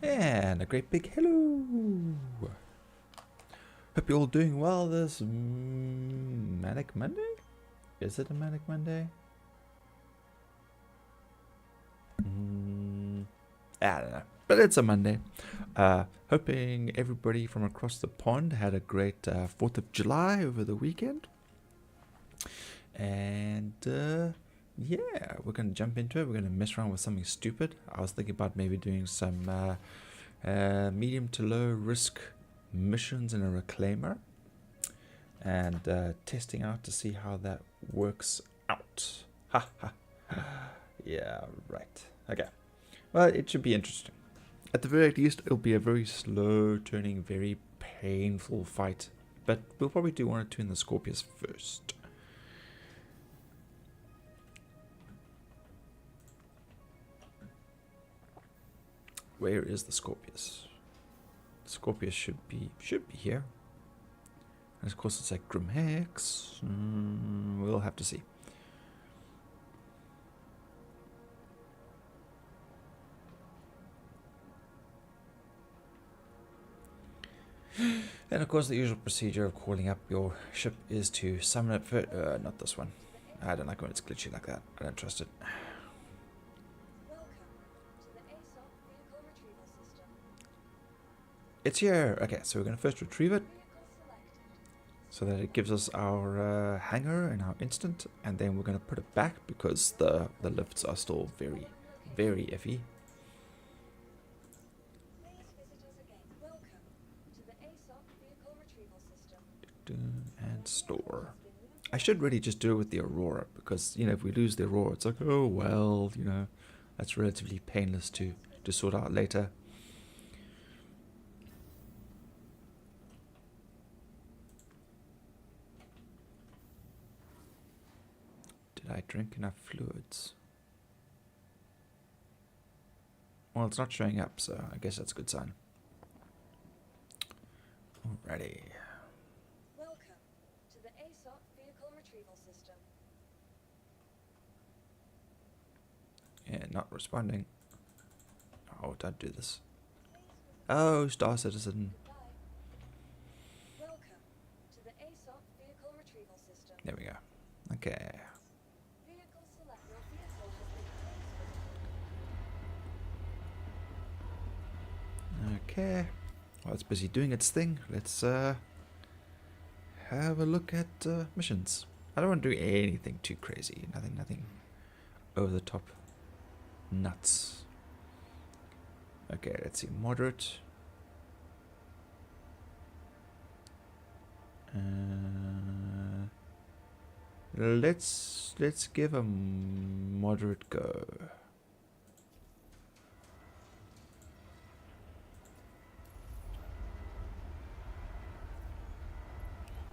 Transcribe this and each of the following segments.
And a great big hello. Hope you're all doing well this Manic Monday? Is it a Manic Monday? I don't know, but it's a Monday. Hoping everybody from across the pond had a great 4th of July over the weekend. And yeah, we're going to jump into it. We're going to mess around with something stupid. I was thinking about maybe doing some medium to low risk missions in a reclaimer. And testing out to see how that works out. Ha ha. Yeah, right. Okay. Well, it should be interesting. At the very least, it'll be a very slow turning, very painful fight. But we'll probably do 1 or 2 in the Scorpius first. Where is the Scorpius? The Scorpius should be here. And of course, it's like Grim Hex. We'll have to see. And of course, the usual procedure of calling up your ship is to summon it for... not this one. I don't like when it's glitchy like that. I don't trust it. It's here! Okay, so we're going to first retrieve it. So that it gives us our hangar and our instant. And then we're going to put it back because the lifts are still very, very iffy. And store. I should really just do it with the Aurora because, you know, if we lose the Aurora, it's like, oh well, you know, that's relatively painless to sort out later. Did I drink enough fluids? Well, it's not showing up, so I guess that's a good sign. Alrighty. Yeah, not responding. Oh, don't do this. Oh, Star Citizen. There we go. Okay. Okay. While it's busy doing its thing, let's have a look at missions. I don't want to do anything too crazy. Nothing over the top. Nuts. Okay, let's see. Moderate. Let's give a moderate go.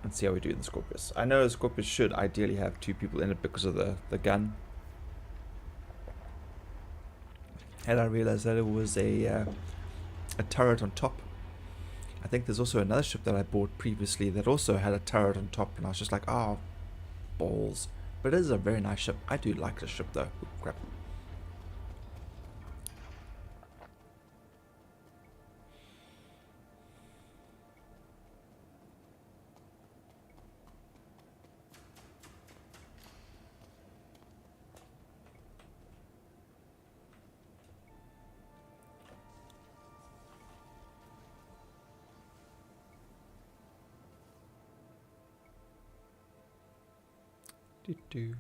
Let's see how we do in the Scorpius. I know the Scorpius should ideally have 2 people in it because of the gun. And I realized that it was a turret on top. I think there's also another ship that I bought previously that also had a turret on top, and I was just like, oh, balls. But it is a very nice ship. I do like the ship though. Ooh, crap. Do.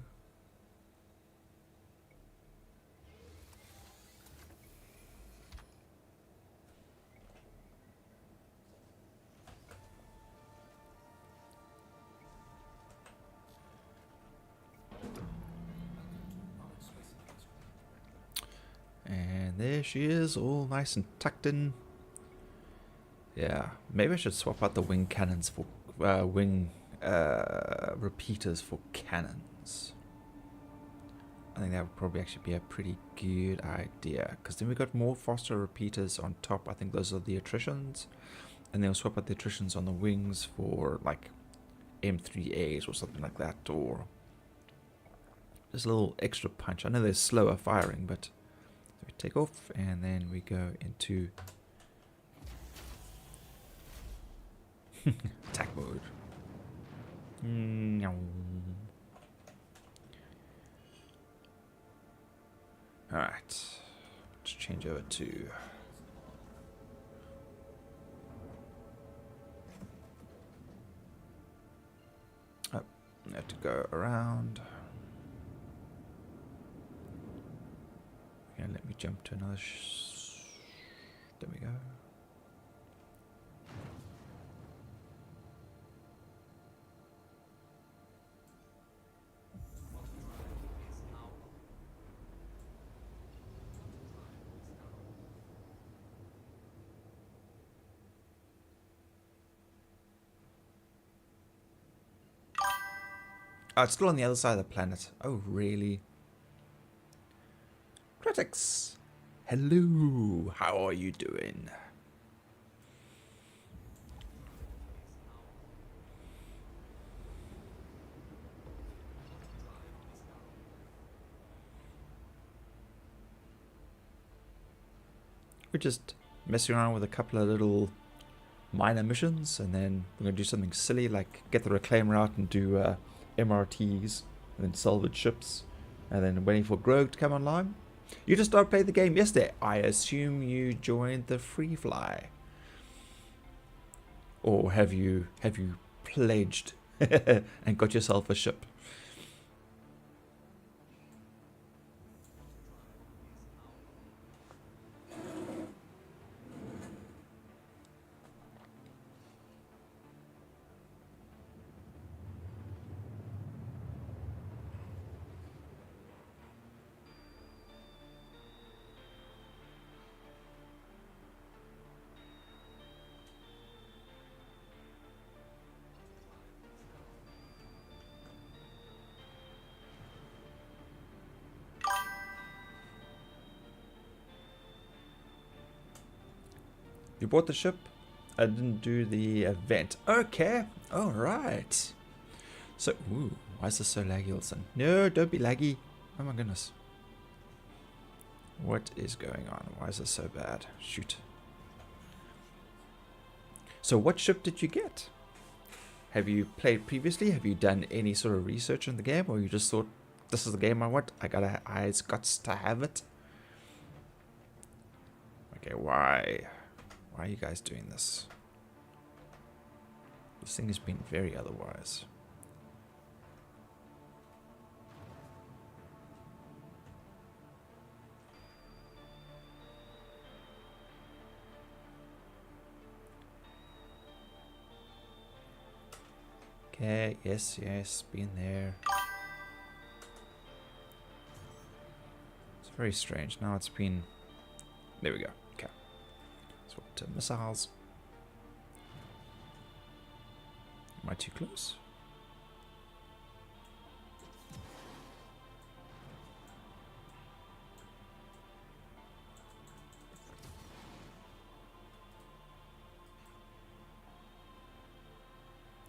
And there she is, all nice and tucked in. Yeah, maybe I should swap out the wing cannons for repeaters for cannons. I think that would probably actually be a pretty good idea, because then we got more faster repeaters on top. I think those are the attritions, and then we'll swap out the attritions on the wings for like M3As or something like that, or just a little extra punch. I know they're slower firing, but we take off and then we go into Attack mode. No. Alright. Let's change over to... Oh, I have to go around. Okay, let me jump to another... There we go. Oh, it's still on the other side of the planet. Oh, really? Critics! Hello! How are you doing? We're just messing around with a couple of little minor missions, and then we're going to do something silly like get the reclaimer out and do MRTs, and then salvage ships, and then waiting for Grog to come online. You just started playing the game yesterday. I assume you joined the free fly, or have you pledged and got yourself a ship? You bought the ship? I didn't do the event. Okay. Alright. So, ooh, why is this so laggy, Olsen? No, don't be laggy. Oh my goodness. What is going on? Why is this so bad? Shoot. So what ship did you get? Have you played previously? Have you done any sort of research on the game? Or you just thought, this is the game I want? I got to have it? Okay, why? Why are you guys doing this? This thing has been very otherwise. Okay, yes, been there. It's very strange. Now it's been... There we go. Okay. Swap to missiles. Am I too close?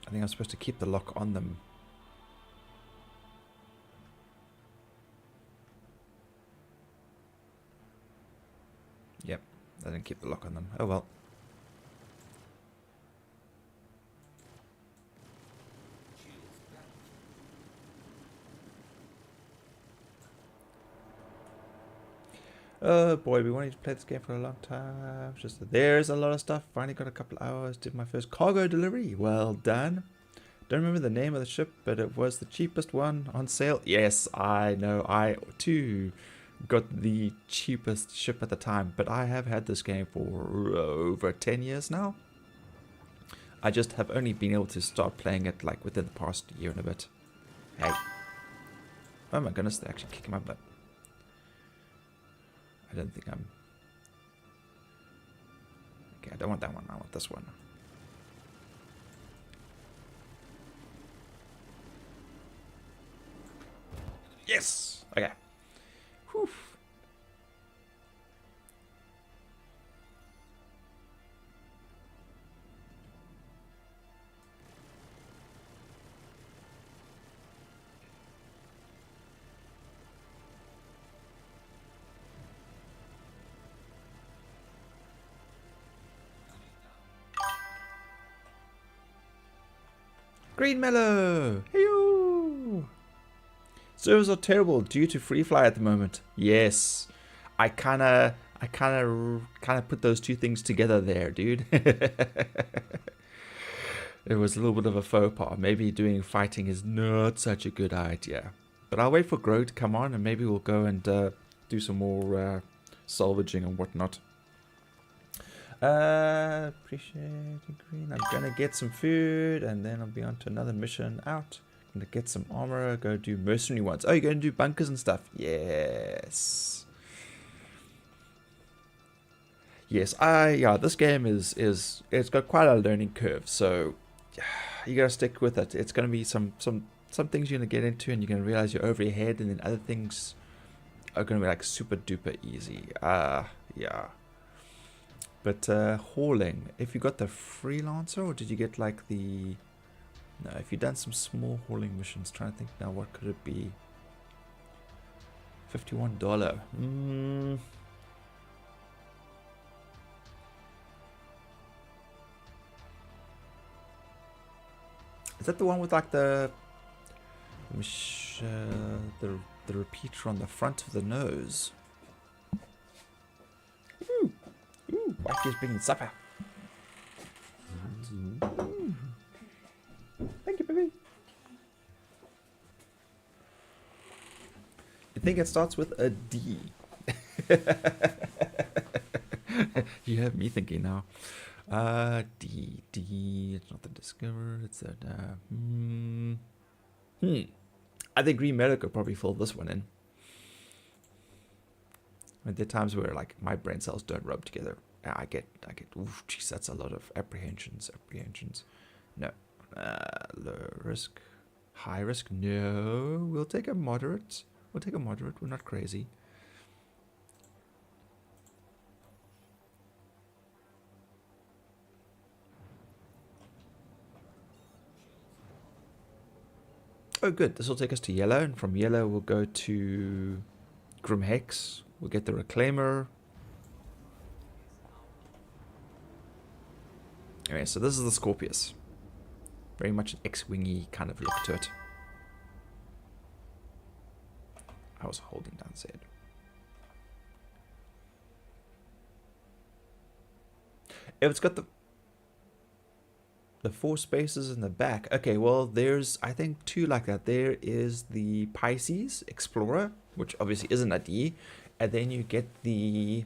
I think I'm supposed to keep the lock on them. Yep, I didn't keep the lock on them. Oh well. Oh boy, we wanted to play this game for a long time. Just there's a lot of stuff. Finally got a couple hours. Did my first cargo delivery. Well done. Don't remember the name of the ship, but it was the cheapest one on sale. Yes, I know. I too got the cheapest ship at the time, but I have had this game for over 10 years now. I just have only been able to start playing it like within the past year and a bit. Hey. Oh my goodness, they're actually kicking my butt. I don't think I'm... Okay, I don't want that one. I want this one. Yes! Okay. Whew. Green mellow! Hey-oo! Servers are terrible due to free fly at the moment. Yes. I kinda put those two things together there, dude. It was a little bit of a faux pas. Maybe doing fighting is not such a good idea. But I'll wait for Grow to come on and maybe we'll go and do some more salvaging and whatnot. Appreciate the green. I'm gonna get some food and then I'll be on to another mission out. I'm gonna get some armor, go do mercenary ones. Oh, you're gonna do bunkers and stuff? Yes. Yes, yeah, this game it's got quite a learning curve, so you gotta stick with it. It's gonna be some things you're gonna get into and you're gonna realize you're over your head, and then other things are gonna be like super duper easy. Yeah. But hauling, if you got the freelancer, or did you get like the... No, if you've done some small hauling missions, trying to think now, what could it be? $51. Is that the one with like the repeater on the front of the nose? Ooh, wife is bringing supper. Thank you, baby. You think it starts with a D? You have me thinking now. D. It's not the Discover. It's a. I think Green Meadow could probably fill this one in. And there are times where like my brain cells don't rub together. I get. Oof, jeez, that's a lot of apprehensions. No. Low risk, high risk. No, we'll take a moderate. We're not crazy. Oh, good. This will take us to yellow, and from yellow we'll go to Grim Hex. We'll get the Reclaimer. Anyway, so this is the Scorpius. Very much an X-wingy kind of look to it. I was holding down Z. If it's got the 4 spaces in the back. Okay, well, there's, I think, 2 like that. There is the Pisces Explorer, which obviously isn't a D. And then you get the...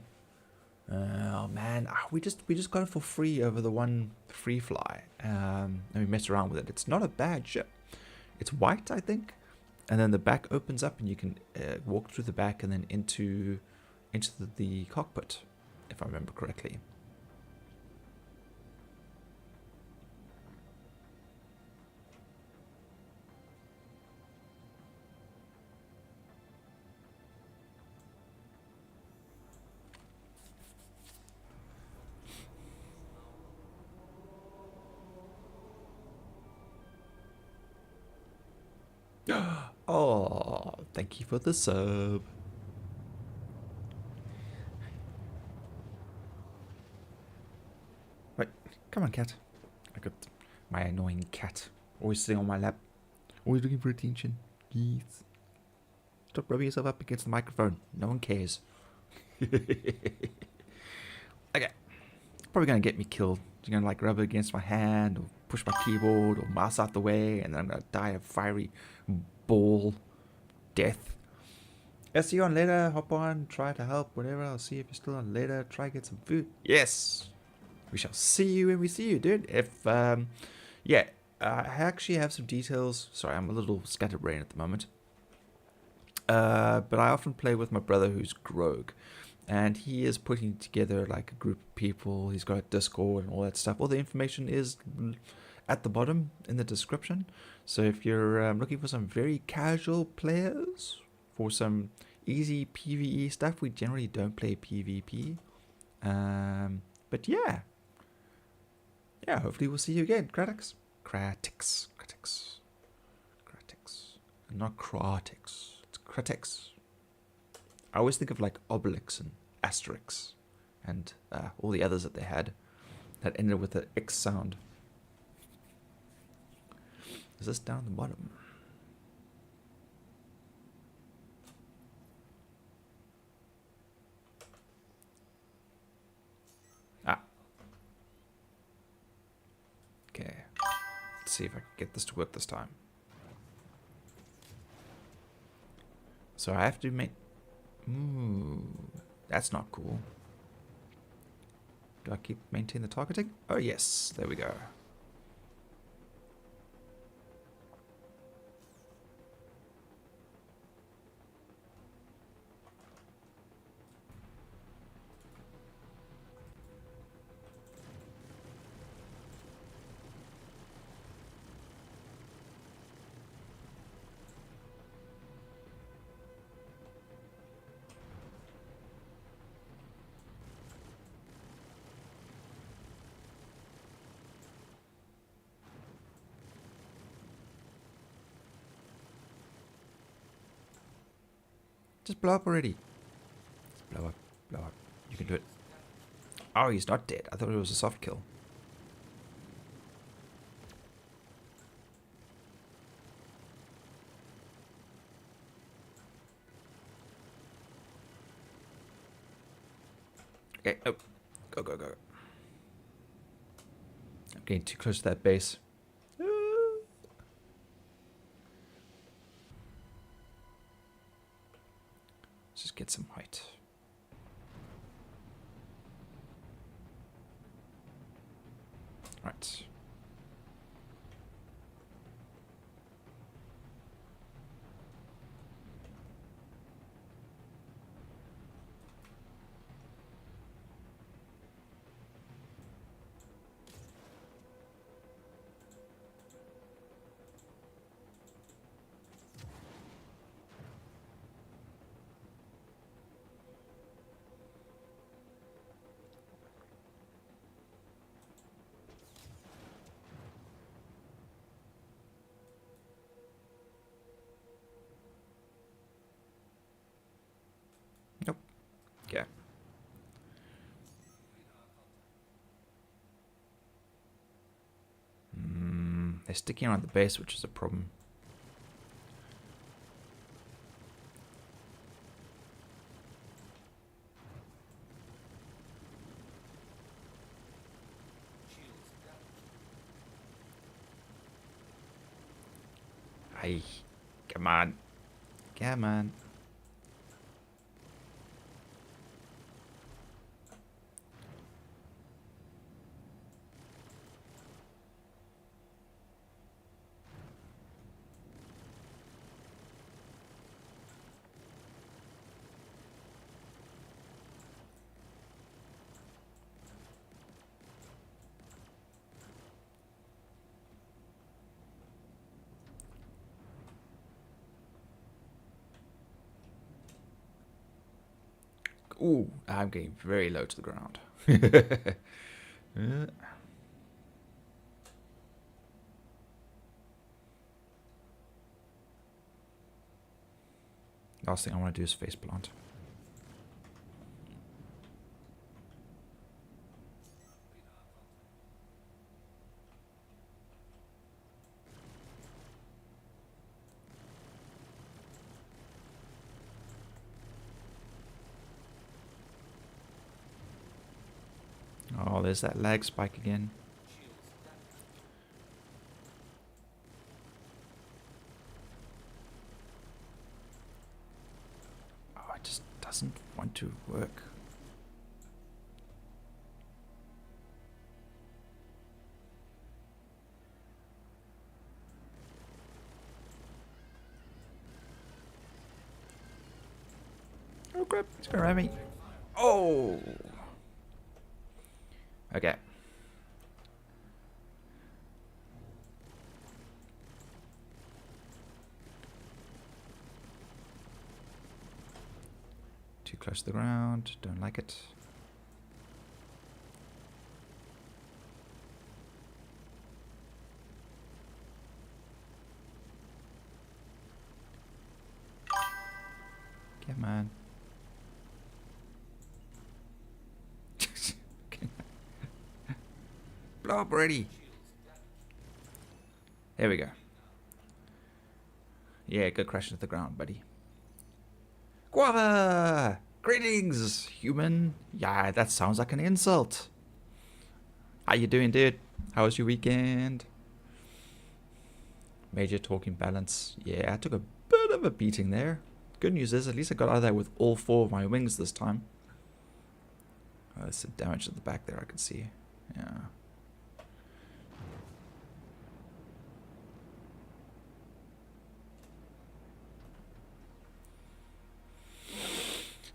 oh, man. We just got it for free over the one free fly. And we messed around with it. It's not a bad ship. It's white, I think. And then the back opens up and you can walk through the back and then into the cockpit, if I remember correctly. Oh, thank you for the sub. Wait, come on, cat. I got my annoying cat. Always sitting on my lap. Always looking for attention. Yes. Stop rubbing yourself up against the microphone. No one cares. Okay. Probably going to get me killed. You're going to like rub it against my hand or push my keyboard or mouse out the way, and then I'm going to die of fiery ball death. I'll see you on later. Hop on, try to help, whatever. I'll see if you're still on later. Try get some food. Yes, we shall see you when we see you, dude. If yeah, I actually have some details. Sorry, I'm a little scatterbrained at the moment. But I often play with my brother who's Grog, and he is putting together like a group of people. He's got a Discord and all that stuff. All the information is at the bottom in the description. So if you're looking for some very casual players, for some easy PvE stuff, we generally don't play PvP. But yeah, hopefully we'll see you again, Kratix. Not Kratix. It's Kratix. I always think of like Obelix and Asterix and all the others that they had that ended with the X sound. Is this down the bottom? Ah. Okay. Let's see if I can get this to work this time. So I have to make... Ooh, that's not cool. Do I keep maintain the targeting? Oh yes, there we go. Just blow up already. Just blow up, blow up. You can do it. Oh, he's not dead. I thought it was a soft kill. Okay, oh. Go, go, go. I'm getting too close to that base. Let's just get some height. Right. Nope. Yeah. They're sticking around the base, which is a problem. Hey, come on. Come on. Ooh, I'm getting very low to the ground. Last thing I want to do is face plant. Oh, there's that lag spike again. Oh, it just doesn't want to work. Oh crap, it's gonna ram me. Oh! Okay. Too close to the ground, don't like it. Come on. Blow up already. There we go. Yeah, go crash into the ground, buddy. Guava! Greetings, human. Yeah, that sounds like an insult. How you doing, dude? How was your weekend? Major talking balance. Yeah, I took a bit of a beating there. Good news is, at least I got out of there with all 4 of my wings this time. Oh, there's some damage at the back there I can see. Yeah.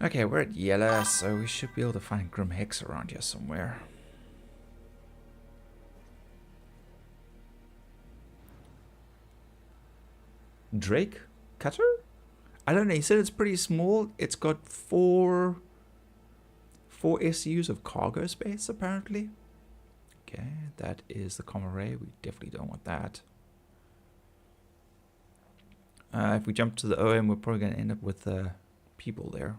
Okay, we're at yellow, so we should be able to find Grim Hex around here somewhere. Drake? Cutter? I don't know, he said it's pretty small. It's got 4 SUs of cargo space, apparently. Okay, that is the comm array. We definitely don't want that. If we jump to the OM, we're probably going to end up with people there.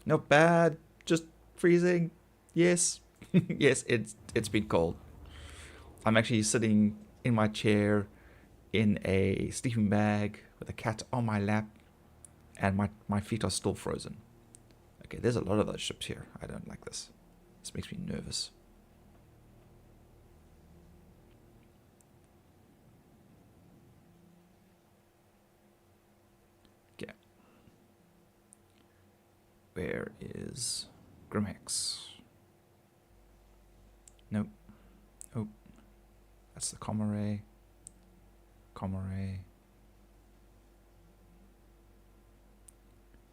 Not bad, just freezing. Yes, yes, it's been cold. I'm actually sitting in my chair in a sleeping bag with a cat on my lap, and my feet are still frozen. Okay, there's a lot of those ships here. I don't like this. This makes me nervous. Okay. Where is Grim Hex? Nope. Oh. That's the comm array. Comm array.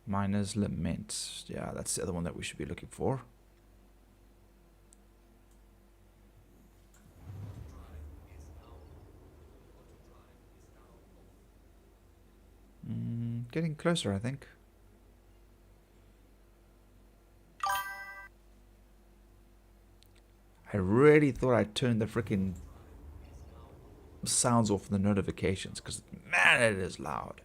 Miner's Lament. Yeah, that's the other one that we should be looking for. Getting closer, I think. I really thought I'd turn the freaking sounds off the notifications, because man, it is loud.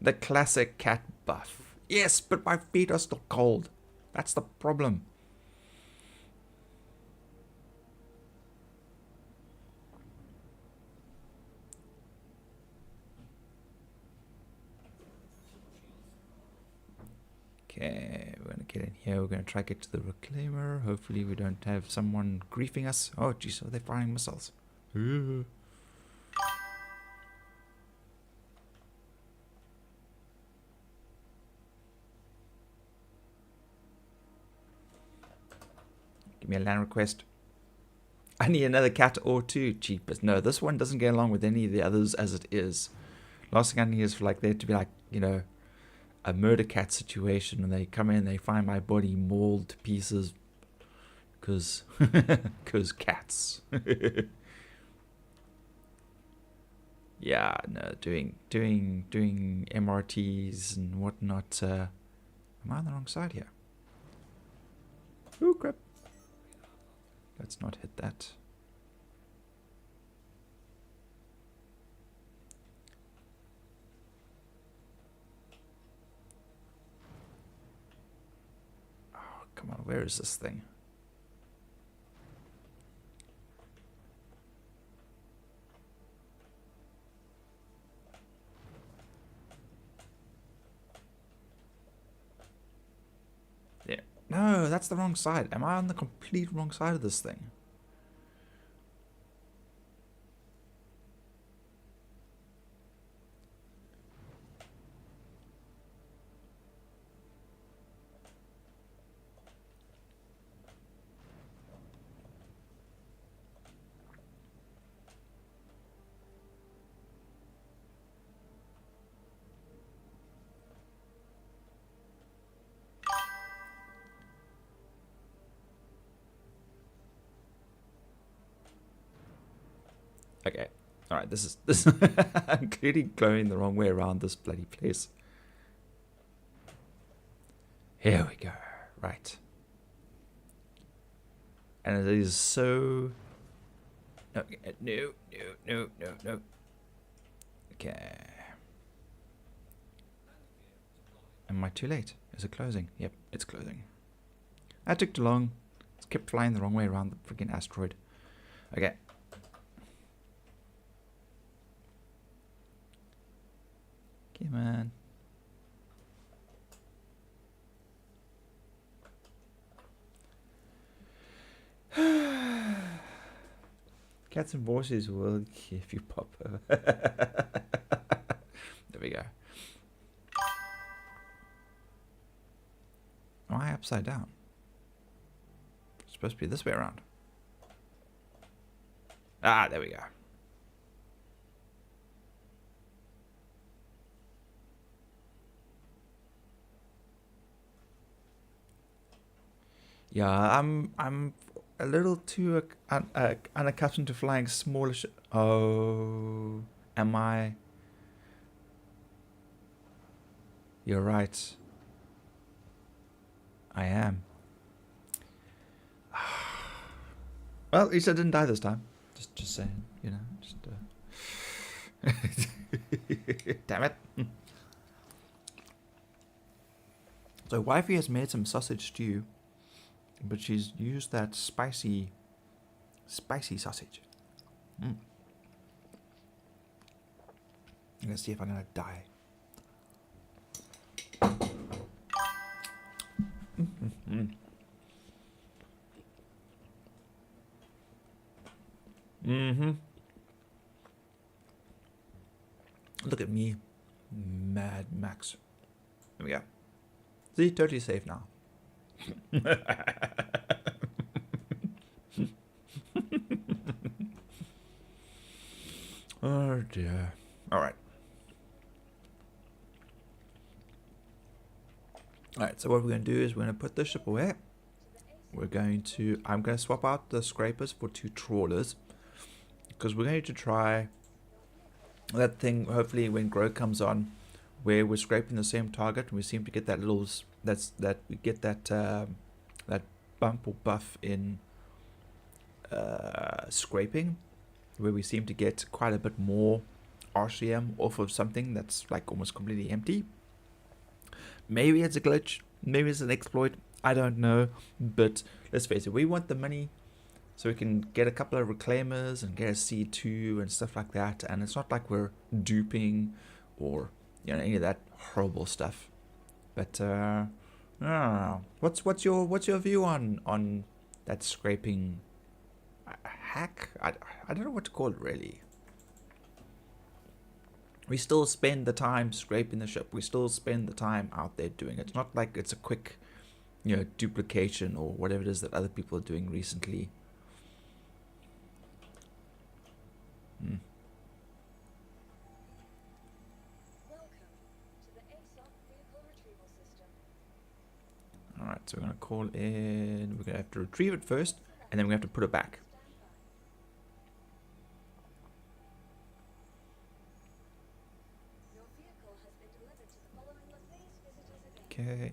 The classic cat buff. Yes, but my feet are still cold. That's the problem. Okay, we're gonna get in here. We're gonna try to get to the reclaimer. Hopefully we don't have someone griefing us. Oh jeez, are they firing missiles? Give me a land request. I need another cat or 2. Cheapest. No, this one doesn't get along with any of the others as it is. Last thing I need is for like there to be like, you know, a murder cat situation, and they come in, they find my body mauled to pieces because cats. Yeah, no, doing MRTs and whatnot. Am I on the wrong side here? Oh crap. Let's not hit that. Oh, come on, where is this thing? There. No, that's the wrong side. Am I on the complete wrong side of this thing? Okay. Alright, this I'm clearly going the wrong way around this bloody place. Here we go. Right. And it is so... No, no. Okay. Am I too late? Is it closing? Yep, it's closing. That took too long. It kept flying the wrong way around the freaking asteroid. Okay. Come on. Cats and voices will give you pop. There we go. Am I upside down? It's supposed to be this way around. Ah, there we go. Yeah, I'm a little too unaccustomed to flying smaller Oh, am I? You're right. I am. Well, at least I didn't die this time. Just saying, you know. Just. Damn it. So wifey has made some sausage stew, but she's used that spicy sausage. Let's see if I'm gonna die. Look at me, Mad Max. There we go. See, totally safe now. Oh dear. Alright. Alright, so what we're going to do is we're going to put the ship away. I'm going to swap out the scrapers for 2 trawlers. Because we're going to try that thing, hopefully when Grow comes on, where we're scraping the same target and we seem to get that little, we get that that bump or buff in scraping, where we seem to get quite a bit more RCM off of something that's like almost completely empty. Maybe it's a glitch, maybe it's an exploit, I don't know, but let's face it, we want the money so we can get a couple of reclaimers and get a C2 and stuff like that, and it's not like we're duping or, you know, any of that horrible stuff. But I don't know. What's your view on that scraping hack? I don't know what to call it really. We still spend the time scraping the ship. We still spend the time out there doing it. It's not like it's a quick, you know, duplication or whatever it is that other people are doing recently. Alright, so we're going to call in, we're going to have to retrieve it first, and then we have to put it back. Okay.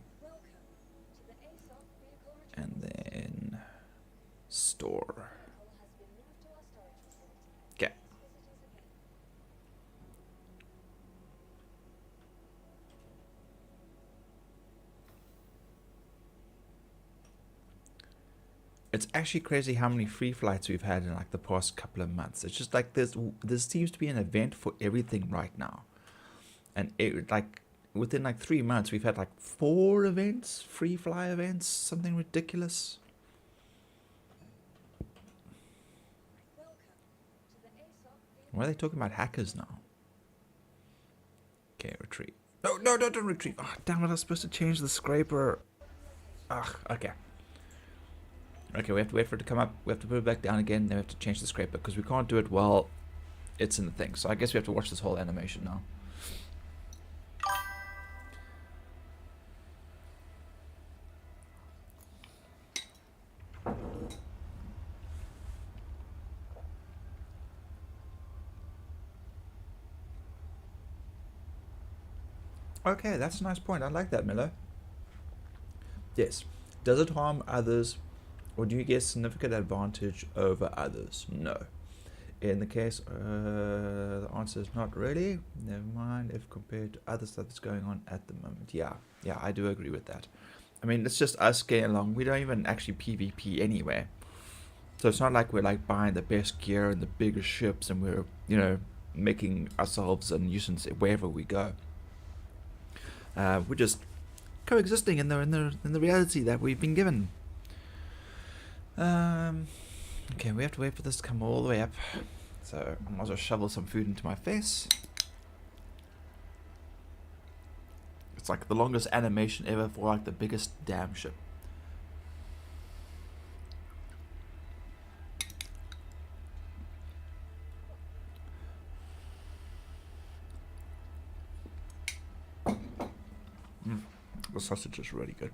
And then store. Okay. It's actually crazy how many free flights we've had in like the past couple of months. It's just like there seems to be an event for everything right now, and it like within like 3 months we've had like 4 events, free fly events, something ridiculous. Why are they talking about hackers now? Okay, retrieve. No, don't retrieve. Oh, damn it! I was supposed to change the scraper. Ugh. Okay. Okay, we have to wait for it to come up. We have to put it back down again. Then we have to change the scraper because we can't do it while it's in the thing. So I guess we have to watch this whole animation now. Okay, that's a nice point. I like that, Miller. Yes. Does it harm others, or do you get significant advantage over others? No. In the case, the answer answer is not really. Never mind if compared to other stuff that's going on at the moment. Yeah, I do agree with that. I mean, it's just us getting along. We don't even actually PvP anyway. So it's not like we're like buying the best gear and the biggest ships and we're, you know, making ourselves a nuisance wherever we go. We're just coexisting in the reality that we've been given. Okay, we have to wait for this to come all the way up. So I might as well shovel some food into my face. It's like the longest animation ever for like the biggest damn ship. The sausage is really good.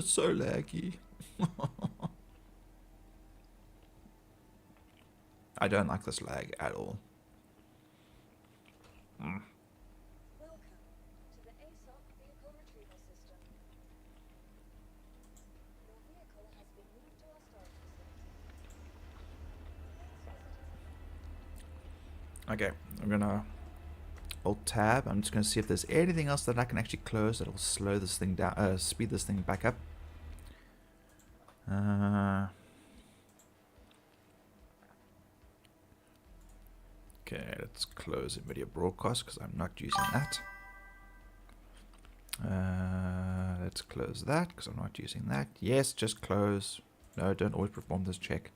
So laggy. I don't like this lag at all. Welcome to the ASOP vehicle retrieval system. Your vehicle has been moved to our storage facility. Okay, I'm gonna Alt Tab. I'm just gonna see if there's anything else that I can actually close that'll slow this thing down, speed this thing back up. Okay, let's close NVIDIA Broadcast because I'm not using that. Let's close that because I'm not using that. Yes, just close. No, don't always perform this check.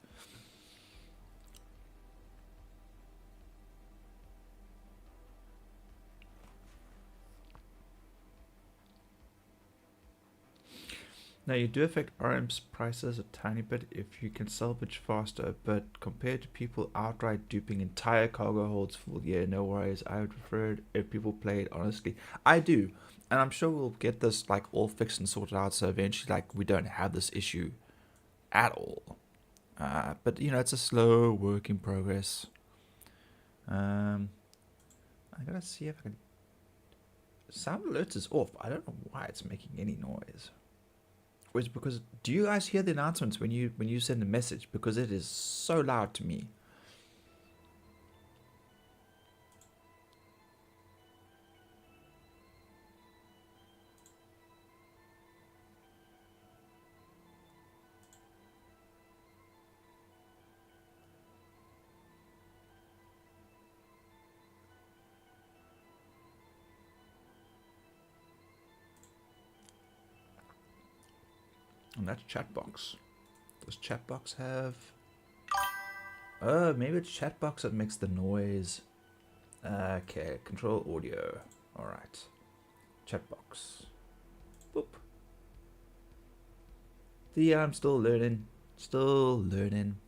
Now you do affect RM's prices a tiny bit if you can salvage faster, but compared to people outright duping entire cargo holds full, yeah, no worries. I would prefer it if people played honestly. I do, and I'm sure we'll get this like all fixed and sorted out, so eventually like we don't have this issue at all. But you know, it's a slow work in progress. I gotta see if I can. Sound alerts is off. I don't know why it's making any noise. Was because do you guys hear the announcements when you send a message? Because it is so loud to me. And that's chat box. Does chat box have? Oh, maybe it's chat box that makes the noise. Okay, control audio. All right, chat box. Boop. Yeah, I'm still learning. Still learning.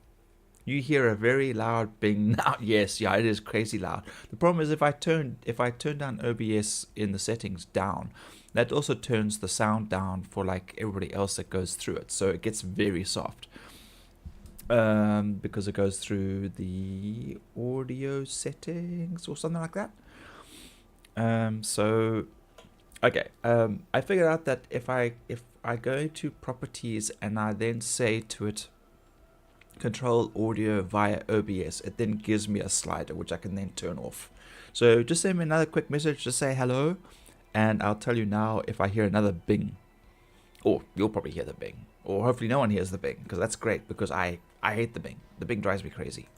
You hear a very loud bing now. Yes, yeah, it is crazy loud. The problem is if I turn down OBS in the settings down, that also turns the sound down for like everybody else that goes through it. So it gets very soft. Because it goes through the audio settings or something like that. So okay. I figured out that if I go to properties and I then say to it control audio via OBS, it then gives me a slider which I can then turn off. So just send me another quick message, just say hello, and I'll tell you now if I hear another bing. Or you'll probably hear the bing. Or hopefully no one hears the bing, because that's great, because I hate the bing. The bing drives me crazy.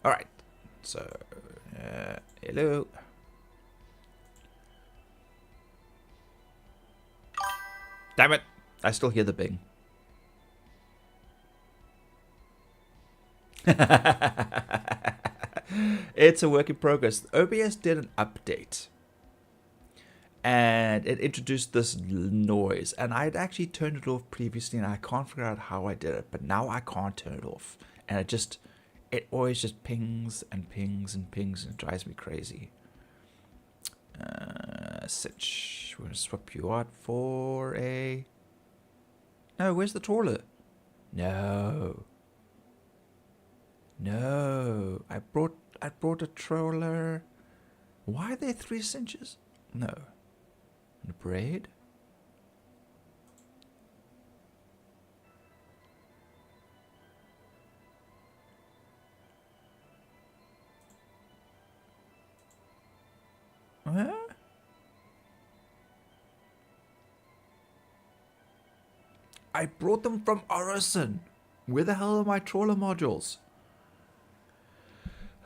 Alright, so hello. Damn it, I still hear the bing. It's a work in progress. OBS did an update and it introduced this noise, and I'd actually turned it off previously and I can't figure out how I did it, but now I can't turn it off, and it always just pings and pings and pings and it drives me crazy. Sitch, we're gonna swap you out for a... No, where's the trawler? No, I brought a trawler. Why are there 3 cinches? No. And a braid? I brought them from Orison. Where the hell are my trawler modules?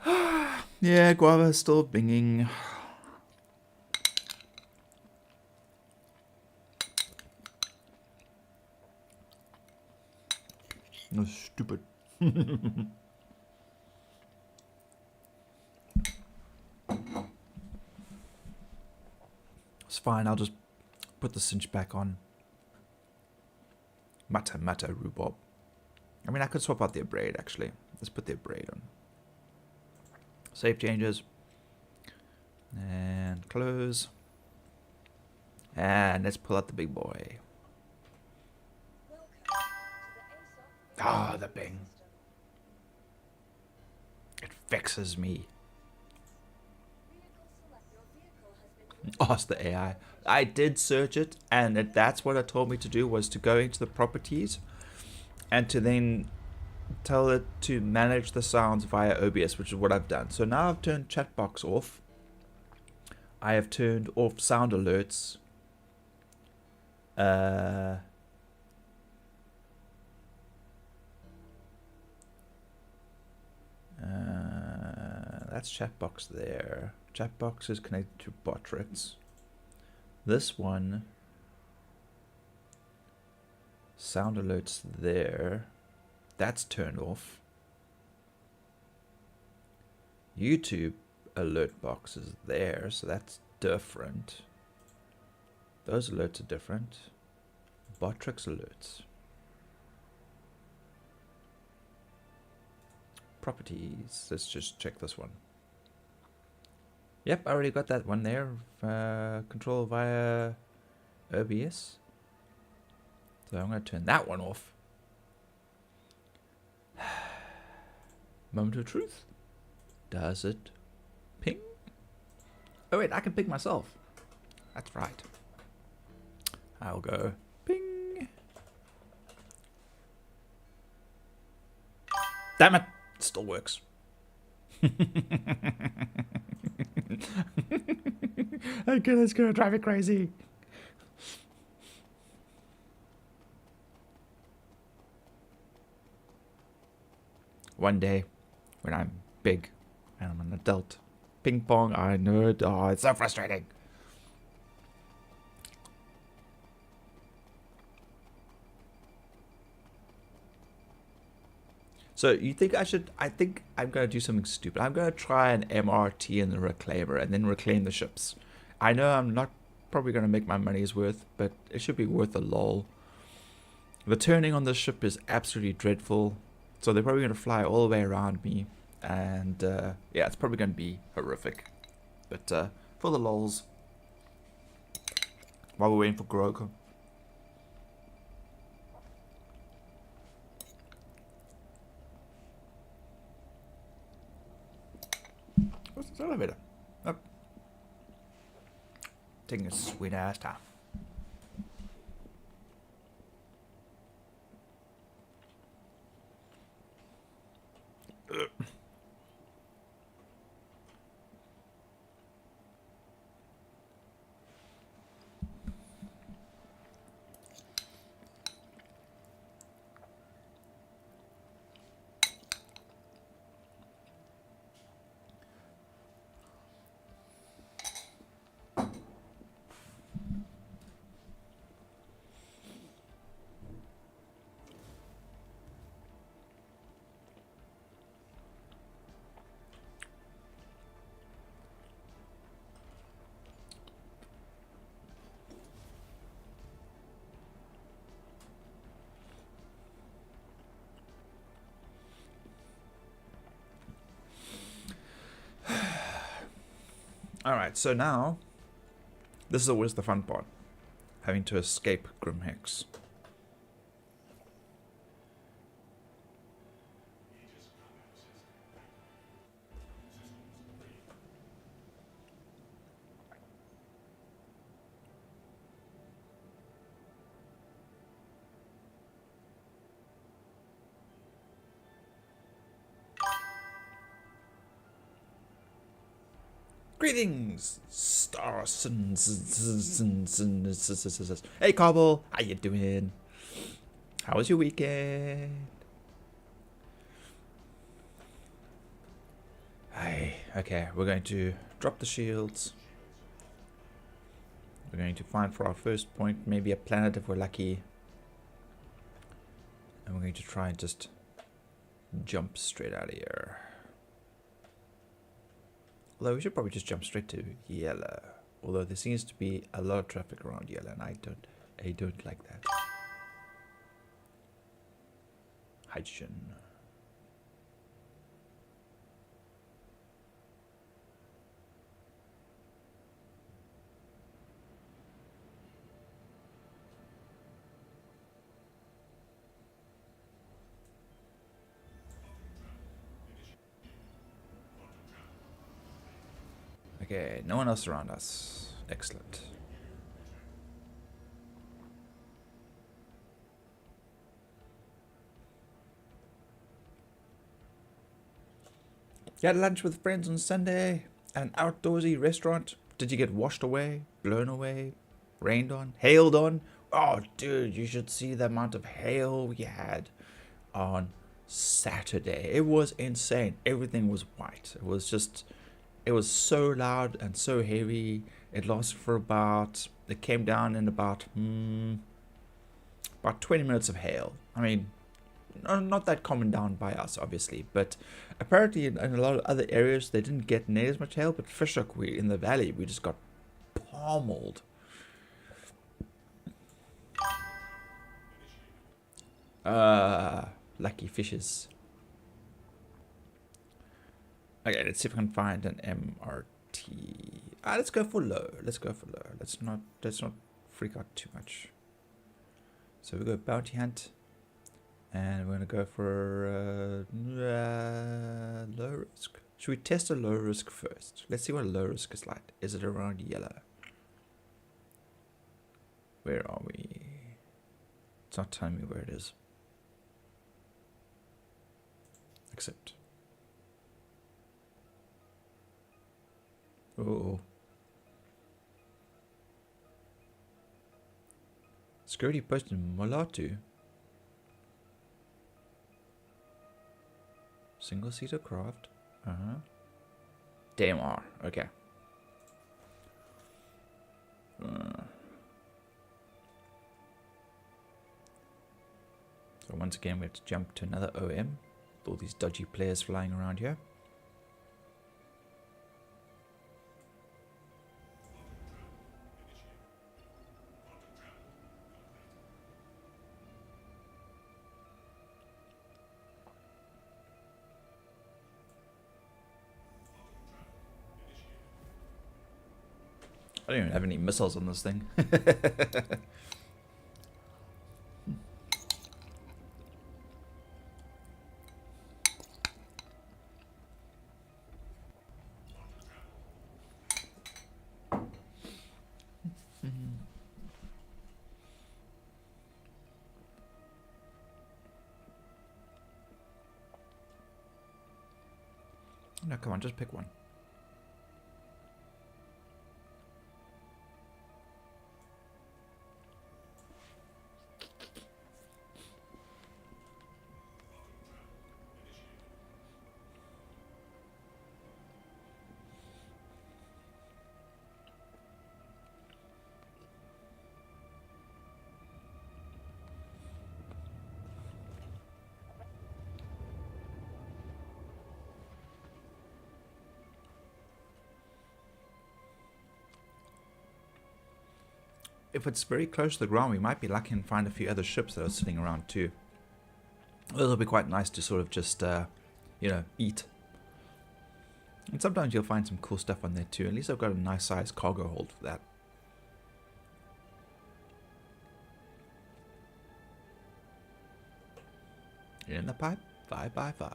Yeah, Guava's still binging. No, stupid. It's fine, I'll just put the cinch back on. Mata rhubarb. I mean, I could swap out their braid, actually. Let's put their braid on. Save changes. And close. And let's pull out the big boy. Ah, the bing. It vexes me. Ask the AI. I did search it, and that's what it told me to do, was to go into the properties and to then tell it to manage the sounds via OBS, which is what I've done. So now I've turned chatbox off. I have turned off sound alerts. That's chatbox there. Chatbox is connected to Botrix. This one, sound alerts there. That's turned off. YouTube alert box is there, so that's different. Those alerts are different. Botrix alerts. Properties. Let's just check this one. Yep, I already got that one there. Control via OBS. So I'm going to turn that one off. Moment of truth. Does it ping? Oh wait, I can ping myself. That's right. I'll go ping. Damn it! It still works. Okay, that's gonna drive me crazy. One day, when I'm big and I'm an adult, ping pong, I know it. Oh, it's so frustrating. So you think I should? I think I'm gonna do something stupid. I'm gonna try an MRT in the reclaimer and then reclaim the ships. I know I'm not probably gonna make my money's worth, but it should be worth a lol. The turning on this ship is absolutely dreadful, so they're probably gonna fly all the way around me, and yeah, it's probably gonna be horrific. But for the lols, while we're waiting for Grog. What's this elevator? Oh. Taking a sweet ass time. Alright, so now, this is always the fun part. Having to escape Grimhex. Greetings, Starsons. Hey, Cobble, how you doing? How was your weekend? Hey, okay, we're going to drop the shields. We're going to find for our first point maybe a planet if we're lucky. And we're going to try and just jump straight out of here. Although we should probably just jump straight to yellow. Although there seems to be a lot of traffic around yellow and I don't like that. Hydrogen. Okay, no one else around us. Excellent. You had lunch with friends on Sunday at an outdoorsy restaurant. Did you get washed away, blown away, rained on, hailed on? Oh, dude, you should see the amount of hail we had on Saturday. It was insane. Everything was white. It was so loud and so heavy. It lasted for it came down in about 20 minutes of hail. I mean, not that common down by us, obviously, but apparently in a lot of other areas they didn't get near as much hail, but Fishhook, in the valley, we just got pommeled. Lucky fishes. Okay, let's see if I can find an MRT. Let's go for low. Let's not freak out too much. So we go bounty hunt, and we're gonna go for low risk. Should we test a low risk first? Let's see what a low risk is like. Is it around yellow? Where are we? It's not telling me where it is. Accept. Oh. Security post in Molatu. Single seater craft. DMR. Okay. So once again we have to jump to another OM with all these dodgy players flying around here. I don't even have any missiles on this thing. No, come on, just pick one. If it's very close to the ground, we might be lucky and find a few other ships that are sitting around too. Those will be quite nice to sort of just, eat. And sometimes you'll find some cool stuff on there too. At least I've got a nice sized cargo hold for that. In the pipe, 5x5.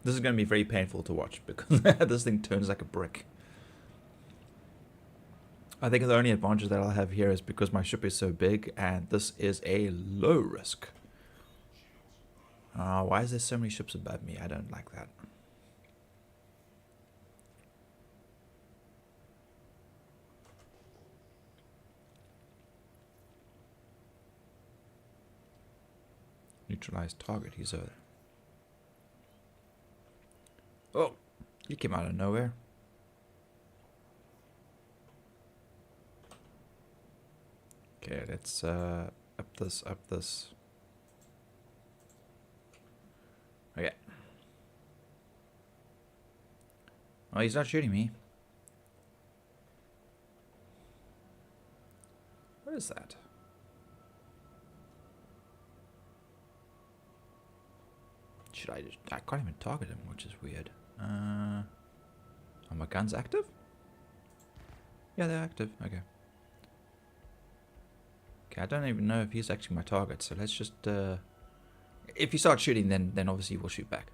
This is going to be very painful to watch because this thing turns like a brick. I think the only advantage that I'll have here is because my ship is so big and this is a low risk. Why is there so many ships above me? I don't like that. Neutralize target. He's over. Oh, he came out of nowhere. Okay, let's up this, up this. Okay. Oh, he's not shooting me. What is that? Should I just... I can't even target him, which is weird. Are my guns active? Yeah, they're active. Okay. Okay, I don't even know if he's actually my target, so let's just... if he starts shooting, then obviously we'll shoot back.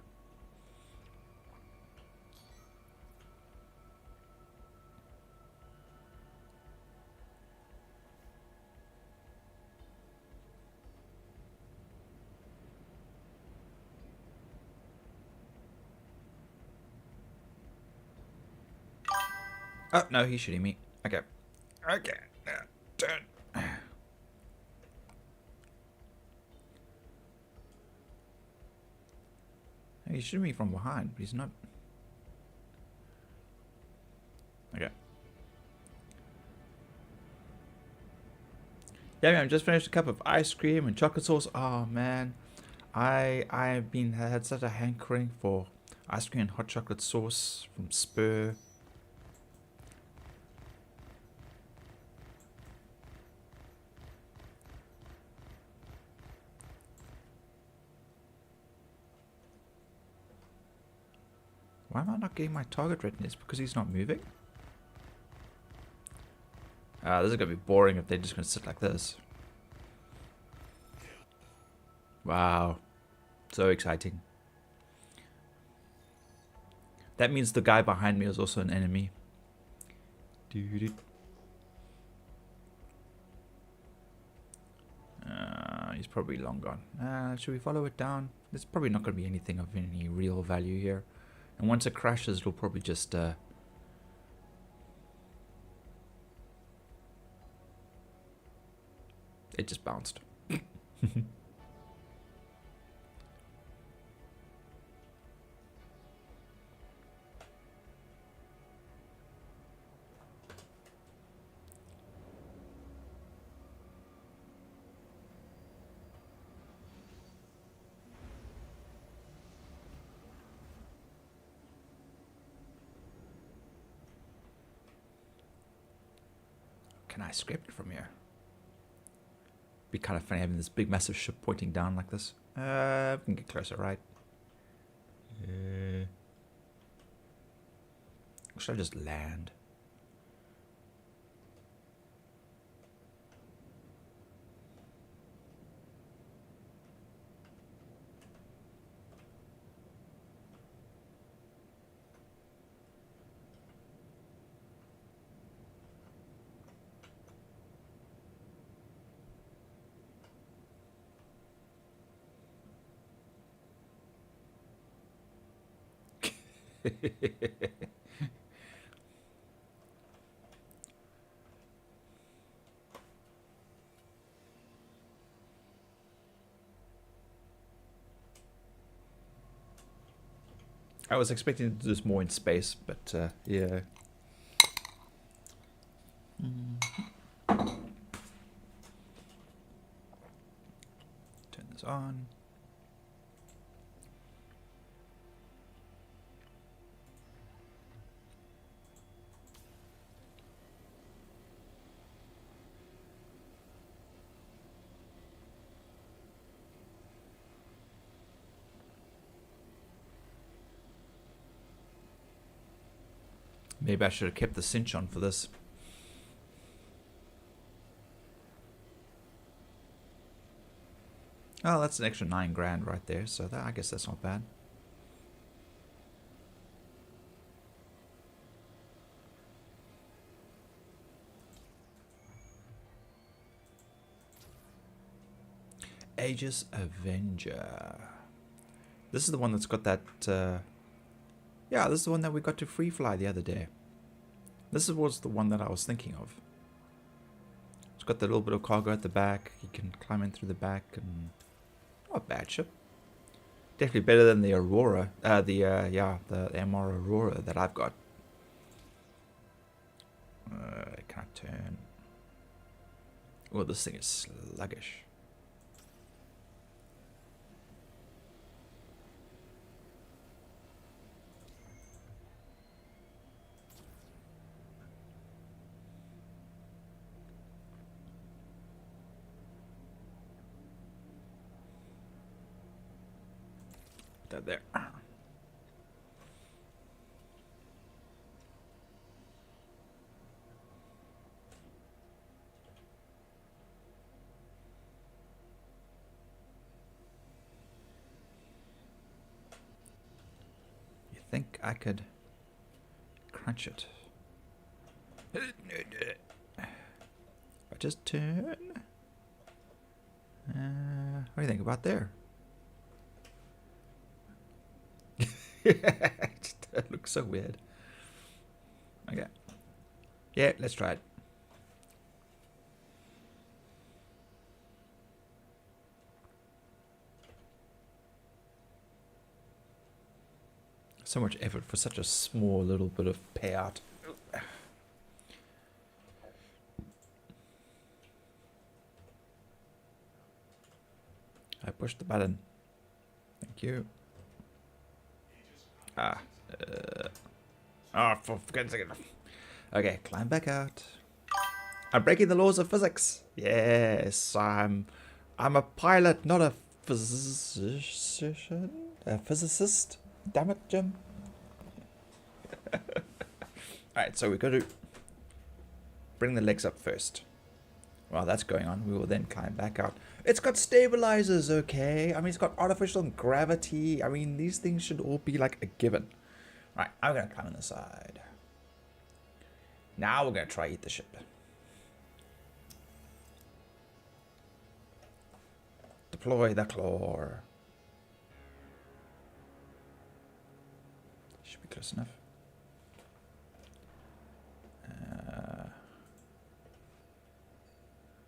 Oh, no, he's shooting me. Okay. Okay. Turn. He's shooting me from behind, but he's not. Okay. Yeah, man, I just finished a cup of ice cream and chocolate sauce. Oh man, I've had such a hankering for ice cream and hot chocolate sauce from Spur. Why am I not getting my target written? It's because he's not moving? This is going to be boring if they're just going to sit like this. Wow. So exciting. That means the guy behind me is also an enemy. He's probably long gone. Should we follow it down? There's probably not going to be anything of any real value here. And once it crashes, it'll probably just... it just bounced. Can I scrape it from here? Be kind of funny having this big massive ship pointing down like this. We can get closer, right? Or should I just land? I was expecting to do this more in space, but yeah. Turn this on. Maybe I should have kept the cinch on for this. Oh, that's an extra 9 grand right there, so that, I guess that's not bad. Aegis Avenger. This is the one that's got that... yeah, this is the one that we got to free fly the other day. This was the one that I was thinking of. It's got the little bit of cargo at the back. You can climb in through the back and Not a bad ship. Definitely better than the Aurora. The MR Aurora that I've got. I can't turn. Oh, this thing is sluggish. That there. You think I could crunch it? If I just turn. What do you think about there? It looks so weird. Okay. Yeah, let's try it. So much effort for such a small little bit of payout. I pushed the button. Thank you. For goodness sake. Okay, climb back out. I'm breaking the laws of physics. Yes, I'm a pilot, not a physician. A physicist. Damn it, Jim. Alright, so we've got to bring the legs up first. While that's going on, we will then climb back out. It's got stabilizers, okay? I mean, it's got artificial gravity. I mean, these things should all be like a given. Right, I'm going to climb on the side. Now we're going to try eat the ship. Deploy the claw. Should be close enough.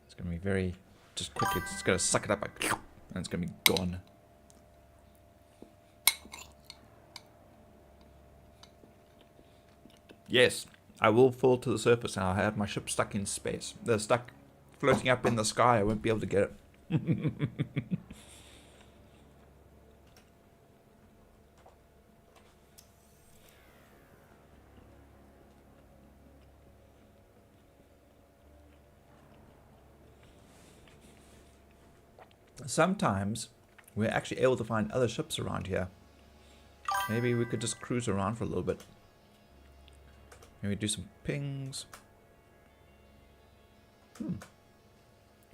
It's going to be very... Just quick, it's going to suck it up like... And it's going to be gone. Yes, I will fall to the surface and I'll have my ship stuck in space. They're stuck floating up in the sky. I won't be able to get it. Sometimes we're actually able to find other ships around here. Maybe we could just cruise around for a little bit. Maybe do some pings.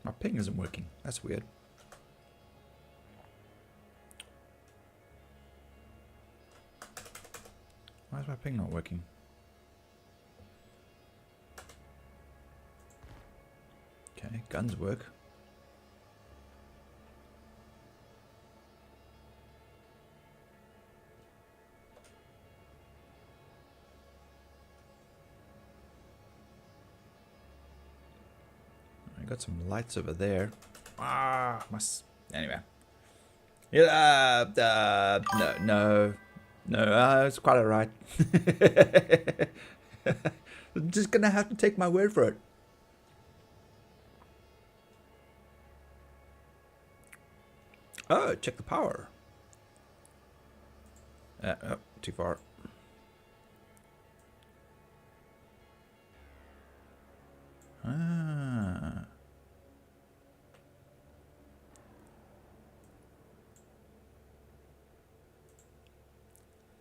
My ping isn't working. That's weird. Why is my ping not working? Okay, guns work. Got some lights over there. Anyway. Yeah, no, it's quite alright. I'm just gonna have to take my word for it. Oh, check the power. Oh, too far.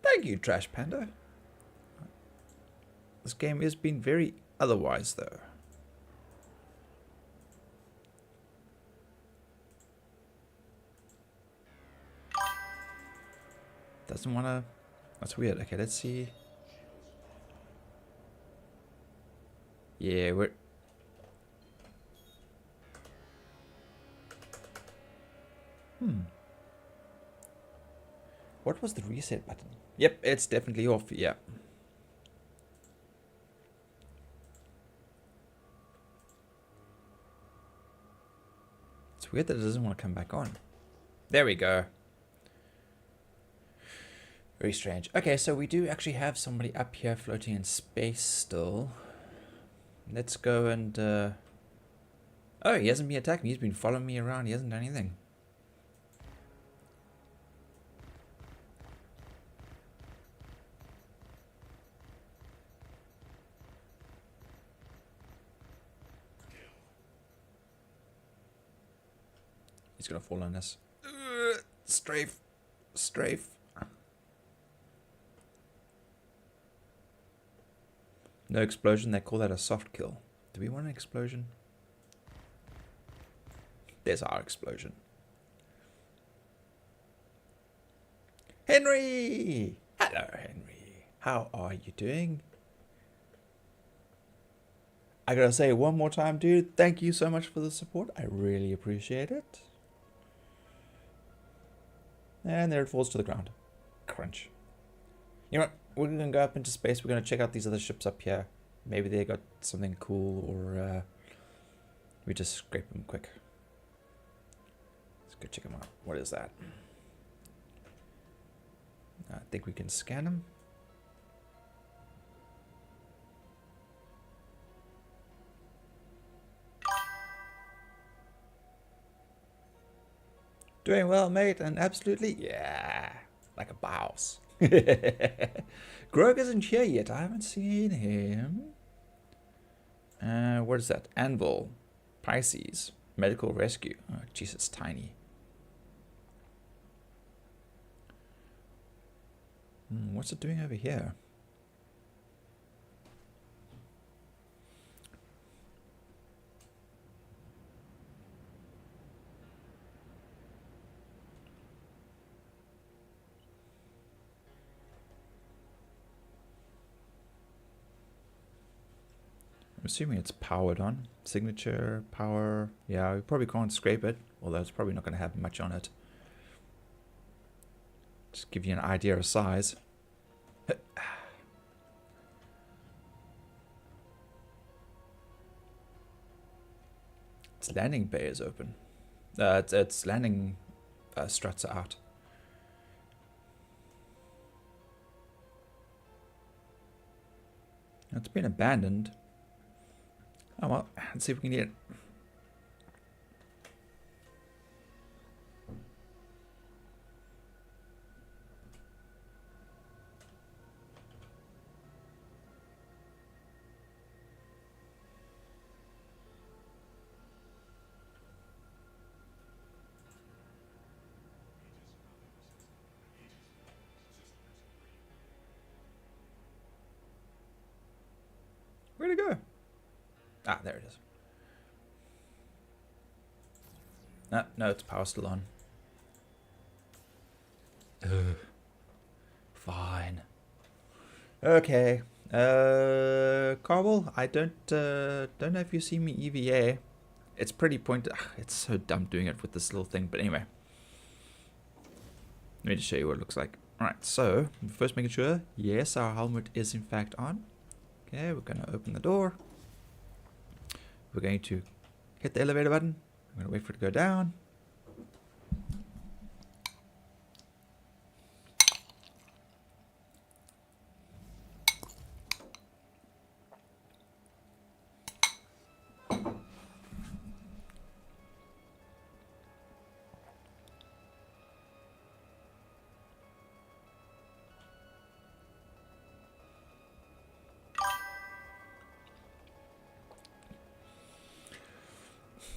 Thank you, Trash Panda. This game has been very otherwise, though. Doesn't want to... That's weird. Okay, let's see. Yeah, we're... What was the reset button? Yep, it's definitely off. Yeah. It's weird that it doesn't want to come back on. There we go. Very strange. Okay, so we do actually have somebody up here floating in space still. Let's go and... Oh, he hasn't been attacking me. He's been following me around. He hasn't done anything. He's gonna fall on us. Strafe. Strafe. No explosion. They call that a soft kill. Do we want an explosion? There's our explosion. Henry! Hello, Henry. How are you doing? I gotta say one more time, dude, thank you so much for the support. I really appreciate it. And there it falls to the ground. Crunch. You know what? We're gonna go up into space. We're gonna check out these other ships up here. Maybe they got something cool, or we just scrape them quick. Let's go check them out. What is that? I think we can scan them. Doing well, mate, and absolutely, yeah, like a boss. Grog isn't here yet. I haven't seen him. What is that? Anvil, Pisces, medical rescue. Oh, jeez, it's tiny. What's it doing over here? I'm assuming it's powered on. Signature, power. Yeah, we probably can't scrape it, although it's probably not going to have much on it. Just give you an idea of size. Its landing bay is open. Its landing struts are out. It's been abandoned. Oh well, let's see if we can get it. Where'd it go? Ah, there it is. No, its power's still on. Ugh. Fine. Okay. Carvel, I don't know if you see me EVA. It's pretty pointed. It's so dumb doing it with this little thing, but anyway. Let me just show you what it looks like. Alright, so first making sure, yes, our helmet is in fact on. Okay, we're gonna open the door. We're going to hit the elevator button. I'm going to wait for it to go down.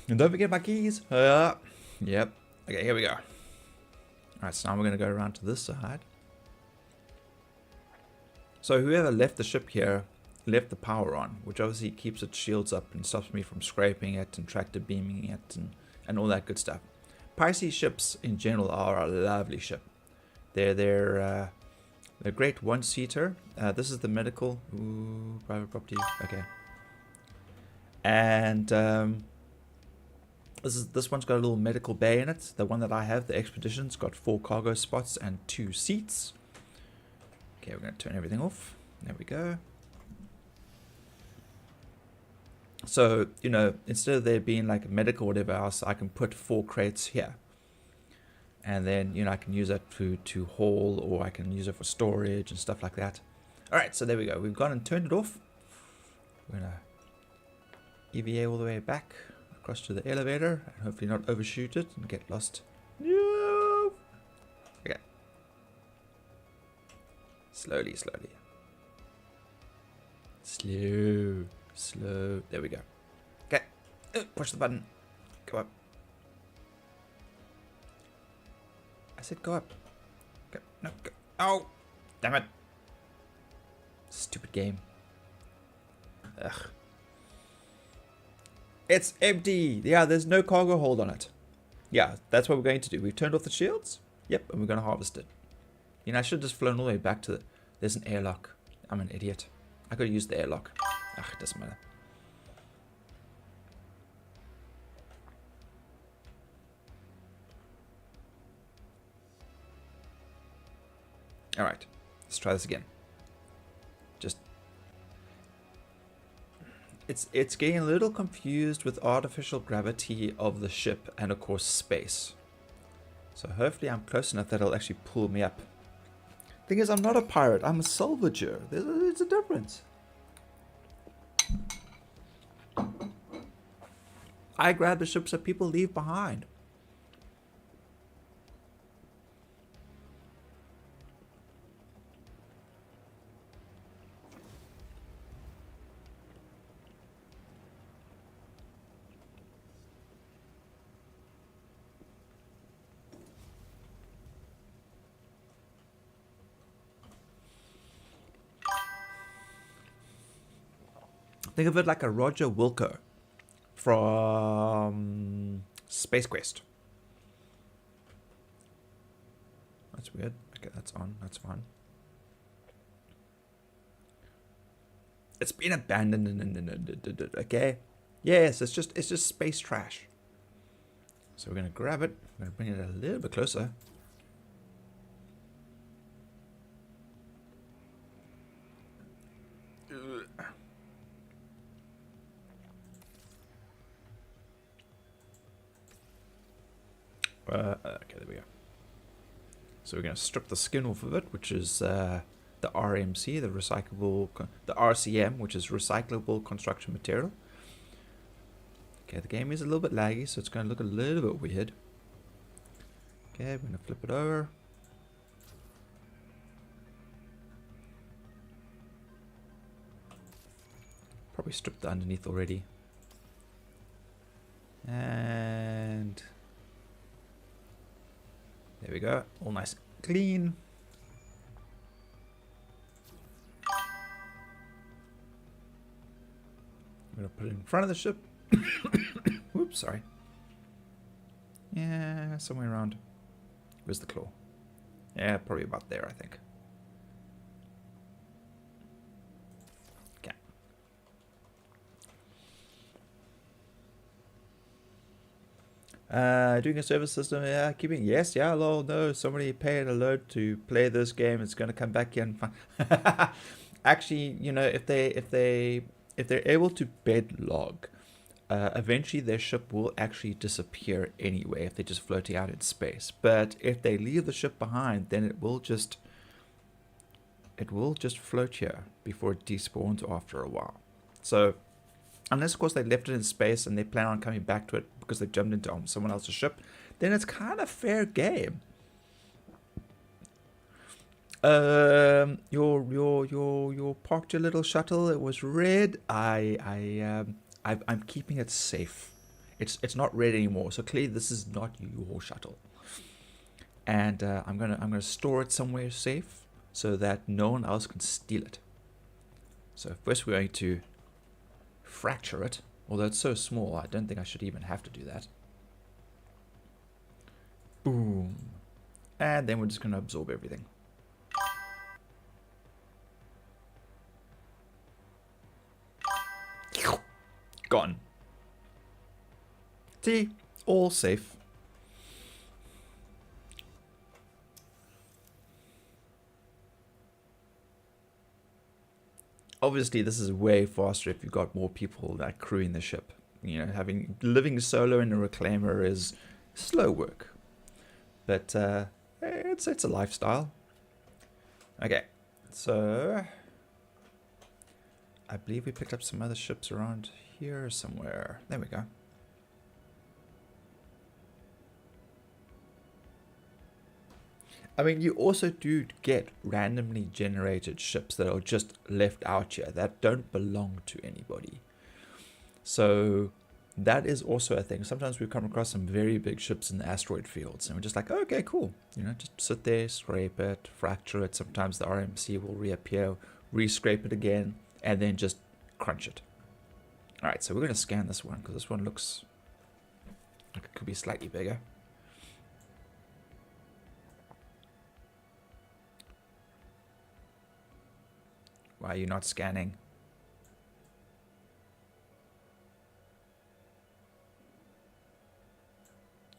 And don't forget my keys. Yep. Okay, here we go. Alright, so now we're going to go around to this side. So whoever left the ship here left the power on, which obviously keeps its shields up and stops me from scraping it and tractor beaming it and all that good stuff. Pisces ships in general are a lovely ship. They're a great one-seater. This is the medical. Ooh, private property. Okay. And this one's got a little medical bay in it. The one that I have, the Expedition's got 4 cargo spots and 2 seats. Okay, we're going to turn everything off. There we go. So, you know, instead of there being like medical or whatever else, I can put 4 crates here. And then, you know, I can use that to haul, or I can use it for storage and stuff like that. Alright, so there we go. We've gone and turned it off. We're going to EVA all the way back across to the elevator and hopefully not overshoot it and get lost. No! Okay. Slowly, slowly. Slow, slow. There we go. Okay. Push the button. Go up. I said go up. Go. No, go. Oh! Damn it. Stupid game. Ugh. It's empty. Yeah, there's no cargo hold on it. Yeah, that's what we're going to do. We've turned off the shields. Yep, and we're going to harvest it. You know, I should have just flown all the way back to the... There's an airlock. I'm an idiot. I could have used the airlock. Ugh, it doesn't matter. Alright, let's try this again. Just... It's getting a little confused with artificial gravity of the ship and of course space. So hopefully I'm close enough that it'll actually pull me up. Thing is, I'm not a pirate, I'm a salvager. There's a difference. I grab the ships that people leave behind. Think of it like a Roger Wilco from Space Quest. That's weird. Okay, that's on. That's fine. It's been abandoned. Okay. Yes, it's just space trash. So we're gonna grab it. We're gonna bring it a little bit closer. Okay, there we go. So we're going to strip the skin off of it, which is the RMC, the RCM, which is recyclable construction material. Okay, the game is a little bit laggy, so it's going to look a little bit weird. Okay, we're going to flip it over. Probably stripped the underneath already. And... there we go, all nice and clean. I'm going to put it in front of the ship. Whoops, sorry. Yeah, somewhere around. Where's the claw? Yeah, probably about there, I think. Okay. Doing a service system, yeah, keeping, yes, yeah, lol, no, somebody paid a load to play this game, it's gonna come back here and find. Actually, you know, if they're able to bed log, eventually their ship will actually disappear anyway if they're just floating out in space. But if they leave the ship behind, then it will just float here before it despawns after a while. So unless, of course, they left it in space and they plan on coming back to it because they jumped into someone else's ship, then it's kind of fair game. You parked your little shuttle. It was red. I'm keeping it safe. It's not red anymore. So clearly this is not your shuttle. And I'm gonna store it somewhere safe so that no one else can steal it. So first we're going to fracture it, although it's so small I don't think I should even have to do that. Boom. And then we're just going to absorb everything. Gone. See, all safe. Obviously, this is way faster if you've got more people that crewing the ship. You know, living solo in a reclaimer is slow work. But it's a lifestyle. Okay, so I believe we picked up some other ships around here somewhere. There we go. I mean, you also do get randomly generated ships that are just left out here that don't belong to anybody. So that is also a thing. Sometimes we come across some very big ships in the asteroid fields and we're just like, oh, okay, cool. You know, just sit there, scrape it, fracture it. Sometimes the RMC will reappear, re-scrape it again, and then just crunch it. All right, so we're going to scan this one because this one looks like it could be slightly bigger. Why are you not scanning?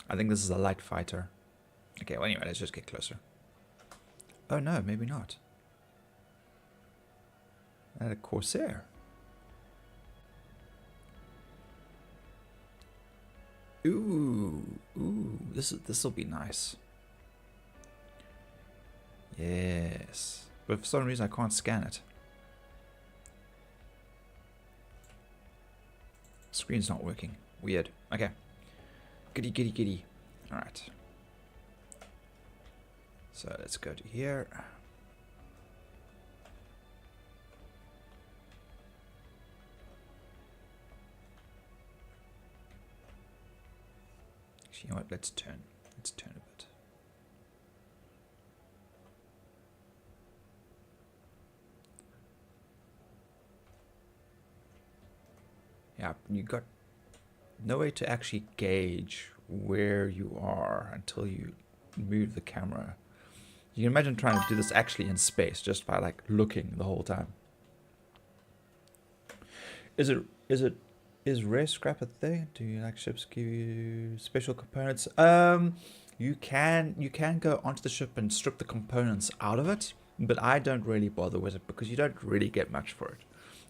I think this is a light fighter. Okay, well anyway, let's just get closer. Oh no, maybe not. A Corsair. Ooh, this will be nice. Yes, but for some reason I can't scan it. Screen's not working. Weird. Okay. Giddy. Alright. So let's go to here. Actually, you know what? Let's turn a bit. Yeah, you got no way to actually gauge where you are until you move the camera. You can imagine trying to do this actually in space just by like looking the whole time. Is rare scrap a thing? Do you like ships give you special components? You can go onto the ship and strip the components out of it, but I don't really bother with it because you don't really get much for it.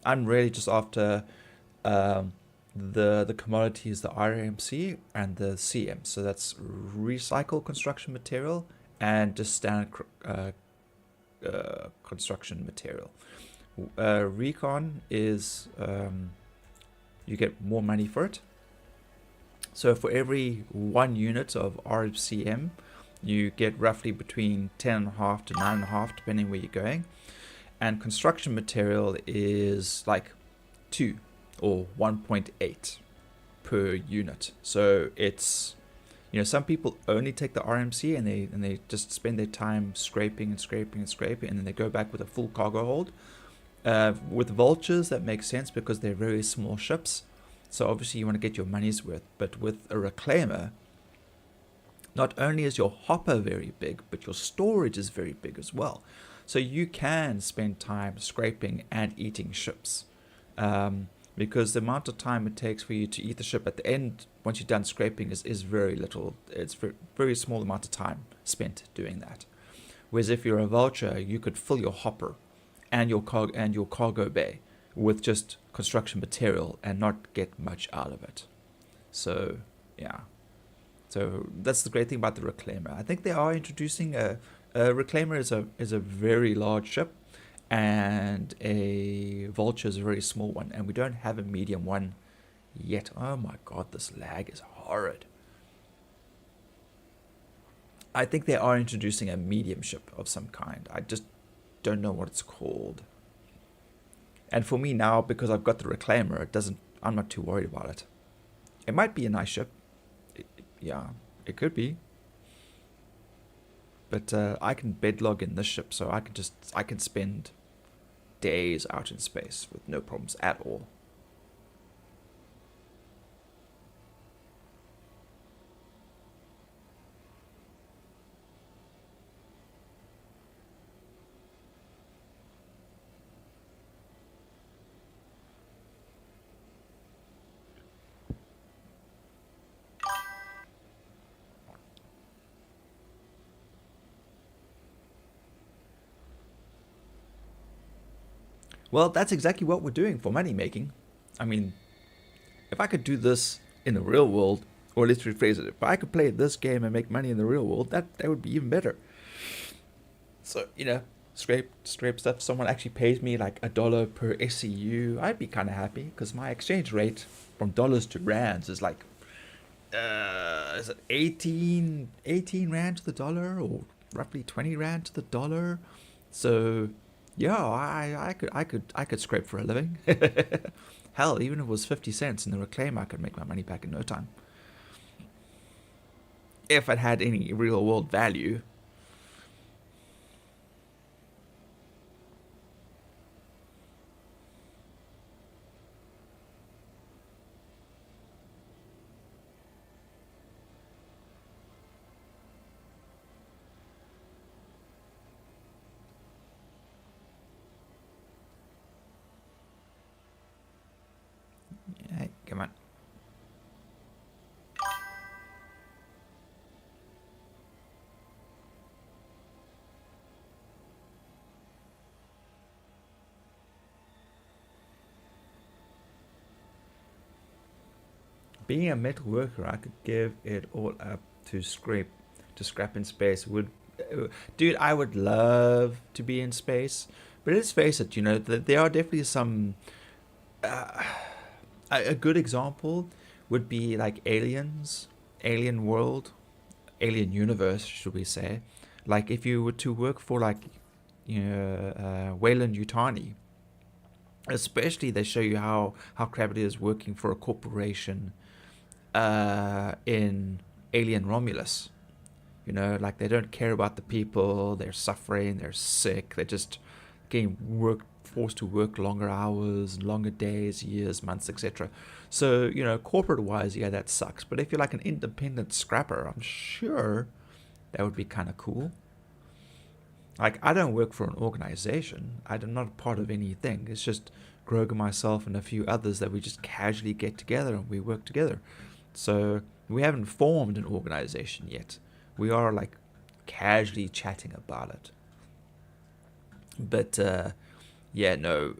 I'm really just after the commodities, the RMC and the CM. So that's recycled construction material and just standard construction material. Recon is you get more money for it. So for every 1 unit of RCM, you get roughly between 10.5 to 9.5, depending where you're going. And construction material is like 2 or 1.8 per unit. So it's, you know, some people only take the RMC and they just spend their time scraping, and then they go back with a full cargo hold. With vultures, that makes sense because they're very small ships. So obviously you want to get your money's worth. But with a reclaimer, not only is your hopper very big, but your storage is very big as well. So you can spend time scraping and eating ships. Because the amount of time it takes for you to eat the ship at the end, once you're done scraping, is very little. It's very small amount of time spent doing that. Whereas if you're a vulture, you could fill your hopper and your cargo bay with just construction material and not get much out of it. So yeah, so that's the great thing about the reclaimer. I think they are introducing a reclaimer is a very large ship, and a vulture is a very small one, and we don't have a medium one yet. Oh my god, this lag is horrid. I think they are introducing a medium ship of some kind. I just don't know what it's called. And for me now, because I've got the reclaimer, I'm not too worried about it. It might be a nice ship. Yeah, it could be. But I can bedlog in this ship, so I can spend days out in space with no problems at all. Well, that's exactly what we're doing for money making. I mean, if I could do this in the real world, Or let's rephrase it. If I could play this game and make money in the real world, that would be even better. So, scrape stuff. If someone actually pays me like $1 per SEU, I'd be kind of happy, because my exchange rate from dollars to rands is like, is it 18 rand to the dollar, or roughly 20 rand to the dollar? So, yeah, I could scrape for a living. Hell, even if it was 50 cents in the reclaim, I could make my money back in no time. If it had any real world value. Hey, come on. Being a metal worker, I could give it all up to scrap in space. Dude, I would love to be in space, but let's face it, there are definitely some. A good example would be like Aliens, Alien World, Alien Universe, should we say? Like if you were to work for like, Wayland Yutani, especially they show you how crap it is working for a corporation in Alien Romulus. Like they don't care about the people, they're suffering, they're sick, they're just getting forced to work longer hours, longer days, years, months, etc. So, corporate wise, yeah, that sucks. But if you're like an independent scrapper, I'm sure that would be kind of cool. Like, I don't work for an organization. I'm not part of anything. It's just Grog and myself and a few others that we just casually get together and we work together. So we haven't formed an organization yet. We are like casually chatting about it. But yeah, no.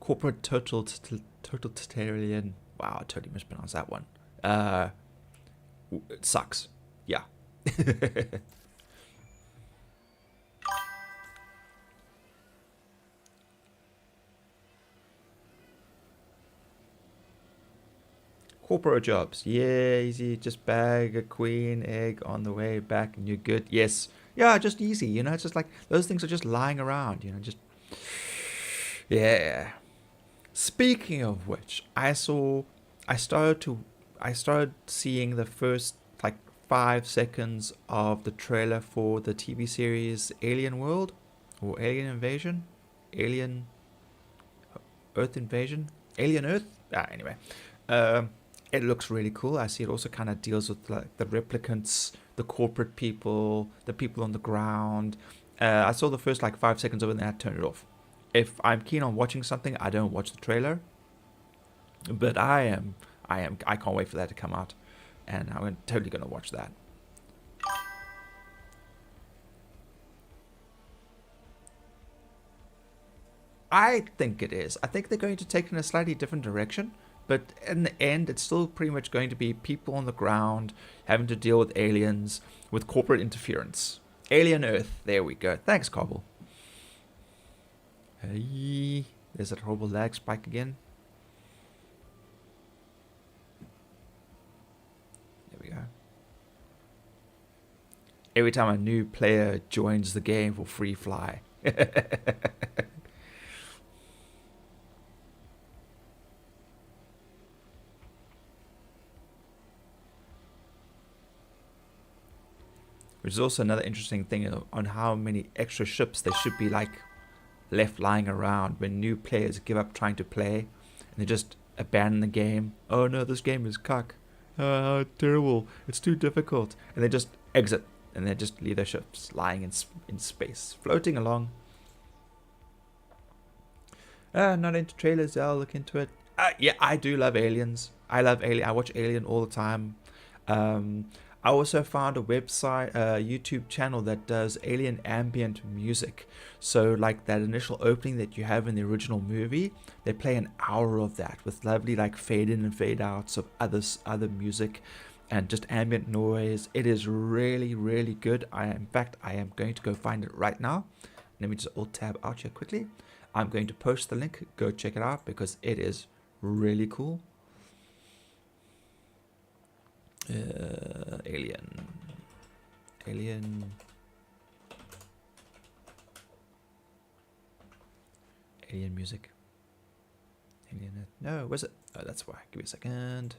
Corporate totalitarian. Wow, I totally mispronounced that one. It sucks. Yeah. Corporate jobs. Yeah, easy. Just bag a queen egg on the way back and you're good. Yes. Yeah, just easy. It's just like those things are just lying around. Just. Yeah. Speaking of which, I started seeing the first like 5 seconds of the trailer for the TV series Alien World or Alien Invasion, Alien Earth Invasion, Alien Earth. Anyway, it looks really cool. I see it also kind of deals with like the replicants, the corporate people, the people on the ground. I saw the first like 5 seconds of it and then I turned it off. If I'm keen on watching something, I don't watch the trailer. But I can't wait for that to come out. And I'm totally going to watch that. I think it is. I think they're going to take it in a slightly different direction. But in the end, it's still pretty much going to be people on the ground having to deal with aliens, with corporate interference. Alien Earth. There we go. Thanks, Cobble. Hey, there's that horrible lag spike again. There we go. Every time a new player joins the game for free fly. Which is also another interesting thing on how many extra ships there should be like left lying around when new players give up trying to play and they just abandon the game. Oh no, this game is cuck. Terrible. It's too difficult. And they just exit and they just leave their ships lying in space, floating along. Not into trailers. I'll look into it. Yeah, I do love Aliens. I love Alien. I watch Alien all the time. I also found a website, a YouTube channel that does alien ambient music. So like that initial opening that you have in the original movie, they play an hour of that with lovely like fade in and fade outs of other music and just ambient noise. It is really, really good. In fact, I am going to go find it right now. Let me just alt tab out here quickly. I'm going to post the link. Go check it out because it is really cool. Alien music. No, where's it? Oh, that's why. Give me a second.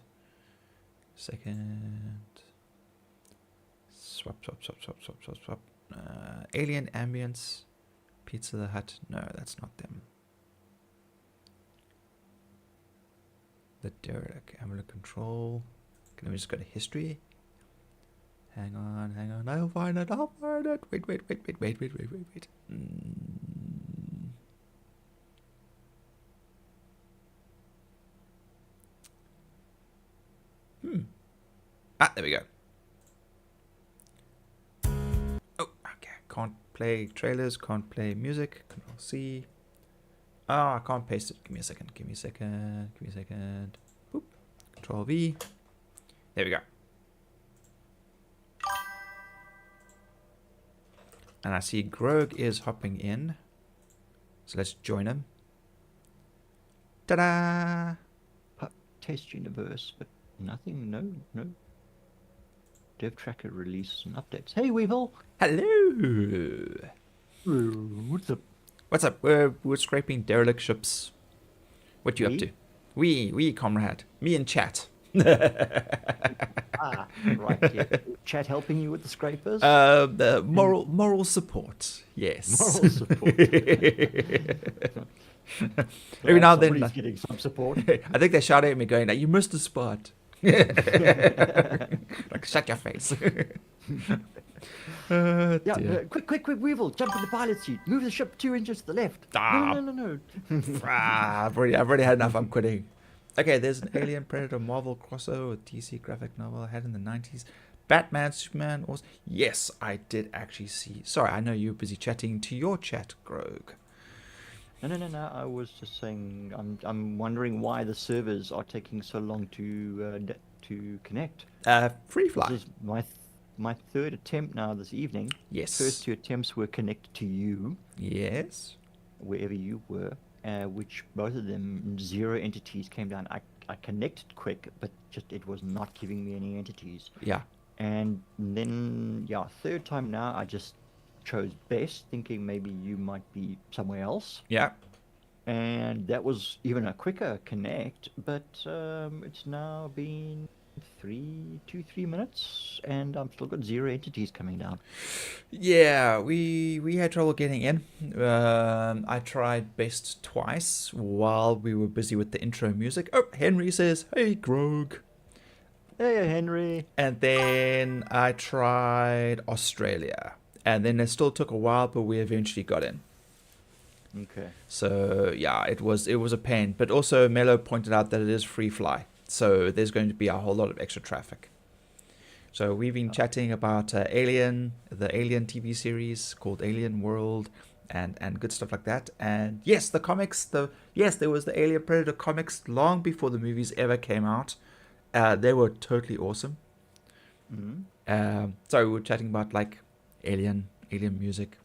Swap. Alien ambience. Pizza the Hut. No, that's not them. The derelict. Amulet control. Let me just go to history. Hang on. I'll find it. Wait. There we go. Oh, okay. Can't play trailers. Can't play music. Control C. Oh, I can't paste it. Give me a second. Boop. Control V. There we go. And I see Grog is hopping in. So let's join him. Ta-da! Test universe, but nothing, no. Dev tracker releases and updates. Hey, Weevil! Hello! What's up? What's up? We're scraping derelict ships. What you up to? We, comrade. Me and chat. Right. Yeah. Chat helping you with the scrapers? The moral support. Yes. Moral support. Every now and then, somebody's getting some support. I think they shout at me going, "You missed a spot." Like, shut your face. Quick, Weevil, jump in the pilot seat. Move the ship 2 inches to the left. No. I've already had enough. I'm quitting. Okay, there's an Alien Predator Marvel crossover with DC graphic novel I had in the 90s. Batman, Superman, also. Yes, I did actually see. Sorry, I know you were busy chatting to your chat, Grog. No. I was just saying, I'm wondering why the servers are taking so long to connect. Free fly. This is my third attempt now this evening. Yes. First 2 attempts were connected to you. Yes. Wherever you were, which both of them 0 entities came down. I connected quick, but just it was not giving me any entities. Yeah. And then third time now I just chose best, thinking maybe you might be somewhere else. Yeah. And that was even a quicker connect, but it's now been 3 minutes and I'm still got 0 entities coming down. Yeah, we had trouble getting in. I tried best twice while we were busy with the intro music. Oh, Henry says, "Hey, Grog." Hey, Henry. And then I tried Australia. And then it still took a while, but we eventually got in. Okay. So yeah, it was a pain. But also Mello pointed out that it is free fly. So there's going to be a whole lot of extra traffic. So we've been chatting about the Alien TV series called Alien World and good stuff like that. And yes, the comics, there was the Alien Predator comics long before the movies ever came out. They were totally awesome. Mm-hmm. So we were chatting about like alien music,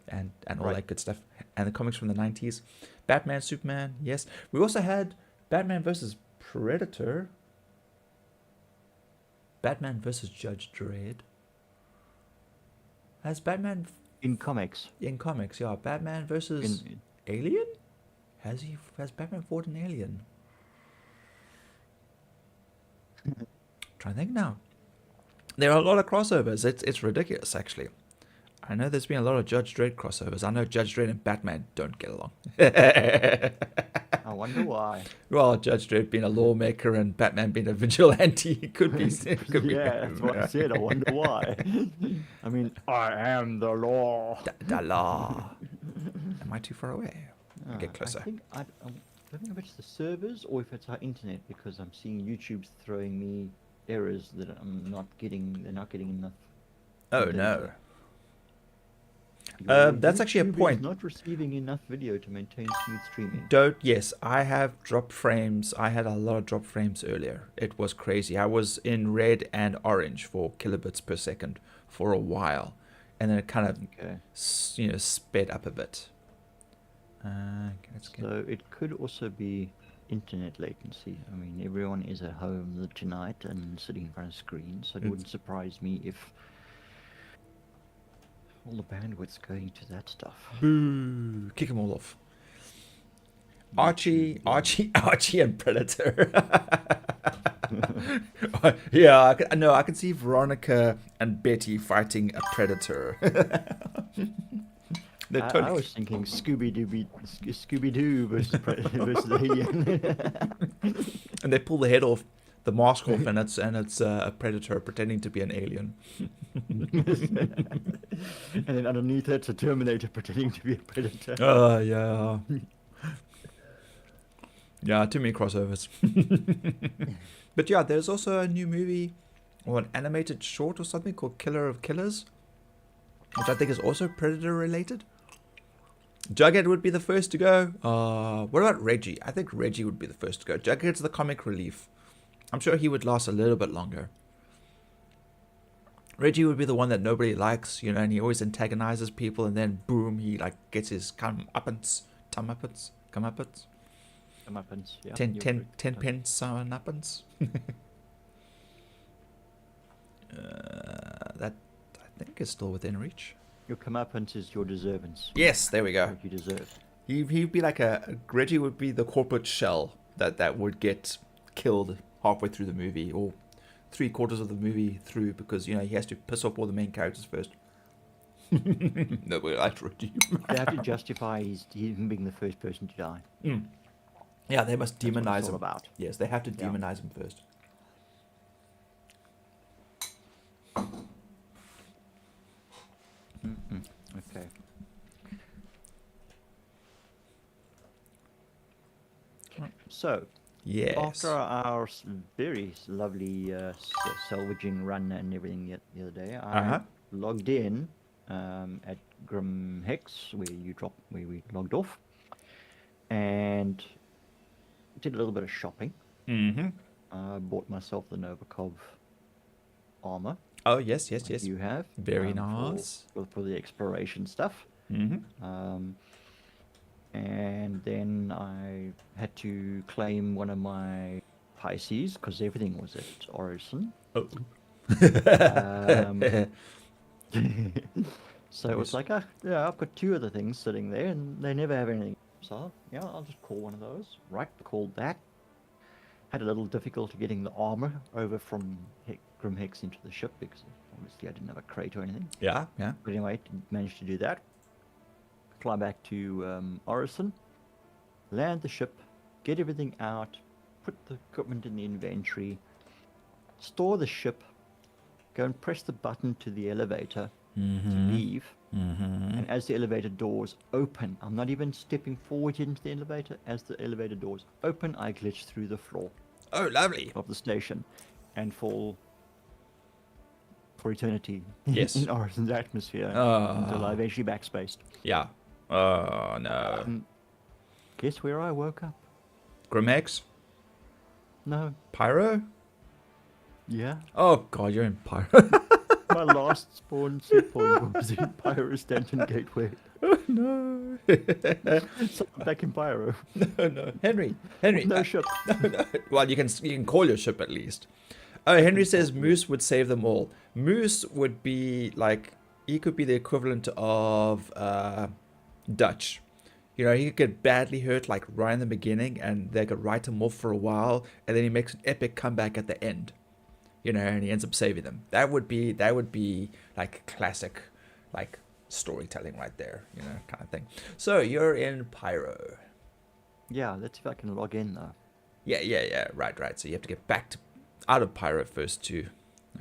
and all that good stuff, and the comics from the 90s. Batman, Superman, yes. We also had Batman versus Predator, Batman versus Judge Dredd. Has Batman in comics? Yeah, Batman versus Alien. Has Batman fought an alien? Trying to think now. There are a lot of crossovers. It's ridiculous, actually. I know there's been a lot of Judge Dredd crossovers. I know Judge Dredd and Batman don't get along. I wonder why. Well, Judge Dredd being a lawmaker and Batman being a vigilante could be. That's what I said. I wonder why. I mean, I am the law. The law. Am I too far away? Get closer. I don't know if it's the servers or if it's our internet, because I'm seeing YouTube's throwing me errors that I'm not getting. They're not getting enough. Oh data. no. Your That's actually a YouTube point. is not receiving enough video to maintain smooth streaming. Yes, I have drop frames. I had a lot of drop frames earlier. It was crazy. I was in red and orange for kilobits per second for a while, and then it kind of Okay. sped up a bit. Let's get... So it could also be internet latency. I mean, everyone is at home tonight and sitting in front of screens, so it wouldn't surprise me if all the bandwidth's going to that stuff. Boo! Kick them all off. Archie, and Predator. Yeah, I can see Veronica and Betty fighting a Predator. I was thinking Scooby-Doo versus versus Alien. And they pull the head off, the mask off, and it's a Predator pretending to be an alien. And then underneath it's a Terminator pretending to be a Predator. Yeah. Yeah, too many crossovers. But yeah, there's also a new movie or an animated short or something called Killer of Killers, which I think is also Predator related. Jughead would be the first to go. What about Reggie? I think Reggie would be the first to go. Jughead's the comic relief. I'm sure he would last a little bit longer. Reggie would be the one that nobody likes, and he always antagonizes people, and then boom, he like gets his comeuppance. 10 pence uppance. That I think is still within reach. Your comeuppance is your deservance. Yes, there we go. What you deserve. He'd be like Reggie would be the corporate shell that would get killed halfway through the movie or 3/4 of the movie through because he has to piss off all the main characters first. Nobody likes Reggie. They have to justify him being the first person to die. Yeah, they must That's what demonize it's all him. about. Yes, they have to demonize him first. Okay. So, Yes. after our very lovely salvaging run and everything the other day, I logged in at Grim Hex where we logged off, and did a little bit of shopping. I bought myself the Novikov armor. Oh, yes. You have Very nice. for the exploration stuff. And then I had to claim one of my Pisces because everything was at Orison. Oh. So it was like, I've got 2 other things sitting there and they never have anything. So, I'll just call one of those. Right, called that. Had a little difficulty getting the armor over from Grim Hex into the ship because obviously I didn't have a crate or anything. Yeah. But anyway, managed to do that. Fly back to Orison, land the ship, get everything out, put the equipment in the inventory, store the ship, go and press the button to the elevator to leave. And as the elevator doors open, I'm not even stepping forward into the elevator. As the elevator doors open, I glitch through the floor. Oh, lovely. Of the station and fall for eternity Yes. in Orison's atmosphere until I eventually backspaced. Yeah. Oh, no. Guess where I woke up? Grimhex? No. Pyro? Yeah. Oh, God, you're in Pyro. My last spawn set point was in Pyro Stanton Gateway. Oh, no. So I'm back in Pyro. No. Henry. No ship. No. Well, you can call your ship at least. Oh, Henry says Moose would save them all. Moose would be like, he could be the equivalent of Dutch. He could get badly hurt like right in the beginning and they could write him off for a while and then he makes an epic comeback at the end. And he ends up saving them. That would be like classic like storytelling right there, kind of thing. So you're in Pyro. Yeah, let's see if I can log in though. Yeah. Right. So you have to get out of Pyro first too.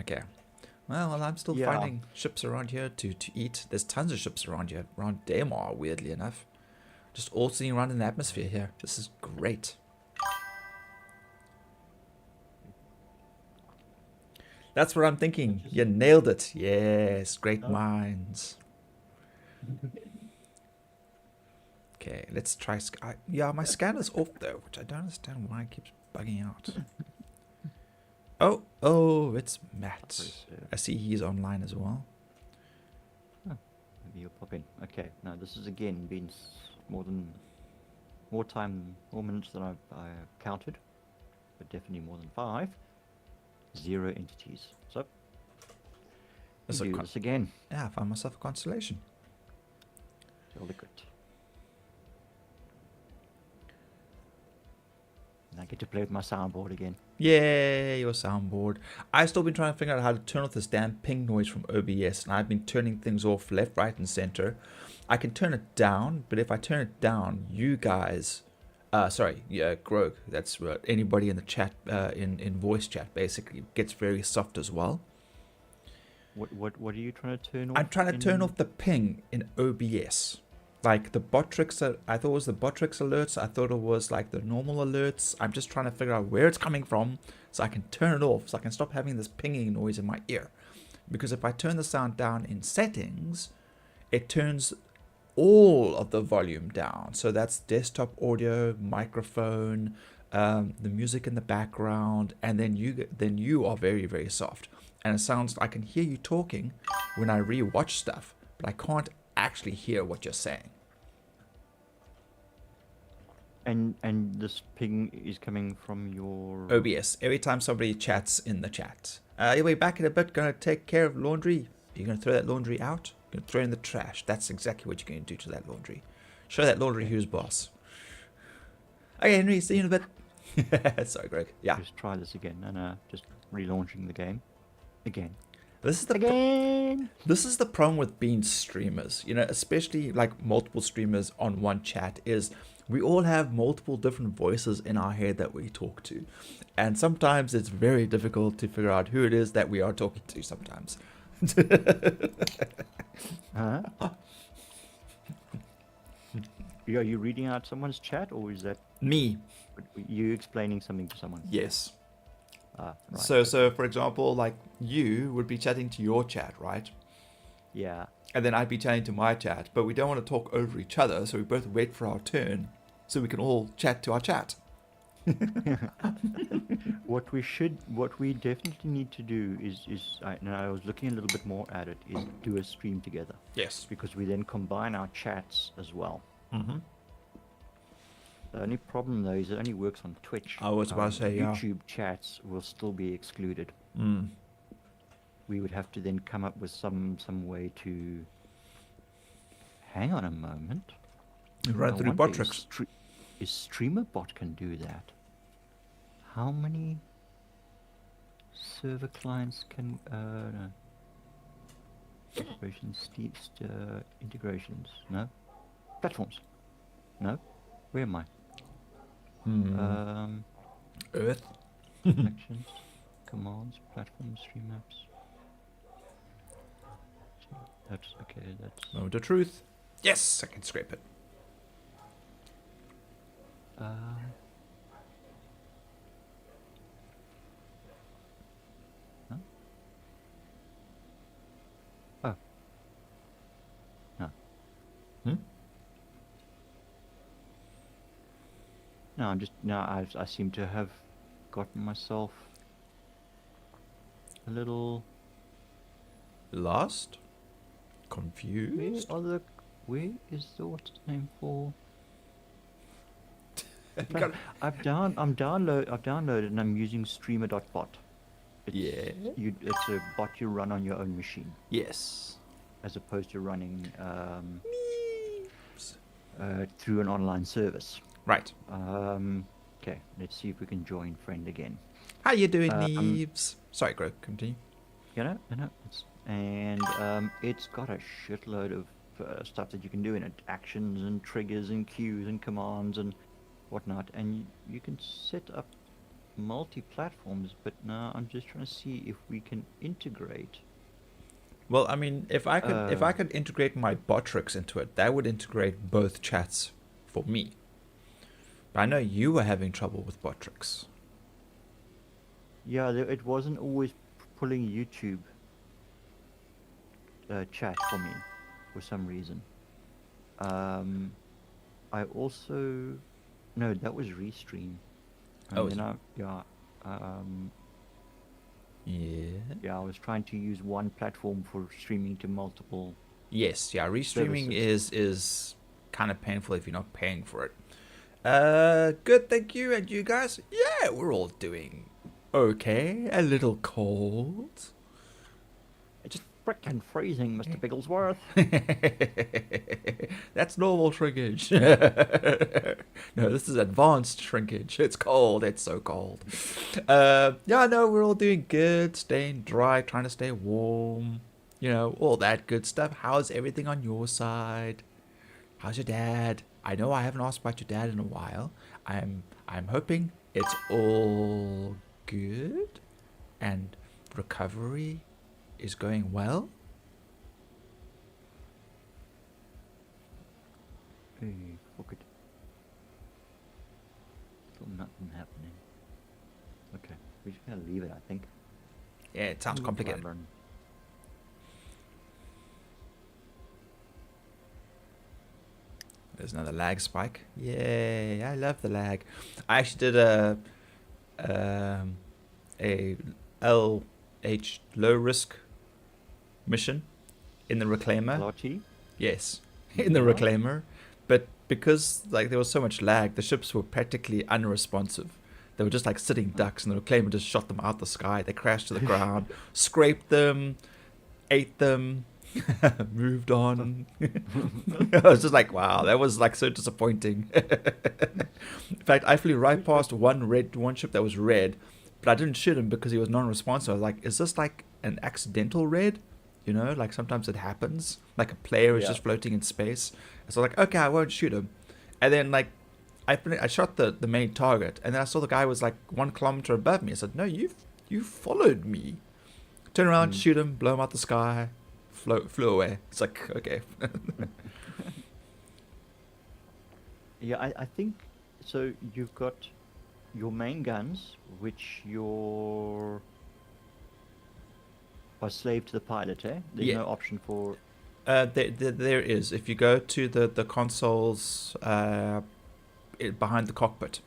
Okay. Well, I'm still finding ships around here to eat. There's tons of ships around here, around Daymar, weirdly enough. Just all sitting around in the atmosphere here. This is great. That's what I'm thinking. You nailed it. Yes, great Oh. minds. Okay, let's try. Yeah, my scanner's off though, which I don't understand why it keeps bugging out. Oh, it's Matt. I see he's online as well. Maybe you'll pop in. Okay, now this has again been more minutes than I counted, but definitely more than 5. 0 entities. So That's we a do this again. Yeah, I found myself a constellation. So liquid. And I get to play with my soundboard again. Yay, your soundboard. I've still been trying to figure out how to turn off this damn ping noise from OBS, and I've been turning things off left, right, and center. I can turn it down, but if I turn it down, you guys, Grog, that's anybody in the chat, in voice chat, basically gets very soft as well. What are you trying to turn off? I'm trying to turn off the ping in OBS. Like the Botrix, I thought it was the Botrix alerts. I thought it was like the normal alerts. I'm just trying to figure out where it's coming from so I can turn it off, so I can stop having this pinging noise in my ear. Because if I turn the sound down in settings, it turns all of the volume down. So that's desktop audio, microphone, the music in the background, and then you are very, very soft. And it sounds, I can hear you talking when I rewatch stuff, but I can't actually hear what you're saying. And this ping is coming from your OBS. Every time somebody chats in the chat. We're back in a bit. Gonna take care of laundry. You're gonna throw that laundry out. You're gonna throw it in the trash. That's exactly what you're gonna do to that laundry. Show that laundry who's boss. Okay, Henry. See you in a bit. Sorry, Greg. Yeah. Just try this again, and just relaunching the game again. This is the problem with being streamers, you know, especially like multiple streamers on one chat, is we all have multiple different voices in our head that we talk to. And sometimes it's very difficult to figure out who it is that we are talking to sometimes. Huh? Are you reading out someone's chat, or is that Me. you explaining something to someone? Yes. Right. So for example, like you would be chatting to your chat, right? Yeah. And then I'd be chatting to my chat, but we don't want to talk over each other, so we both wait for our turn so we can all chat to our chat. What we definitely need to do is and I was looking a little bit more at it, is do a stream together, Yes. because we then combine our chats as well. Mm-hmm. The only problem though is it only works on Twitch. I was about to say, yeah. YouTube chats will still be excluded. Mm. We would have to then come up with some way to. Hang on a moment. Run I through wonder Botrix. Is StreamerBot can do that? How many server clients can no. Integrations? No. Platforms? No. Where am I? Earth. Connections, commands, platforms, stream maps. That's okay. That's Moment of truth. Yes, I can scrape it. No? Oh. No. Hmm? No, I seem to have gotten myself a little. Lost? Confused? Where is the what's its name for? got- I've downloaded and I'm using streamer.bot. Yeah. It's a bot you run on your own machine, Yes. as opposed to running through an online service. Right. Okay, let's see if we can join friend again. How you doing, Neves? Sorry, Greg, continue. It's got a shitload of stuff that you can do in it, actions and triggers and queues and commands and whatnot, and you can set up multi-platforms, but now I'm just trying to see if we can integrate. Well, I mean, if I could integrate my Botrix into it, that would integrate both chats for me. But I know you were having trouble with Botrix. Yeah, it wasn't always pulling YouTube chat for me for some reason. I also no, that was Restream. And Oh, then yeah. I was trying to use one platform for streaming to multiple. Yes, yeah. Restreaming Services. is kind of painful if you're not paying for it. Good, thank you. And you guys? Yeah, we're all doing okay. A little cold. It's frickin' freezing, Mr. Bigglesworth. That's normal shrinkage. No, this is advanced shrinkage. It's cold. It's so cold. Yeah, no, we're all doing good. Staying dry, trying to stay warm. You know, all that good stuff. How's everything on your side? How's your dad? I know I haven't asked about your dad in a while. I'm hoping it's all good and recovery is going well. Hey, fuck it. Still nothing happening. Okay, we're just gonna leave it, I think. Yeah, it sounds complicated. Blabbering. There's another lag spike. Yay, I love the lag. I actually did a LH low risk mission in the Reclaimer. LRT? Yes, in the Yeah. Reclaimer. But because like there was so much lag, the ships were practically unresponsive. They were just like sitting ducks, and the Reclaimer just shot them out the sky. They crashed to the ground, scraped them, ate them, moved on. I was just like, wow, that was like so disappointing. In fact, I flew right past one ship that was red, but I didn't shoot him because he was non-responsive. I was like, is this like an accidental red? You know, like sometimes it happens. Like a player is Yeah. just floating in space. So like, okay, I won't shoot him. And then like, I shot the main target, and then I saw the guy was like 1 kilometer above me. I said, no, you followed me. Turn around, shoot him, blow him out the sky, flew away. It's like, okay. Yeah, I think so. You've got your main guns, which are slave to the pilot, eh? There's Yeah. no option for. There is. If you go to the consoles behind the cockpit,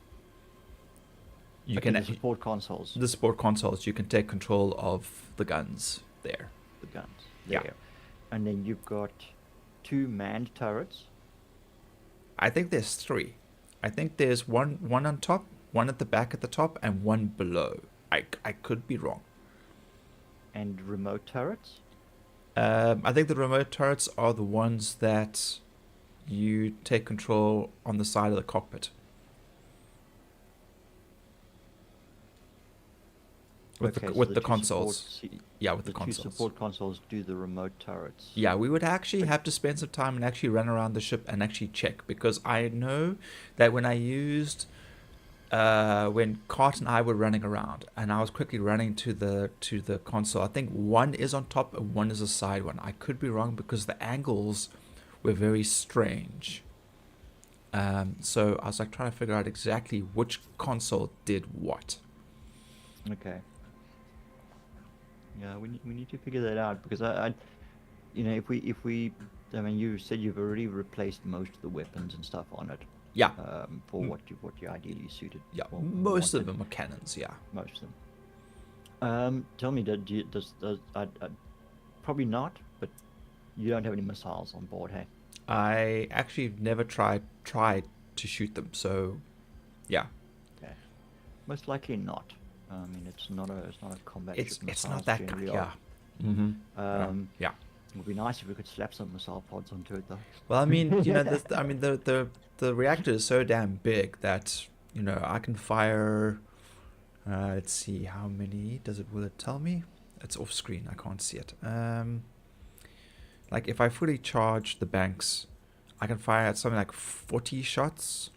you Okay, can the support consoles, the support consoles. You can take control of the guns there. the guns. Yeah. There. And then you've got 2 manned turrets. I think there's 3. I think there's one on top, one at the back at the top, and one below. I could be wrong. And remote turrets. I think the remote turrets are the ones that you take control on the side of the cockpit. With Okay, the so with the the 2 consoles. support- Yeah, with the the 2 consoles. support consoles do the remote turrets. Yeah, we would actually have to spend some time and actually run around the ship and actually check, because I know that when I used when Cart and I were running around and I was quickly running to the console, I think one is on top and one is a side one. I could be wrong because the angles were very strange. So I was like trying to figure out exactly which console did what. Okay. Yeah, we need to figure that out, because I you know, if we I mean, you said you've already replaced most of the weapons and stuff on it. Yeah, For what you ideally suited. yeah. or Most of wanted. them are cannons. Yeah. Most of them. Tell me, does probably not, but you don't have any missiles on board, hey? I actually never tried to shoot them. So, yeah. Okay. Most likely not. I mean, it's not a combat ship. It's Missiles not that kind. generally Yeah. are. Mm-hmm. Yeah. It would be nice if we could slap some missile pods onto it, though. Well, I mean, you know, the reactor is so damn big that, you know, I can fire. Let's see, how many will it tell me? It's off screen. I can't see it. Like if I fully charge the banks, I can fire at something like 40 shots.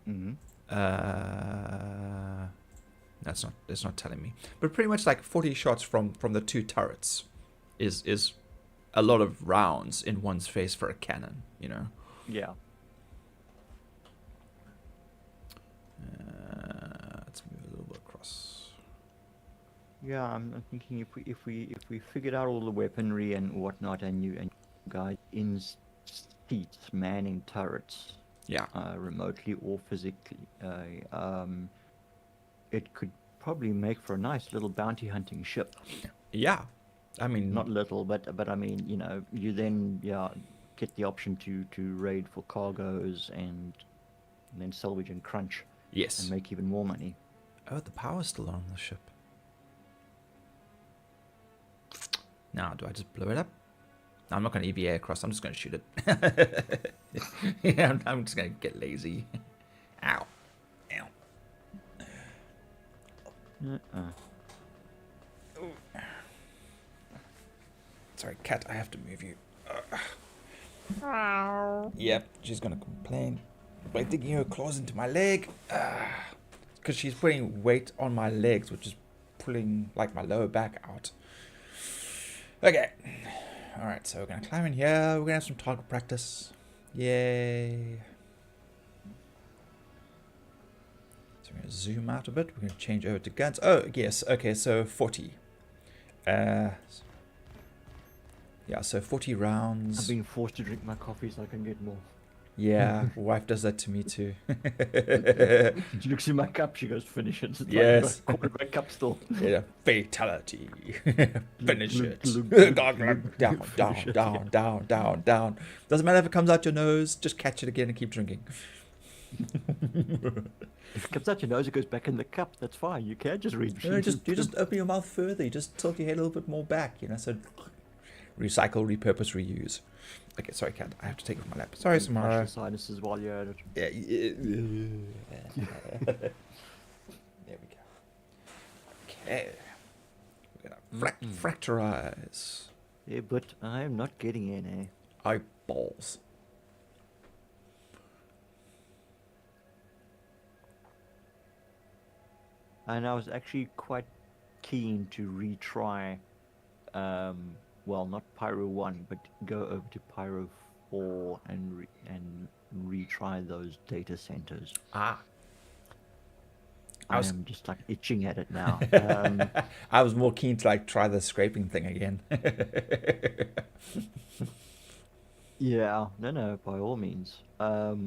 Mm-hmm. That's not telling me, but pretty much like 40 shots from the 2 turrets is a lot of rounds in one's face for a cannon, you know. Yeah. Let's move a little bit across. Yeah, I'm thinking if we figured out all the weaponry and whatnot, and you guys in seats manning turrets, Yeah. remotely or physically, it could probably make for a nice little bounty hunting ship. Yeah. I mean, Not little, but I mean, you then get the option to raid for cargoes and then salvage and crunch yes. and make even more money. Oh, the power's still on the ship. Now, do I just blow it up? No, I'm not going to EVA across. I'm just going to shoot it. Yeah, I'm just going to get lazy. Ow. Ow. Sorry, cat, I have to move you. Yep, she's going to complain. By digging her claws into my leg. Because she's putting weight on my legs, which is pulling like my lower back out. Okay. Alright, so we're going to climb in here. We're going to have some target practice. Yay. So we're going to zoom out a bit. We're going to change over to guns. Oh, yes. Okay, so 40. Yeah, so 40 rounds. I'm being forced to drink my coffee so I can get more. Yeah, wife does that to me too. She looks in my cup, she goes, finish it. It's Yes. Like my cup still. Yeah, fatality. Finish it. glug, down, Finish it, down, down, down, down. Doesn't matter if it comes out your nose, just catch it again and keep drinking. If it comes out your nose, it goes back in the cup. That's fine. You can just read. You just open your mouth further. You just tilt your head a little bit more back, so recycle, repurpose, reuse. Okay, sorry, cat. I have to take off my lap. Sorry, Samara. The sinuses while you're at it. Yeah. There we go. Okay. We're gonna fracturize. Yeah, but I'm not getting in, eh? Eyeballs. And I was actually quite keen to retry, well, not Pyro 1, but go over to Pyro 4 and retry those data centers. Ah. I am just like itching at it now. I was more keen to try the scraping thing again. Yeah, no, by all means. But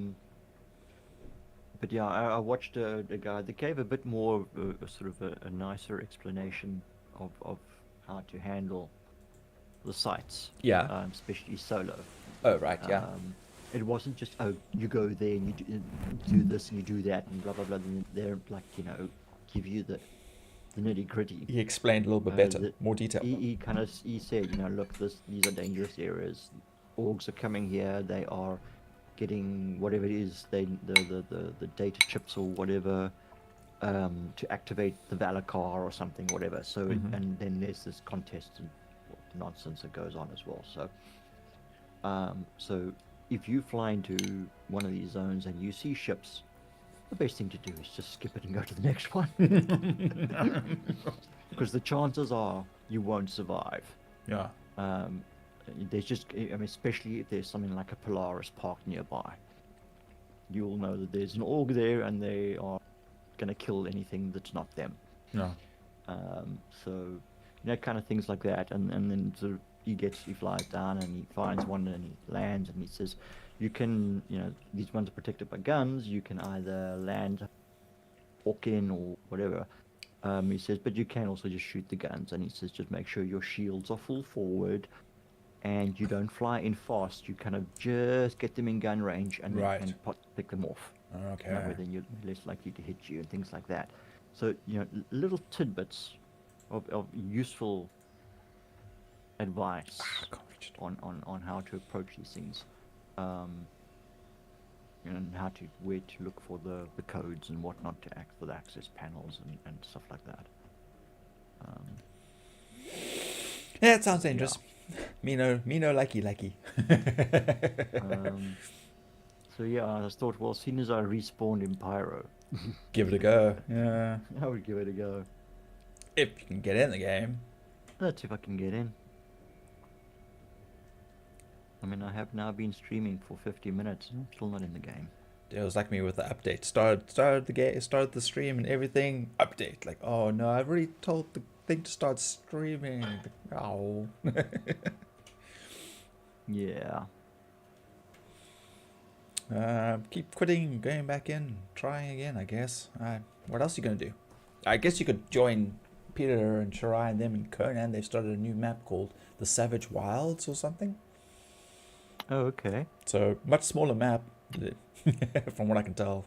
yeah, I watched a guy that gave a bit more a sort of a nicer explanation of how to handle the sites. Yeah. Especially solo. Oh, right, yeah. It wasn't just, you go there and you do this and you do that and blah, blah, blah. And they're like, give you the nitty gritty. He explained a little bit better, more detail. He said, look, these are dangerous areas. Orgs are coming here. They are getting whatever it is, the data chips or whatever, to activate the Valacar or something, whatever. So, and then there's this contest and nonsense that goes on as well. So if you fly into one of these zones and you see ships, the best thing to do is just skip it and go to the next one. Because the chances are you won't survive. Yeah. There's just, especially if there's something like a Polaris parked nearby. You'll know that there's an org there and they are going to kill anything that's not them. Yeah. So, kind of things like that. And then sort of he flies down and he finds one and he lands and he says, you can, these ones are protected by guns. You can either land, walk in or whatever. He says, but you can also just shoot the guns. And he says, just make sure your shields are full forward and you don't fly in fast. You kind of just get them in gun range and pick them off. Okay. Then you're less likely to hit you and things like that. So, little tidbits of useful advice on how to approach these things. And where to look for the codes and whatnot to act for the access panels and stuff like that. Yeah, it sounds dangerous. Yeah. Me no likey. So yeah, I just thought, well, as soon as I respawned in Pyro, give it a go. Yeah. I would give it a go. If you can get in the game. Let's see if I can get in. I have now been streaming for 50 minutes and I'm still not in the game. It was like me with the update. Started the stream and everything. Update. Like, oh no, I've already told thing to start streaming. Oh. Yeah. Keep quitting, going back in, trying again, I guess. What else are you going to do? I guess you could join Peter and Shirai and them and Conan. They've started a new map called the Savage Wilds or something. Oh, okay. So, much smaller map, from what I can tell.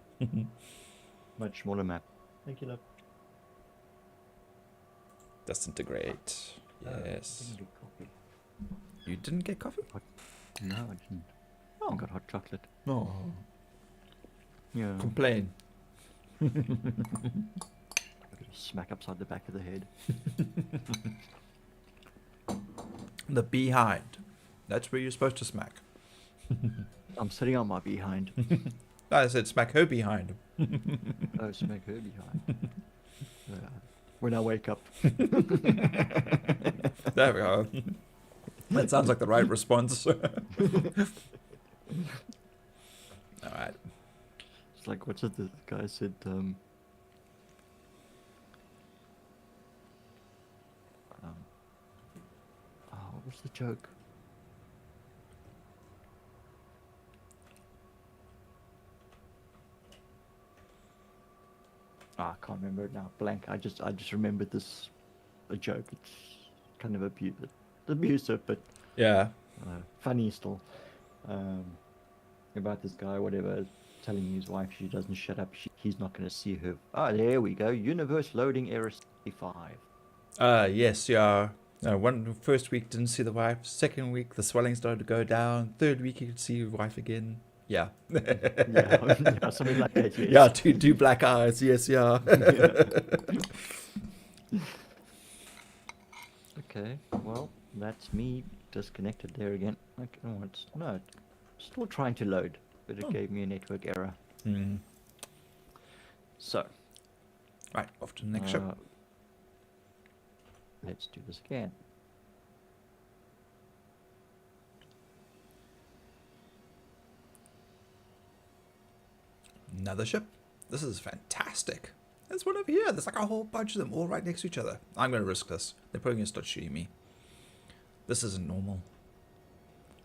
Much smaller map. Thank you, love. Disintegrate. Yes. Didn't get coffee. You didn't get coffee? No, I didn't. I got hot chocolate. No. Yeah. Complain. I got a smack upside the back of the head. The behind. That's where you're supposed to smack. I'm sitting on my behind. I said smack her behind. Oh, smack her behind. When I wake up. There we go. That sounds like the right response. Alright. It's like, what's it? The guy said, what was the joke? I can't remember it now. Blank. I just remembered this a joke. It's kind of abusive, but Yeah. funny still. About this guy, whatever, telling his wife she doesn't shut up. He's not going to see her. Ah, there we go. Universe loading error 65. Yes, yeah. First week didn't see the wife. Second week the swelling started to go down. Third week you could see your wife again. Yeah. Yeah, something like that. Yes. Yeah, two black eyes. Yes, yeah. Okay, well, that's me disconnected there again. Okay, no, it's still trying to load, but it gave me a network error. Hmm. So, Right, off to the next ship. let's do this again. Another ship. This is fantastic. There's one over here. There's like a whole bunch of them all right next to each other. I'm going to risk this. They're probably going to start shooting me. This isn't normal.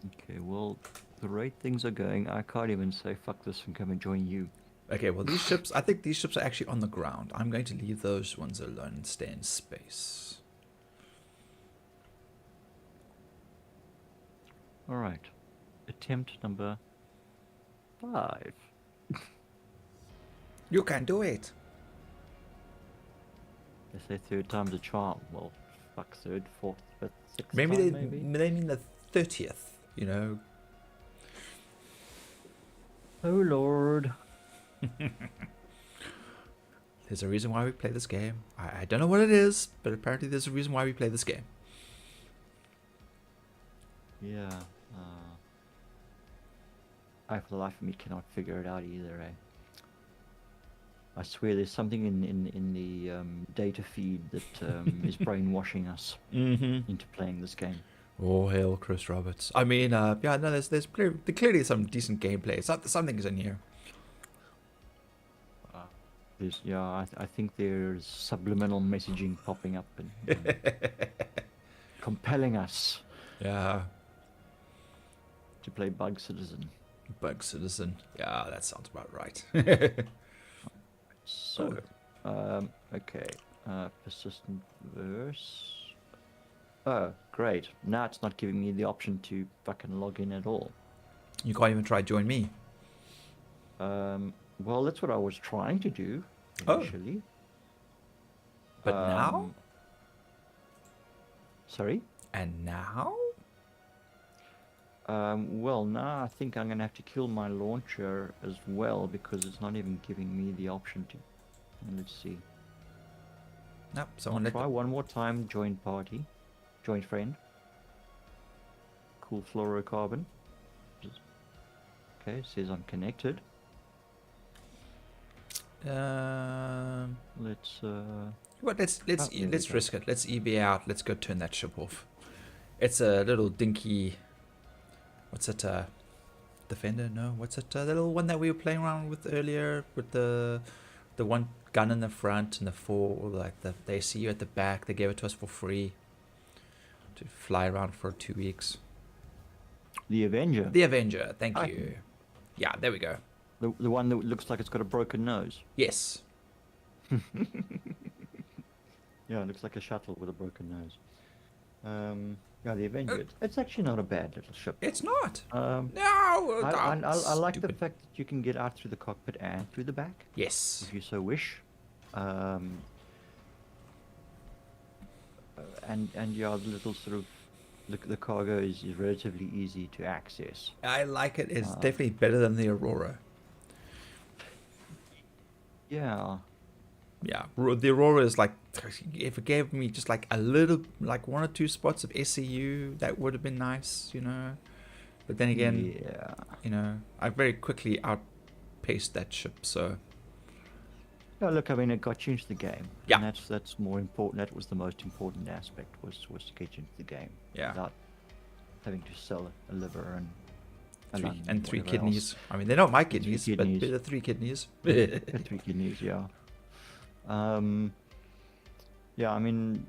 Okay, well, the rate things are going, I can't even say fuck this and come and join you. Okay, well these ships, I think these ships are actually on the ground. I'm going to leave those ones alone and stay in space. Alright, attempt number 5. You can do it. They say third time's a charm. Well, fuck, third, fourth, fifth, sixth Maybe time, they mean the 30th, you know. Oh lord. There's a reason why we play this game. I don't know what it is, but apparently there's a reason why we play this game. Yeah. I, for the life of me, cannot figure it out either, eh? I swear there's something in the data feed that is brainwashing us into playing this game. Oh, hail Chris Roberts. I mean, yeah, no, there's clearly some decent gameplay. Something's in here. I think there's subliminal messaging popping up and compelling us Yeah. to play Bug Citizen. Bug Citizen. Yeah, that sounds about right. So, okay, persistent verse. Oh, great. Now it's not giving me the option to fucking log in at all. You can't even try join me. Well, that's what I was trying to do Oh. initially. But now? Sorry? And now? Well, now I think I'm going to have to kill my launcher as well because it's not even giving me the option to. Let's see. Nope, I'll someone let try one more time. Join party. Join friend. Cool fluorocarbon. Okay, says I'm connected. Let's Well, let's there we go. risk it. Let's EV out. Let's go turn that ship off. It's a little dinky. What's it? Defender? No. What's it? The little one that we were playing around with earlier with the one gun in the front and the the ACU at the back. They gave it to us for free to fly around for 2 weeks. The Avenger. The Avenger, thank I- you. Yeah, there we go. The one that looks like it's got a broken nose. Yes. Yeah, it looks like a shuttle with a broken nose. Yeah, the Avenger. It's actually not a bad little ship. It's not. Um, No. I like the stupid. fact that you can get out through the cockpit and through the back, Yes. if you so wish. And yeah, the little sort of the cargo is relatively easy to access. I like it. It's definitely better than the Aurora. Yeah, Yeah, the Aurora is like, if it gave me just like a little, like 1 or 2 spots of SCU, that would have been nice, you know. But then again, yeah. you know, I very quickly outpaced that ship, so No, look, I mean, it got you into the game. Yeah. And that's more important. That was the most important aspect, was to get you into the game. Yeah. Without having to sell a liver and a lung three whatever kidneys. else. I mean, they're not my three kidneys, kidneys. but they're 3 kidneys. And 3 kidneys, yeah. Yeah, I mean,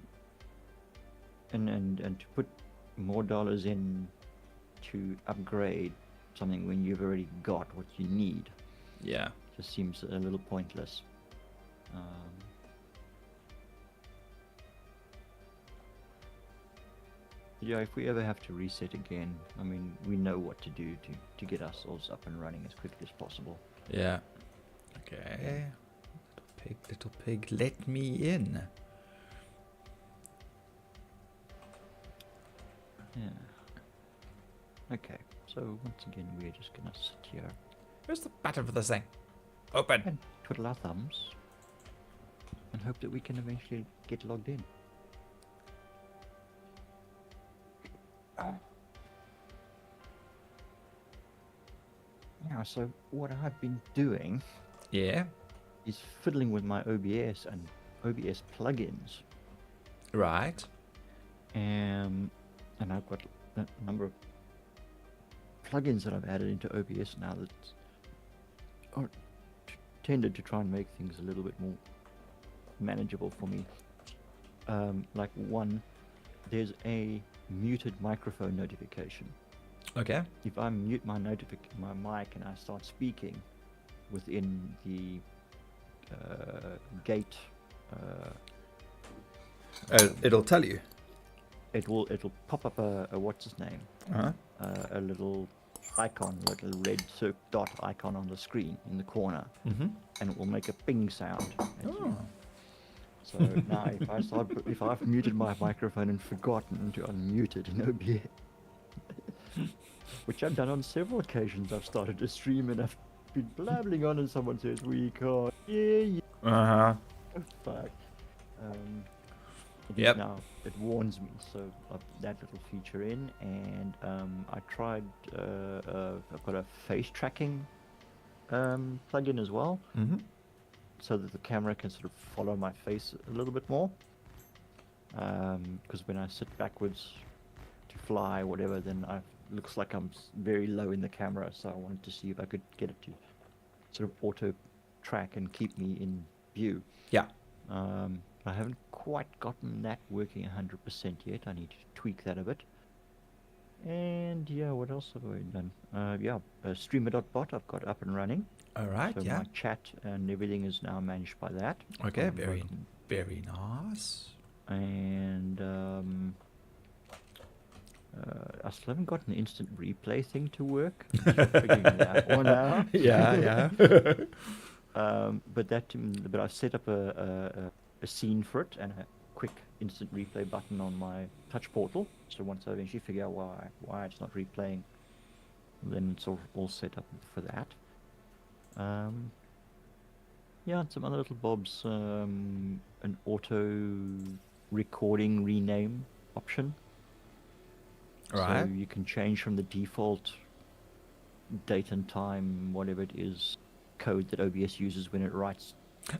and to put more dollars in to upgrade something when you've already got what you need Yeah. just seems a little pointless. Yeah, if we ever have to reset again, I mean, we know what to do to get ourselves up and running as quickly as possible. Yeah. Okay. Little pig, let me in. Yeah. Okay, so once again, we're just gonna sit here Where's the button for this thing? Open. and twiddle our thumbs and hope that we can eventually get logged in. Yeah, so what I've been doing Yeah. is fiddling with my OBS and OBS plugins. Right. And I've got a number of plugins that I've added into OBS now that are tended to try and make things a little bit more manageable for me. Like one, there's a muted microphone notification. Okay. If I mute my mic and I start speaking within the gate, It'll tell you. it'll pop up a what's his name, Uh-huh. a little icon, a little red dot icon on the screen in the corner, Mm-hmm. and it will make a ping sound. at you. Oh. So now, if I've muted my microphone and forgotten to unmute it in OBS, which I've done on several occasions, I've started to stream and I've been blabbling on, and someone says, "We can't hear you." Uh-huh. Oh, fuck. Yep. Now it warns me, so I've that little feature in, and I tried. I've got a face tracking plugin as well, Mm-hmm. so that the camera can sort of follow my face a little bit more. Because when I sit backwards to fly, whatever, then it looks like I'm very low in the camera. So I wanted to see if I could get it to sort of auto track and keep me in view. Yeah. I haven't quite gotten that working 100% yet. I need to tweak that a bit. And yeah, what else have I done? Streamer.bot I've got up and running. All right. So Yeah. my chat and everything is now managed by that. Okay. I'm Very, working- very nice. And I still haven't gotten the instant replay thing to work. I'm still figuring that one out. Yeah. Yeah. But I set up a scene for it and a quick instant replay button on my touch portal. So once I eventually figure out why it's not replaying, then it's all set up for that. Yeah, and some other little bobs. An auto recording rename option. Right. So you can change from the default date and time, whatever it is, code that OBS uses when it writes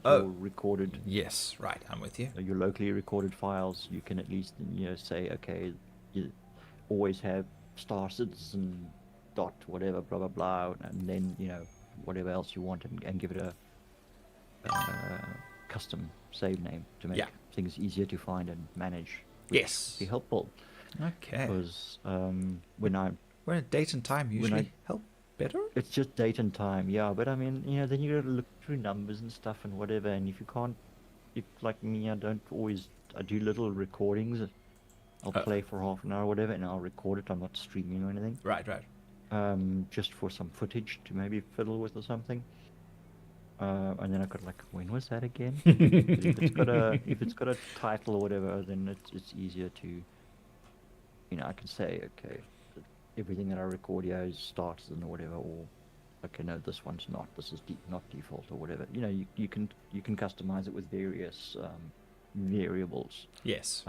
Oh. your recorded, Yes. Right. I'm with you. your locally recorded files. You can at least, say, okay, you always have star citizen dot whatever, blah blah blah, and then whatever else you want, and give it custom save name to make Yeah. things easier to find and manage. Which Yes. would be helpful Okay. because When date and time usually help better. it's just date and time, yeah. But I mean, then you gotta look through numbers and stuff and whatever. And if you can't, if like me, I do little recordings. I'll play for half an hour or whatever, and I'll record it. I'm not streaming or anything. Right. Just for some footage to maybe fiddle with or something. And then I got like, when was that again? 'Cause if it's got a title or whatever, then it's easier to, I can say, okay, everything that I record here starts and or whatever, or okay, no, this one's not. This is not default or whatever. You can customize it with various variables. Yes.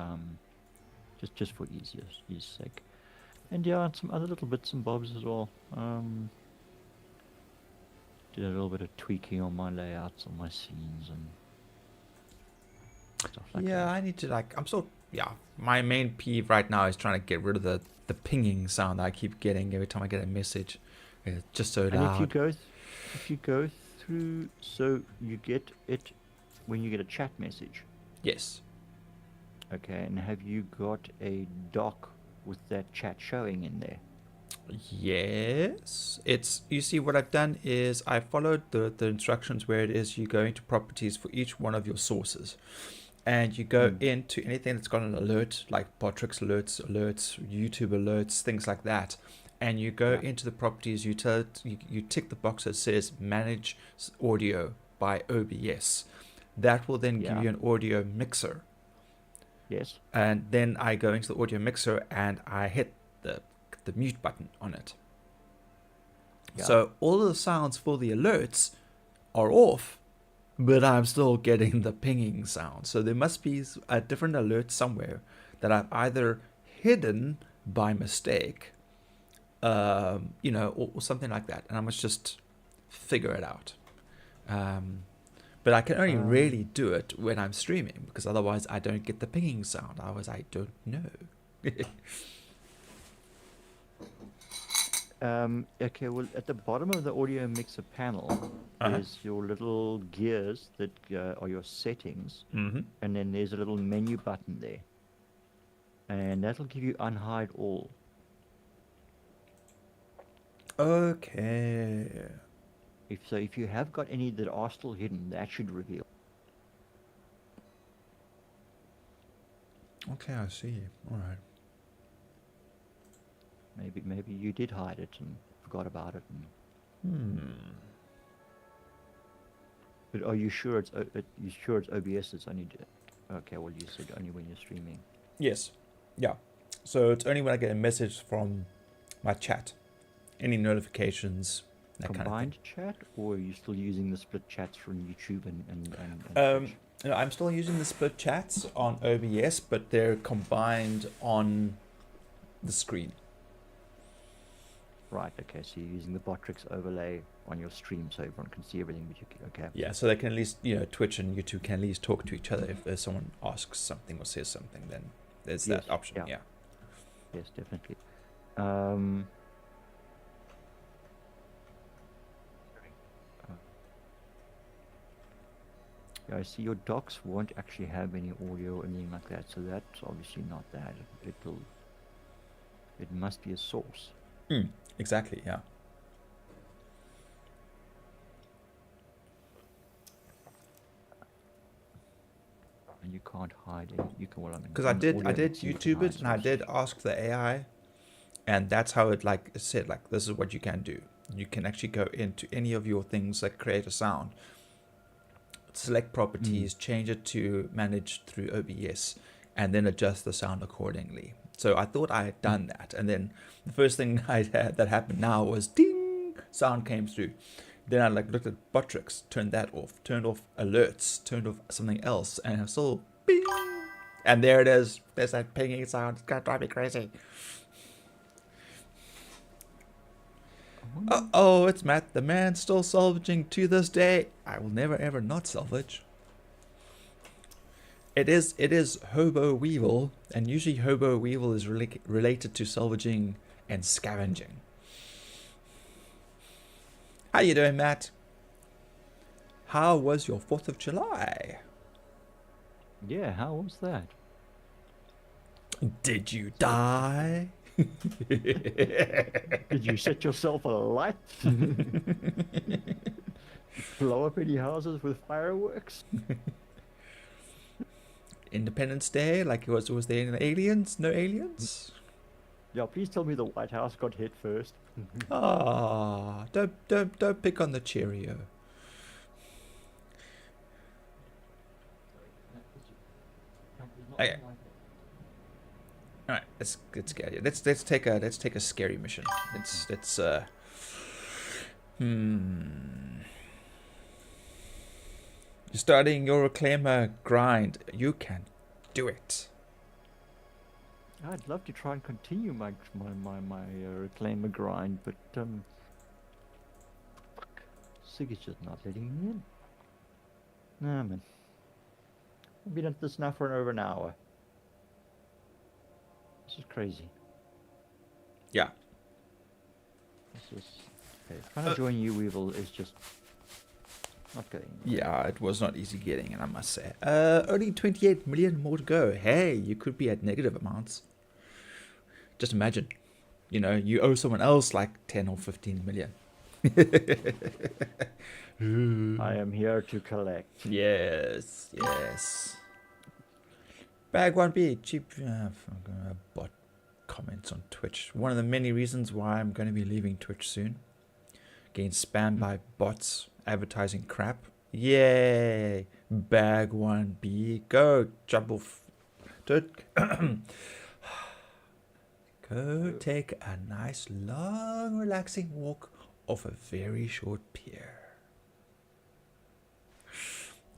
Just for ease sake. And yeah, and some other little bits and bobs as well. Did a little bit of tweaking on my layouts, on my scenes, and stuff like that. Yeah, I need to my main peeve right now is trying to get rid of the pinging sound that I keep getting every time I get a message. It's just so And loud. if you go through, so you get it when you get a chat message. Yes. Okay, and have you got a doc with that chat showing in there? Yes. You see what I've done is I followed the instructions where it is you go into properties for each one of your sources. And you go into anything that's got an alert, like Botrix alerts, YouTube alerts, things like that. And you go into the properties, you tick the box that says Manage Audio by OBS. That will then give you an audio mixer. Yes. And then I go into the audio mixer and I hit the mute button on it. Yeah. So all of the sounds for the alerts are off, but I'm still getting the pinging sound. So there must be a different alert somewhere that I've either hidden by mistake, or something like that. And I must just figure it out. But I can only really do it when I'm streaming, because otherwise I don't get the pinging sound. Otherwise I don't know. Okay, well, at the bottom of the audio mixer panel is your little gears that are your settings. Mm-hmm. And then there's a little menu button there. And that'll give you unhide all. Okay. If you have got any that are still hidden, that should reveal. Okay, I see. All right. Maybe you did hide it and forgot about it. But are you sure it's OBS that's only? Okay, well you said only when you're streaming. Yes. Yeah. So it's only when I get a message from my chat, any notifications. That Combined chat, or are you still using the split chats from YouTube and no, I'm still using the split chats on OBS, but they're combined on the screen. Right. Okay. So you're using the Botrix overlay on your stream, so everyone can see everything. But okay. Yeah. So they can at least, Twitch and YouTube can at least talk to each other if someone asks something or says something. Then there's that option. Yeah. Yes, definitely. Yeah, I see your docs won't actually have any audio or anything like that, so that's obviously not that. It must be a source. Exactly, yeah. And you can't hide it. You can, because I did YouTube it, and I did ask the AI, and that's how it said this is what you can do. You can actually go into any of your things that create a sound, select properties, change it to manage through OBS, and then adjust the sound accordingly. So I thought I had done that, and then the first thing I had that happened now was ding, sound came through. Then I looked at Botrix, turned that off, turned off alerts, turned off something else, and I saw bing, and there it is. There's that pinging sound. It's gonna drive me crazy. Oh, it's Matt, the man still salvaging to this day. I will never ever not salvage. It is hobo Weevil, and usually hobo Weevil is related to salvaging and scavenging. How you doing, Matt? How was your 4th of July? Yeah, how was that? Did you die? Did you set yourself alight? Blow up any houses with fireworks? Independence Day, like was there any aliens? No aliens? Yeah, please tell me the White House got hit first. Ah, don't pick on the Cheerio. Okay. All right, let's get it. Let's take a scary mission. Let's You're starting your reclaimer grind. You can do it. I'd love to try and continue my reclaimer grind, but fuck, Sig is just not letting me in. Nah, man. I've been at this now for over an hour. This is crazy. Yeah. This is okay. Trying to join you, Weevil, is just not going. Yeah, it was not easy getting it, I must say. Only 28 million more to go. Hey, you could be at negative amounts. Just imagine, you know, you owe someone else like 10 or 15 million. I am here to collect. Yes, yes. Bag 1B, cheap bot comments on Twitch. One of the many reasons why I'm going to be leaving Twitch soon. Getting spammed by bots advertising crap. Yay! Bag 1B. Go jump off. Go take a nice, long, relaxing walk off a very short pier.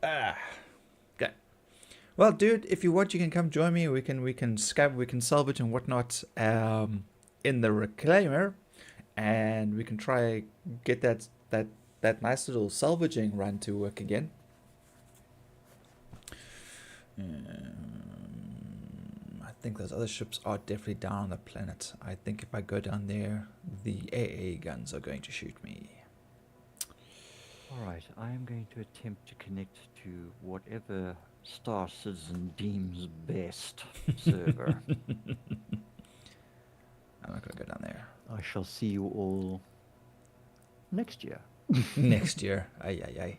Okay. Well, dude, if you want, you can come join me. We can salvage and whatnot in the reclaimer, and we can try get that nice little salvaging run to work again. I think those other ships are definitely down on the planet. I think if I go down there, the AA guns are going to shoot me. Alright, I am going to attempt to connect to whatever Star Citizen deems best server. I'm not going to go down there. I shall see you all next year. Next year. Aye, aye, aye.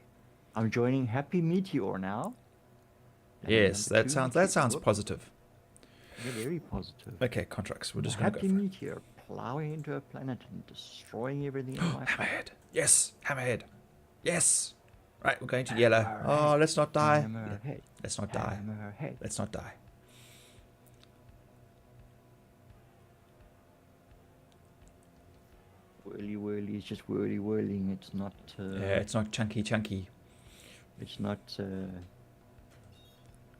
I'm joining Happy Meteor now. Yes, that sounds Whoop. positive. Yeah, very positive. Okay, contracts. We're just going to Happy go for it. Meteor plowing into a planet and destroying everything in my path. Hammerhead. Yes, Hammerhead. Yes. Right, we're going to yellow. Oh, let's not die. Hammerhead. Let's not die. Hammerhead. Let's not die. Whirly whirly is just whirly whirling. It's not. Yeah, it's not chunky. It's not.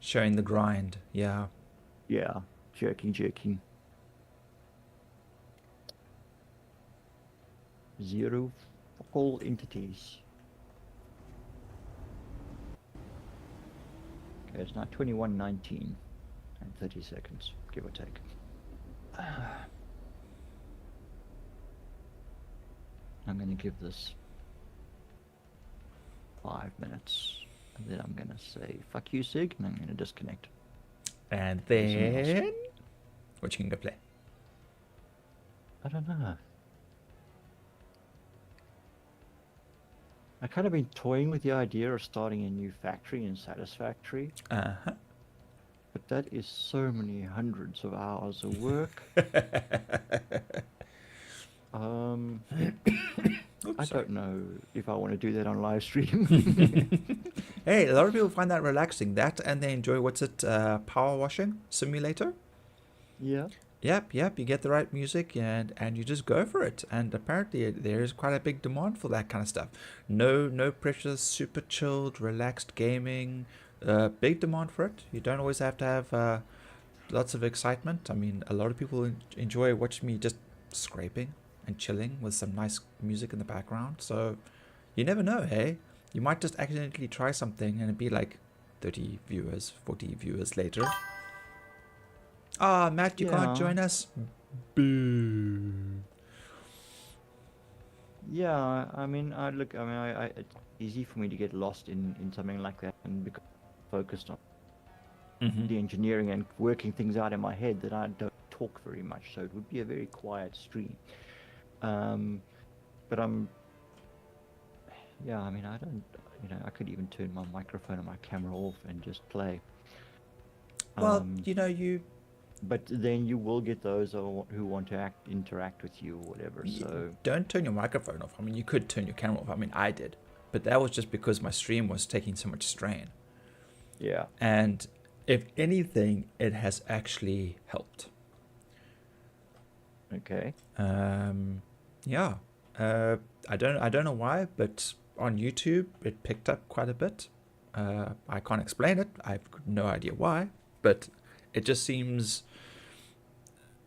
Showing the grind. Yeah. Yeah, jerking. Zero focal entities. Okay, it's now 21:19 and 30 seconds, give or take. I'm going to give this 5 minutes, and then I'm going to say, fuck you, Sig, and I'm going to disconnect. And Someone else. then... What you can go play? I don't know. I've kind of been toying with the idea of starting a new factory in Satisfactory, Uh-huh. but that is so many hundreds of hours of work. I don't know if I want to do that on live stream. Hey, a lot of people find that relaxing. That and they enjoy, power washing simulator. Yeah. Yep, you get the right music and you just go for it. And apparently there is quite a big demand for that kind of stuff. No pressure, super chilled, relaxed gaming. Big demand for it. You don't always have to have lots of excitement. I mean, a lot of people enjoy watching me just scraping and chilling with some nice music in the background. So you never know, hey? You might just accidentally try something and it'd be like 30 viewers, 40 viewers later. Ah, Matt, you can't join us? Boo. Yeah, I mean, it's easy for me to get lost in something like that and become focused on the engineering and working things out in my head that I don't talk very much. So it would be a very quiet stream. But yeah, I mean, I don't, I could even turn my microphone and my camera off and just play. Well, you But then you will get those who want to interact with you or whatever. So don't turn your microphone off. I mean, you could turn your camera off. I mean, I did. But that was just because my stream was taking so much strain. yeah, And if anything, it has actually helped. okay. Yeah. I don't know why, but on YouTube it picked up quite a bit. I can't explain it. I've no idea why, but it just seems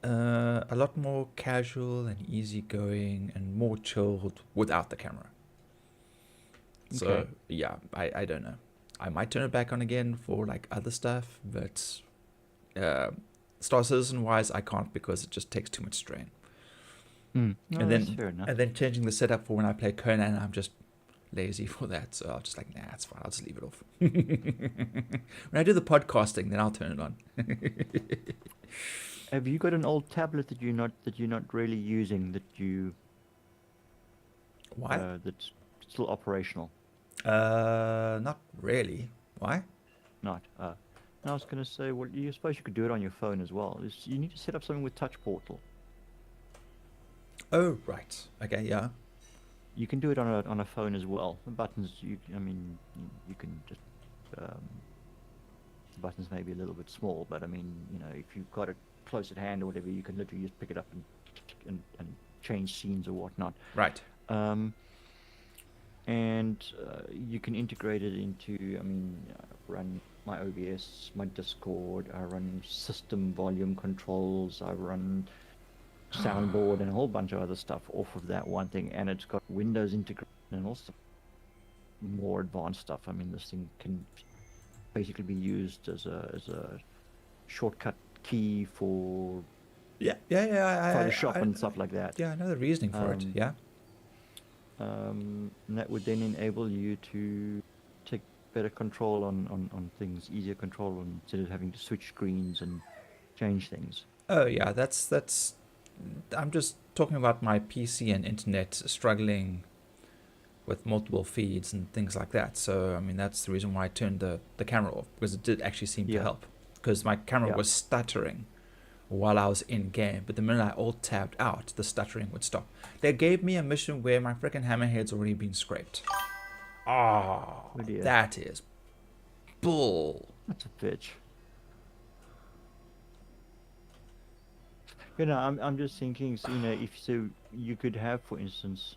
a lot more casual and easygoing and more chilled without the camera. So Okay. yeah, I don't know. I might turn it back on again for like other stuff, but Star Citizen wise, I can't because it just takes too much strain. No, and that's fair enough. then changing the setup for when I play Conan, I'm just lazy for that. So I'll just like, nah, it's fine. I'll just leave it off. When I do the podcasting, then I'll turn it on. Have you got an old tablet that you're not really using Why? that's still operational? Not really. Why? Not. And I was going to say, well, you suppose you could do it on your phone as well. You need to set up something with Touch Portal. Oh, right. Okay, yeah. You can do it on a phone as well. The buttons, you can just. The buttons may be a little bit small, but I mean, if you've got it close at hand or whatever, you can literally just pick it up and change scenes or whatnot. Right. And you can integrate it into, run my OBS, my Discord, I run system volume controls, I run soundboard and a whole bunch of other stuff off of that one thing, and it's got Windows integration and also more advanced stuff. I mean, this thing can basically be used as a shortcut key for Yeah. Photoshop and I, stuff like that. Yeah, I know the reasoning for it. Yeah. And that would then enable you to take better control on things, easier control instead of having to switch screens and change things. Oh, yeah. That's. I'm just talking about my PC and internet struggling with multiple feeds and things like that. So, I mean, that's the reason why I turned the camera off, because it did actually seem to help. Because my camera was stuttering while I was in game, but the minute I alt-tabbed out, the stuttering would stop. They gave me a mission where my freaking hammerhead's already been scraped. Oh, that is bull. That's a bitch. I'm just thinking, so, if you could have, for instance,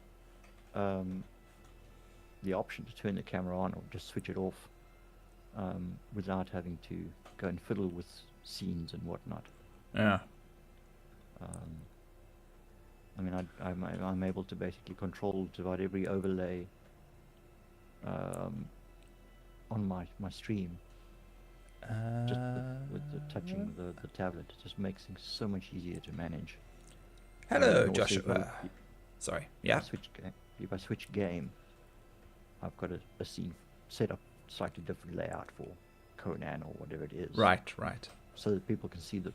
the option to turn the camera on or just switch it off, without having to go and fiddle with scenes and whatnot. Yeah. I'm able to basically control about every overlay on my stream. Just with the touching the tablet, it just makes things so much easier to manage. Hello, Joshua. Sorry. Yeah. If I switch game, I've got a scene set up slightly different layout for Conan or whatever it is. Right. So that people can see the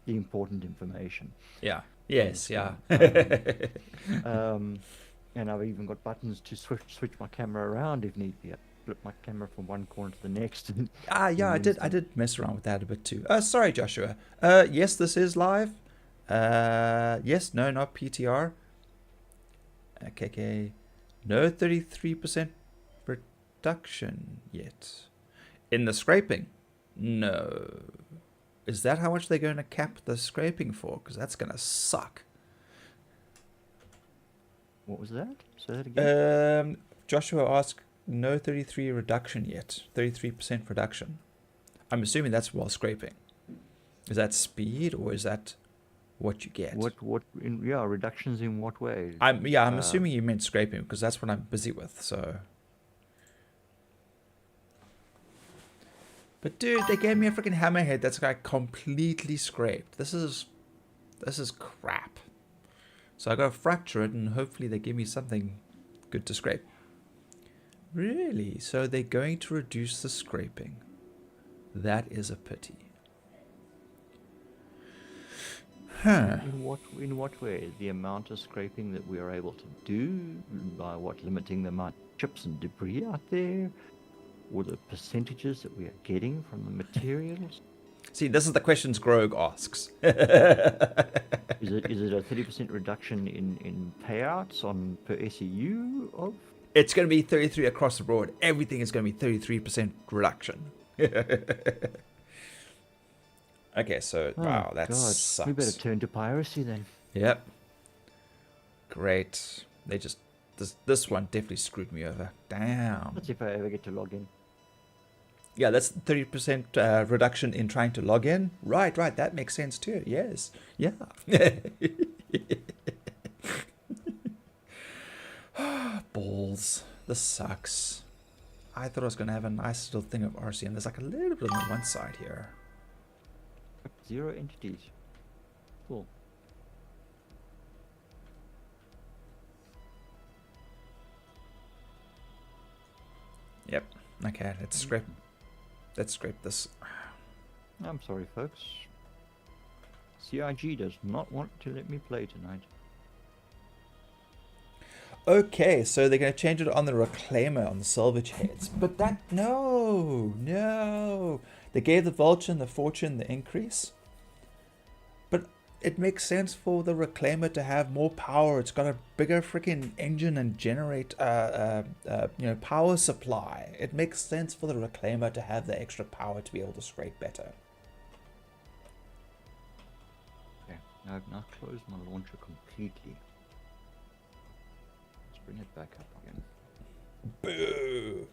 important information. Yeah. Yes. Yeah. And I've even got buttons to switch my camera around if need be. I flip my camera from one corner to the next. Yeah. I did mess around with that a bit too. Sorry, Joshua. Yes, this is live. Yes. No, not PTR. Okay. No 33% reduction yet. In the scraping? No. Is that how much they're going to cap the scraping for? Because that's going to suck. What was that? Say that again. Joshua asked, no 33 reduction yet. 33% reduction. I'm assuming that's while scraping. Is that speed or is that what you get? Reductions in what way? I'm assuming you meant scraping because that's what I'm busy with, so. But dude, they gave me a freaking hammerhead that's like completely scraped. This is crap. So I gotta fracture it and hopefully they give me something good to scrape. Really? So they're going to reduce the scraping. That is a pity. Huh. In what way? The amount of scraping that we are able to do by what limiting the amount of chips and debris out there, or the percentages that we are getting from the materials? See, this is the questions Grog asks. Is it a 30% reduction in payouts on per SEU of? It's going to be 33 across the board. Everything is going to be 33% reduction. Okay, so wow, that God. sucks. We better turn to piracy then. Yep. Great. They just this one definitely screwed me over. Damn. Let's see if I ever get to log in. Yeah, that's 30% reduction in trying to log in. Right. That makes sense too. Yes. Yeah. Balls. This sucks. I thought I was going to have a nice little thing of RC, and there's like a little bit on one side here. 0 entities. Cool. Yep. Okay, let's scrape this. I'm sorry, folks. CIG does not want to let me play tonight. Okay, so they're going to change it on the reclaimer on the salvage heads. But that, no. They gave the vulture and the fortune the increase. But it makes sense for the reclaimer to have more power. It's got a bigger freaking engine and generate, power supply. It makes sense for the reclaimer to have the extra power to be able to scrape better. Okay, now I've now closed my launcher completely. Bring it back up again. Boo!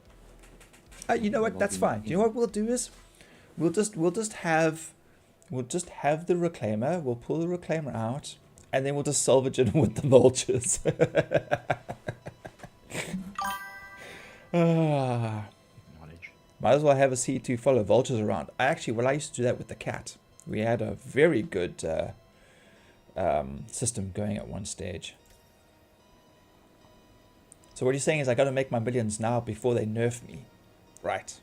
You know what? That's fine. You know what we'll do is, we'll just have the reclaimer. We'll pull the reclaimer out, and then we'll just salvage it with the vultures. Might as well have a C2 follow vultures around. I used to do that with the cat. We had a very good system going at one stage. So what you're saying is I got to make my millions now before they nerf me. Right.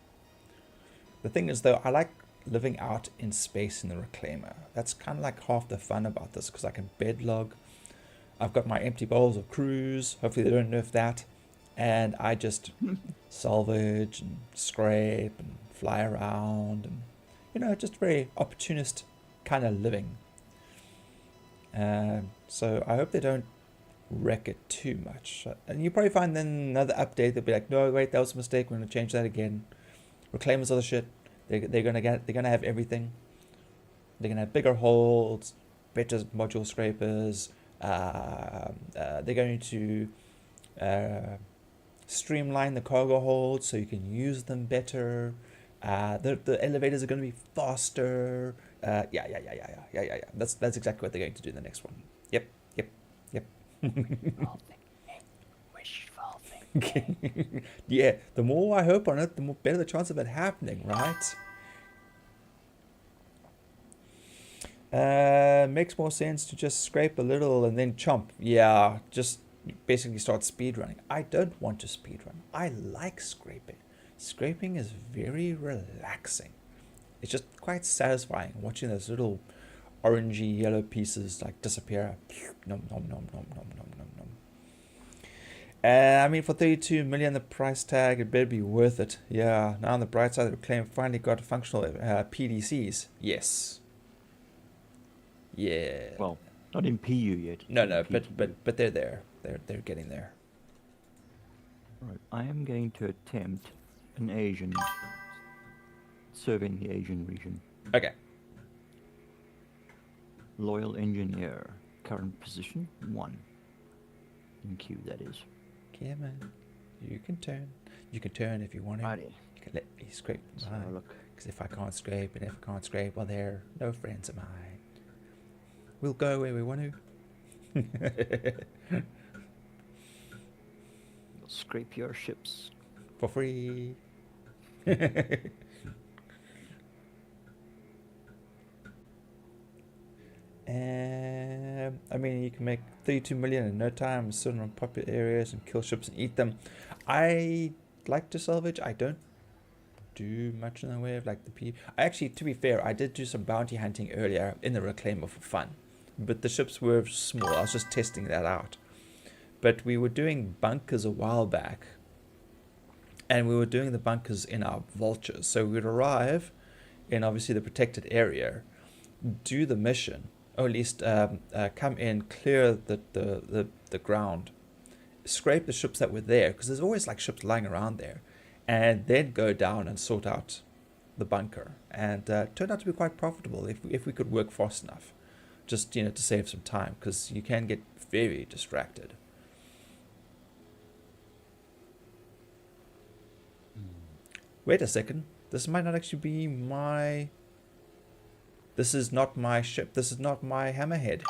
The thing is, though, I like living out in space in the reclaimer. That's kind of like half the fun about this, because I can bedlog. I've got my empty bowls of cruise. Hopefully they don't nerf that. And I just salvage and scrape and fly around. And, just very opportunist kind of living. So I hope they don't wreck it too much, and you probably find then another update they'll be like, no wait, that was a mistake, we're going to change that again. Reclaimers are the shit. They're gonna have everything. They're gonna have bigger holds, better module scrapers. They're going to streamline the cargo holds so you can use them better. The elevators are going to be faster. Yeah. That's exactly what they're going to do in the next one. Yep. Wishful thinking. Yeah, the more I hope on it, the more better the chance of it happening, right? Makes more sense to just scrape a little and then chomp. Yeah, just basically start speedrunning. I don't want to speedrun. I like scraping. Scraping is very relaxing. It's just quite satisfying watching those little orangey yellow pieces like disappear. Nom nom nom nom nom nom nom nom. I mean, for 32 million, the price tag, it better be worth it. Yeah. Now on the bright side, the Reclaim finally got functional PDCs. Yes. Yeah. Well, not in PU yet. No, but they're there. They're getting there. Right. I am going to attempt an Asian, serving the Asian region. Okay. Loyal engineer, current position 1. In queue, that is. Okay, man. You can turn. You can turn if you want to. Righty. You can let me scrape So mine. look. Because if I can't scrape, and if I can't scrape, well, they're no friends of mine. We'll go where we want to. You'll scrape your ships. For free. I mean, you can make 32 million in no time, sit on popular areas and kill ships and eat them. I like to salvage. I don't do much in the way of like the Actually, to be fair, I did do some bounty hunting earlier in the Reclaimer for fun, but the ships were small. I was just testing that out. But we were doing bunkers a while back, and we were doing the bunkers in our vultures. So we'd arrive in obviously the protected area, do the mission, or at least come in, clear the ground, scrape the ships that were there, because there's always like ships lying around there, and then go down and sort out the bunker. And turned out to be quite profitable if we could work fast enough, just to save some time, because you can get very distracted. Wait a second, this might not actually be my... This is not my ship, this is not my hammerhead.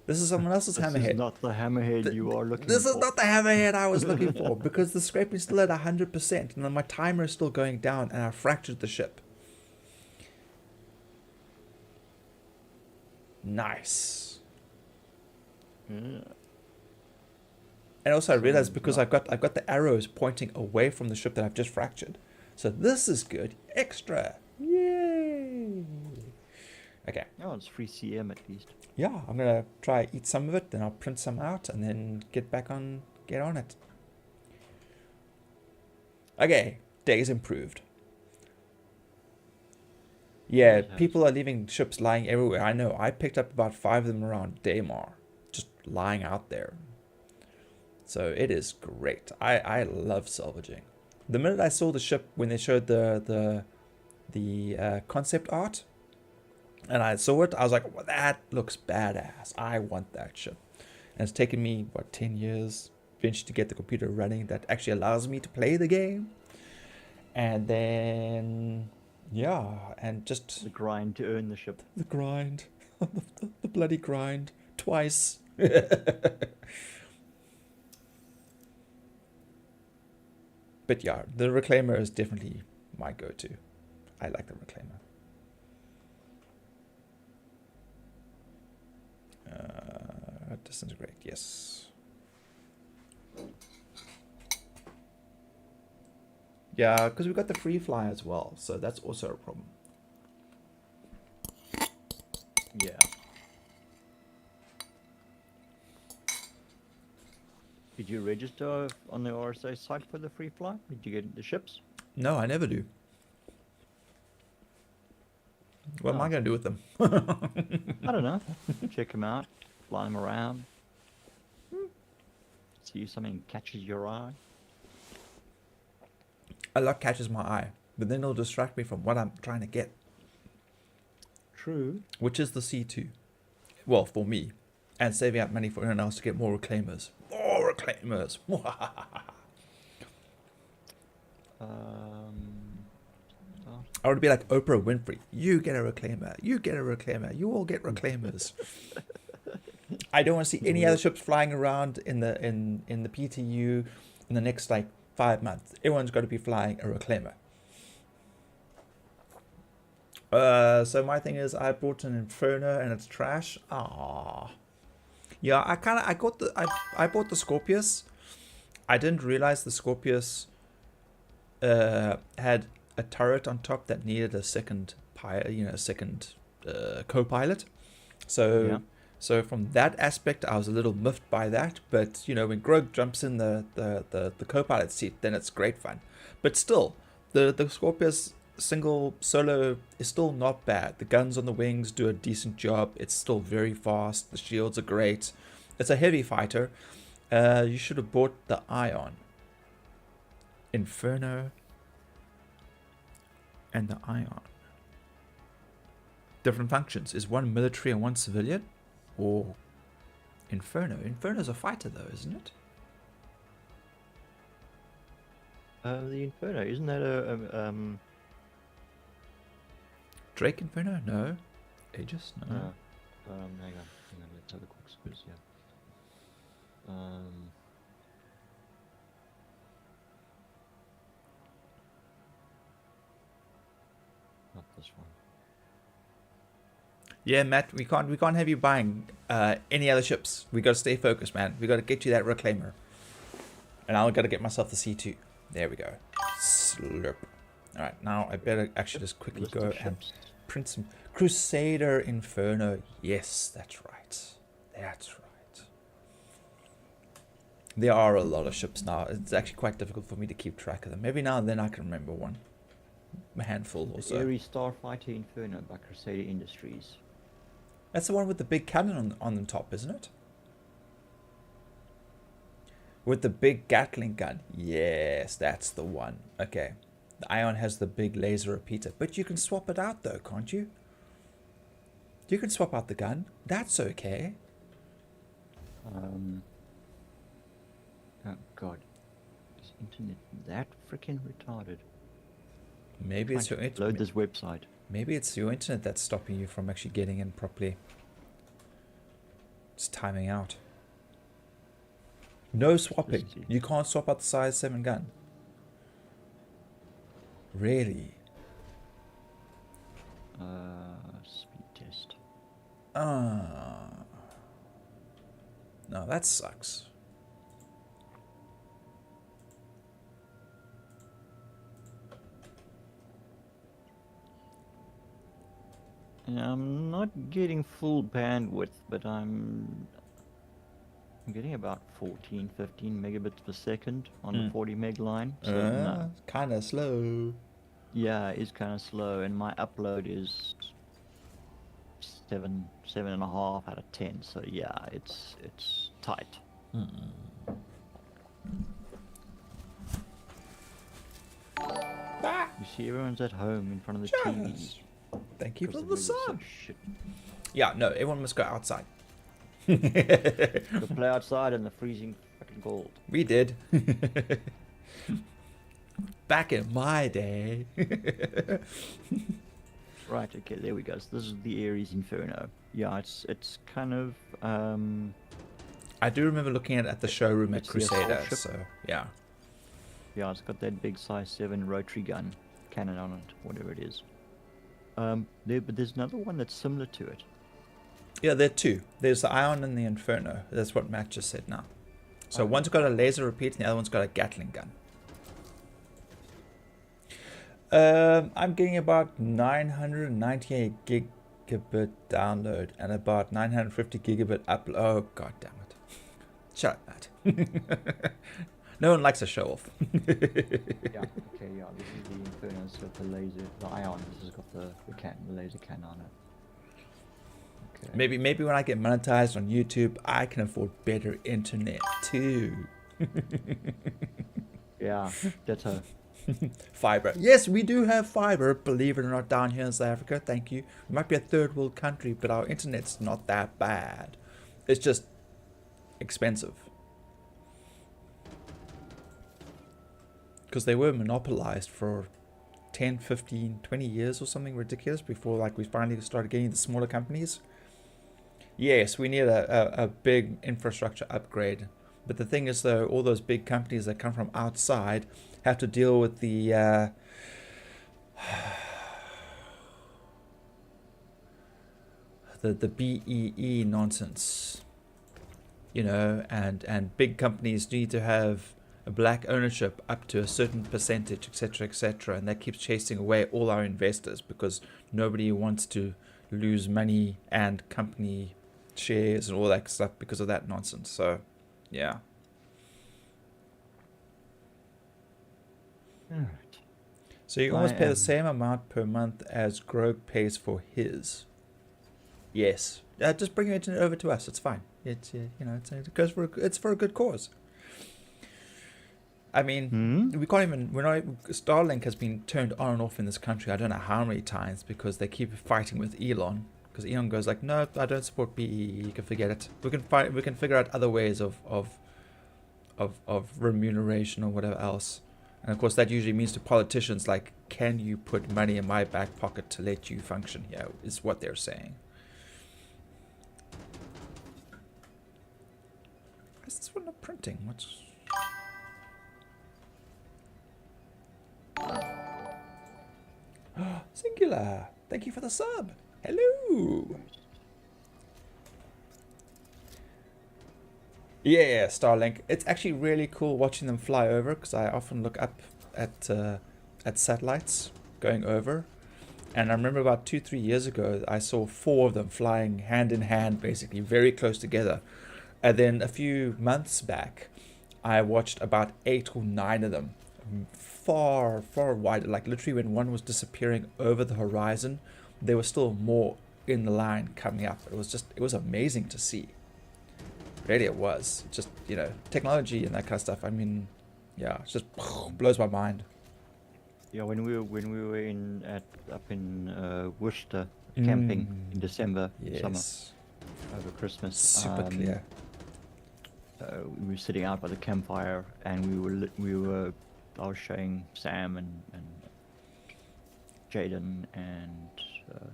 This is someone else's hammerhead. This is not the hammerhead you are looking for. This is not the hammerhead I was looking for, because the scraping is still at 100%, and then my timer is still going down, and I fractured the ship. Nice. Yeah. And also I realized because I've got the arrows pointing away from the ship that I've just fractured. So this is good. Extra. Yay. Okay. Oh, it's free CM at least. Yeah, I'm gonna try eat some of it, then I'll print some out and then get on it. Okay, days improved. Yeah, people are leaving ships lying everywhere. I know. I picked up about 5 of them around Daymar, just lying out there. So it is great. I love salvaging. The minute I saw the ship when they showed the concept art, and I saw it, I was like, well, that looks badass. I want that ship. And it's taken me, 10 years eventually to get the computer running that actually allows me to play the game. And then, yeah, and just... The grind to earn the ship. The grind. the bloody grind. Twice. But yeah, the Reclaimer is definitely my go-to. I like the Reclaimer. Disintegrate, yes. Yeah, because we've got the free fly as well, so that's also a problem. Yeah. Did you register on the RSA site for the free fly? Did you get the ships? No, I never do. What am I going to do with them? I don't know. Check them out. Fly them around. See if something catches your eye. A lot catches my eye, but then it'll distract me from what I'm trying to get. True. Which is the C2. Well, for me. And saving up money for anyone else to get more Reclaimers. More Reclaimers! I would be like Oprah Winfrey. You get a Reclaimer. You get a Reclaimer. You all get Reclaimers. I don't want to see any other ships flying around in the PTU in the next 5 months. Everyone's got to be flying a Reclaimer. So my thing is, I bought an Inferno and it's trash. Ah, yeah. I bought the Scorpius. I didn't realize the Scorpius had a turret on top that needed a second co-pilot. So. Yeah. So from that aspect, I was a little miffed by that. But, when Grog jumps in the co-pilot seat, then it's great fun. But still, the Scorpius single solo is still not bad. The guns on the wings do a decent job. It's still very fast. The shields are great. It's a heavy fighter. You should have bought the Ion. Inferno and the Ion. Different functions. Is one military and one civilian? Or Inferno. Inferno's a fighter though, isn't it? The Inferno, isn't that a Drake Inferno? No. Aegis? No. Hang on, let's have a quick squiz here. Not this one. Yeah, Matt, we can't have you buying any other ships. We got to stay focused, man. We got to get you that Reclaimer. And I got to get myself the C2. There we go. Slurp. Alright, now I better actually just quickly List go of and ships. print some Crusader Inferno. Yes, that's right. That's right. There are a lot of ships now. It's actually quite difficult for me to keep track of them. Every now and then I can remember one. A handful or The so. Ares Starfighter Inferno by Crusader Industries. That's the one with the big cannon on the top, isn't it? With the big Gatling gun. Yes, that's the one. Okay. The Ion has the big laser repeater. But you can swap it out though, can't you? You can swap out the gun. That's okay. Oh god. Is internet that freaking retarded? Maybe it's your Load this website. Maybe it's your internet that's stopping you from actually getting in properly. It's timing out. No swapping. Just see. You can't swap out the size 7 gun. Really? Speed test. No, that sucks. I'm not getting full bandwidth, but I'm getting about 14, 15 megabits per second on the 40 meg line. So no. Kind of slow. Yeah, it's kind of slow, and my upload is 7.5 out of 10. So yeah, it's tight. You see, everyone's at home in front of the TV. Thank you for because the weather's so sun. shit. Yeah, no, everyone must go outside. Go play outside in the freezing fucking cold. We did. Back in my day. Right, okay, there we go. So this is the Ares Inferno. Yeah, it's kind of I do remember looking at the showroom at It's the assault Crusader, ship. so yeah. yeah, it's got that big size 7 rotary gun cannon on it, whatever it is. But there's another one that's similar to it. Yeah, there are two. There's the Ion and the Inferno. That's what Matt just said now. So one's got a laser repeat and the other one's got a Gatling gun. I'm getting about 998 gigabit download and about 950 gigabit upload. Oh, god damn it. Shut up, Matt. No one likes a show off. Yeah, okay, yeah, this is the Inferno, it's got the laser, the Ion, this has got the laser cannon on it. Okay. Maybe when I get monetized on YouTube, I can afford better internet too. Yeah, that's a... Fiber. Yes, we do have fiber, believe it or not, down here in South Africa. Thank you. We might be a third world country, but our internet's not that bad. It's just expensive. Because they were monopolized for 10, 15, 20 years or something ridiculous before like we finally started getting the smaller companies. Yes, we need a big infrastructure upgrade. But the thing is though, all those big companies that come from outside have to deal with the the BEE nonsense. You know, and big companies need to have a black ownership up to a certain percentage, etc., and that keeps chasing away all our investors because nobody wants to lose money and company shares and all that stuff because of that nonsense. So, yeah. Alright. So you almost pay the same amount per month as Grog pays for his. Yes. Just bring it over to us. It's fine. It's you know, it's for a good cause. I mean, we can't even. Starlink has been turned on and off in this country. I don't know how many times because they keep fighting with Elon. Because Elon goes like, no, I don't support BE. You can forget it. We can fight. We can figure out other ways of remuneration or whatever else. And of course, that usually means to politicians like, can you put money in my back pocket to let you function here? Is what they're saying. Why is this one not printing? What's Singular, thank you for the sub. Hello. Yeah, Starlink. It's actually really cool watching them fly over because I often look up at at satellites going over. And I remember about 2-3 years ago, I saw 4 of them flying hand in hand, basically very close together. And then a few months back, I watched about 8 or 9 of them, far, far wider. Like literally when one was disappearing over the horizon, there was still more in the line coming up. It was amazing to see. Really, it was. Just, technology and that kind of stuff. I mean, yeah, it just blows my mind. Yeah, when we were up in Worcester camping in December, summer, Yes. over Christmas, Super clear. we were sitting out by the campfire, and I was showing Sam and Jaden and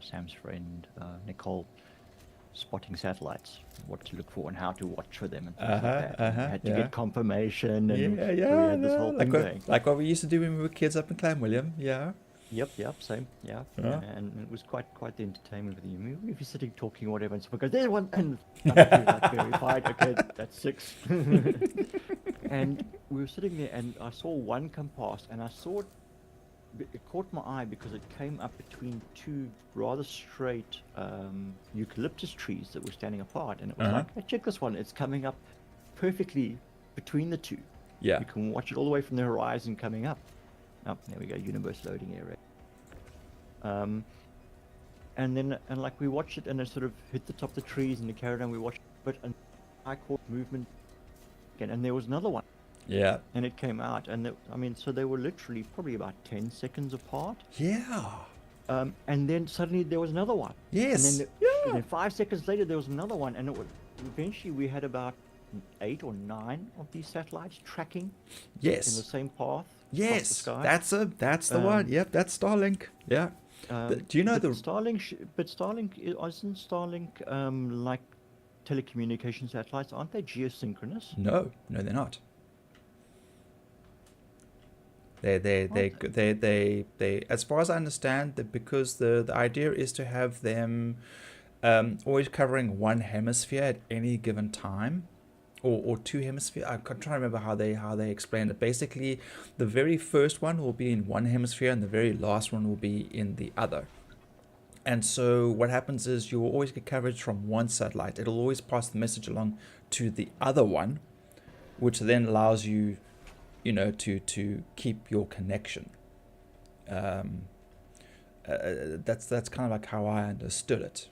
Sam's friend Nicole spotting satellites, what to look for and how to watch for them and things like that. And we had to get confirmation, and we had this whole thing going. Like what we used to do when we were kids up in Clanwilliam, yeah. Yep, same, yeah. Yeah. And it was quite the entertainment with you. If you're sitting talking or whatever, and someone goes, "There's one," and like verified. Okay, that's 6. And we were sitting there, and I saw one come past, and I saw it. It caught my eye because it came up between 2 rather straight eucalyptus trees that were standing apart, and it was like, "Hey, check this one! It's coming up perfectly between the 2. Yeah. You can watch it all the way from the horizon coming up." Oh, there we go, universe loading area. And like we watched it, and it sort of hit the top of the trees, and it carried on. We watched it, and I caught movement again, and there was another one. Yeah. And it came out, and so they were literally probably about 10 seconds apart. Yeah. And then suddenly there was another one. Yes. And then 5 seconds later there was another one, and eventually we had about 8 or 9 of these satellites tracking. Yes. In the same path. Yes. The sky. That's the one. Yep. That's Starlink. Yeah. Do you know Starlink? Isn't Starlink like telecommunication satellites? Aren't they geosynchronous? No, they're not. They as far as I understand, that because the idea is to have them always covering one hemisphere at any given time, or 2 hemispheres. I'm trying to remember how they explain it. Basically, the very first one will be in one hemisphere, and the very last one will be in the other. And so what happens is you will always get coverage from one satellite. It'll always pass the message along to the other one, which then allows you, to keep your connection. That's kind of like how I understood it.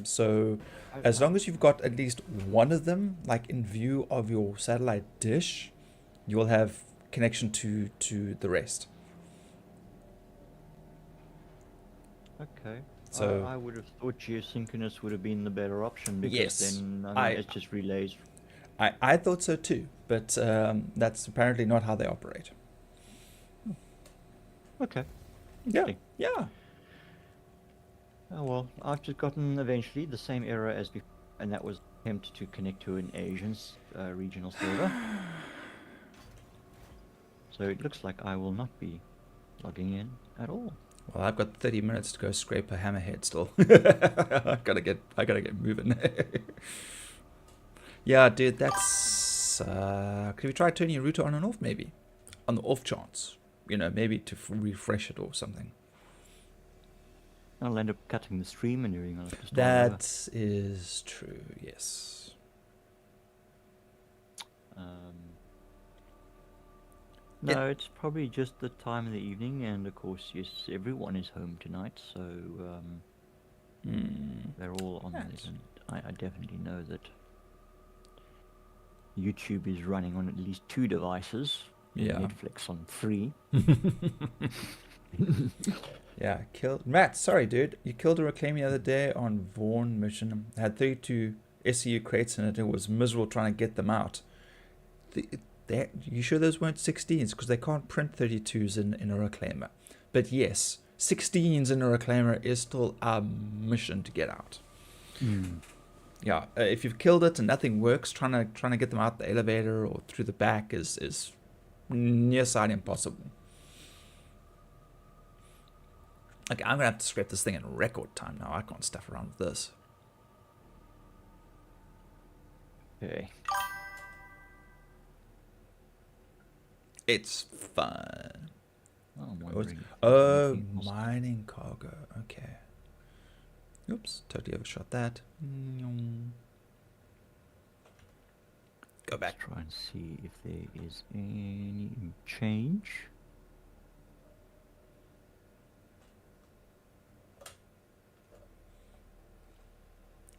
So as long as you've got at least one of them, like in view of your satellite dish, you'll have connection to the rest. Okay. So I would have thought geosynchronous would have been the better option, because yes, then it just relays. I thought so too, but that's apparently not how they operate. Okay. Yeah. Interesting. Yeah. Oh well, I've just gotten eventually the same error as before, and that was attempt to connect to an Asian regional server. So it looks like I will not be logging in at all. Well, I've got 30 minutes to go scrape a hammerhead still. I gotta get moving. Yeah, dude, that's. Could we try turning your router on and off, maybe, on the off chance? Maybe to refresh it or something. I'll end up cutting the stream and doing it. That is true. Yes. No, it's probably just the time of the evening, and of course, yes, everyone is home tonight, so they're all on there. And I definitely know that YouTube is running on at least 2 devices. Yeah. Netflix on 3. Yeah, Matt, sorry, dude. You killed a reclaim the other day on Vaughan mission. It had 32 SCU crates in it. It was miserable trying to get them out. You sure those weren't 16s? Because they can't print 32s in a reclaimer. But yes, 16s in a reclaimer is still a mission to get out. Yeah, if you've killed it and nothing works, trying to get them out the elevator or through the back is near side impossible. Okay, I'm gonna have to scrape this thing in record time now. I can't stuff around with this. Okay. It's fun. I'm Oh, wondering. mining cargo. Okay. Oops, totally overshot that. Go Let's back. try and see if there is any change.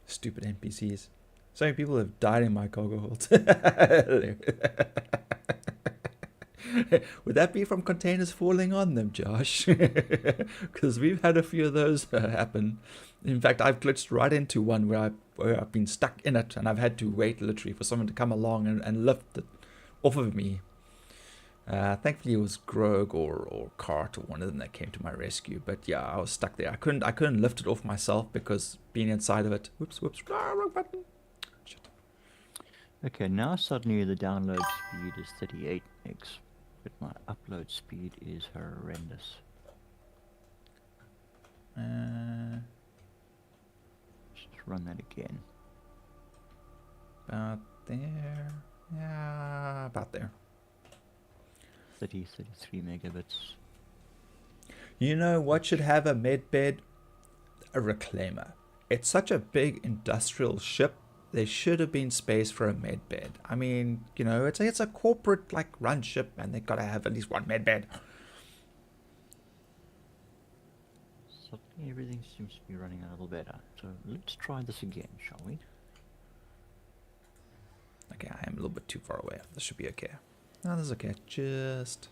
Stupid NPCs. So many people have died in my cargo holds. Would that be from containers falling on them, Josh? Because we've had a few of those happen. In fact, I've glitched right into one where I've been stuck in it, and I've had to wait literally for someone to come along and lift it off of me. Thankfully, it was Grog or Cart or one of them that came to my rescue. But yeah, I was stuck there. I couldn't lift it off myself because being inside of it. Whoops. Wrong button. Shit. Okay, now suddenly the download speed is 38 megs, but my upload speed is horrendous. Just run that again. About there. Yeah, about there. 33 megabits. You know what should have a medbed? A reclaimer. It's such a big industrial ship. There should have been space for a medbed. I mean, you know, it's a corporate like run ship, and they've got to have at least one medbed. Suddenly everything seems to be running a little better. So let's try this again, shall we? Okay, I am a little bit too far away. This should be okay. No, this is okay. Just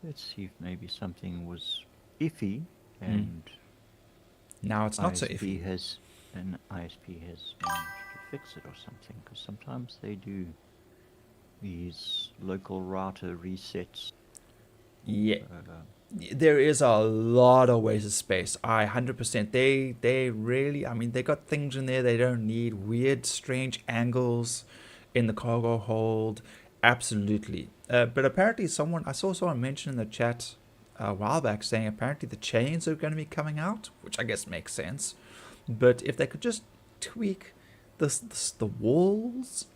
Let's see if maybe something was iffy and now it's not so ISP iffy. has ISP has managed to fix it or something, because sometimes they do these local router resets. Yeah. There is a lot of ways of space. 100%. They really, I mean, they got things in there they don't need. Weird, strange angles in the cargo hold. Absolutely. But apparently I saw someone mention in the chat a while back saying apparently the chains are going to be coming out, which I guess makes sense. But if they could just tweak the walls,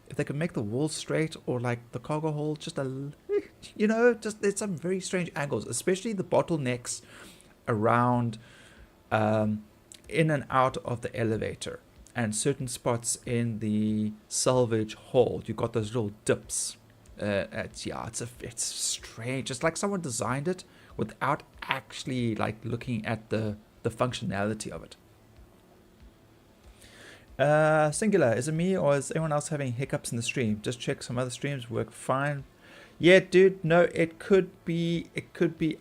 if they could make the walls straight, or like the cargo hold just just there's some very strange angles, especially the bottlenecks around in and out of the elevator, and certain spots in the salvage hold. You've got those little dips. It's strange. It's like someone designed it without actually like looking at the functionality of it. Singular, is it me or is anyone else having hiccups in the stream? Just check some other streams work fine. Yeah, dude, no, it could be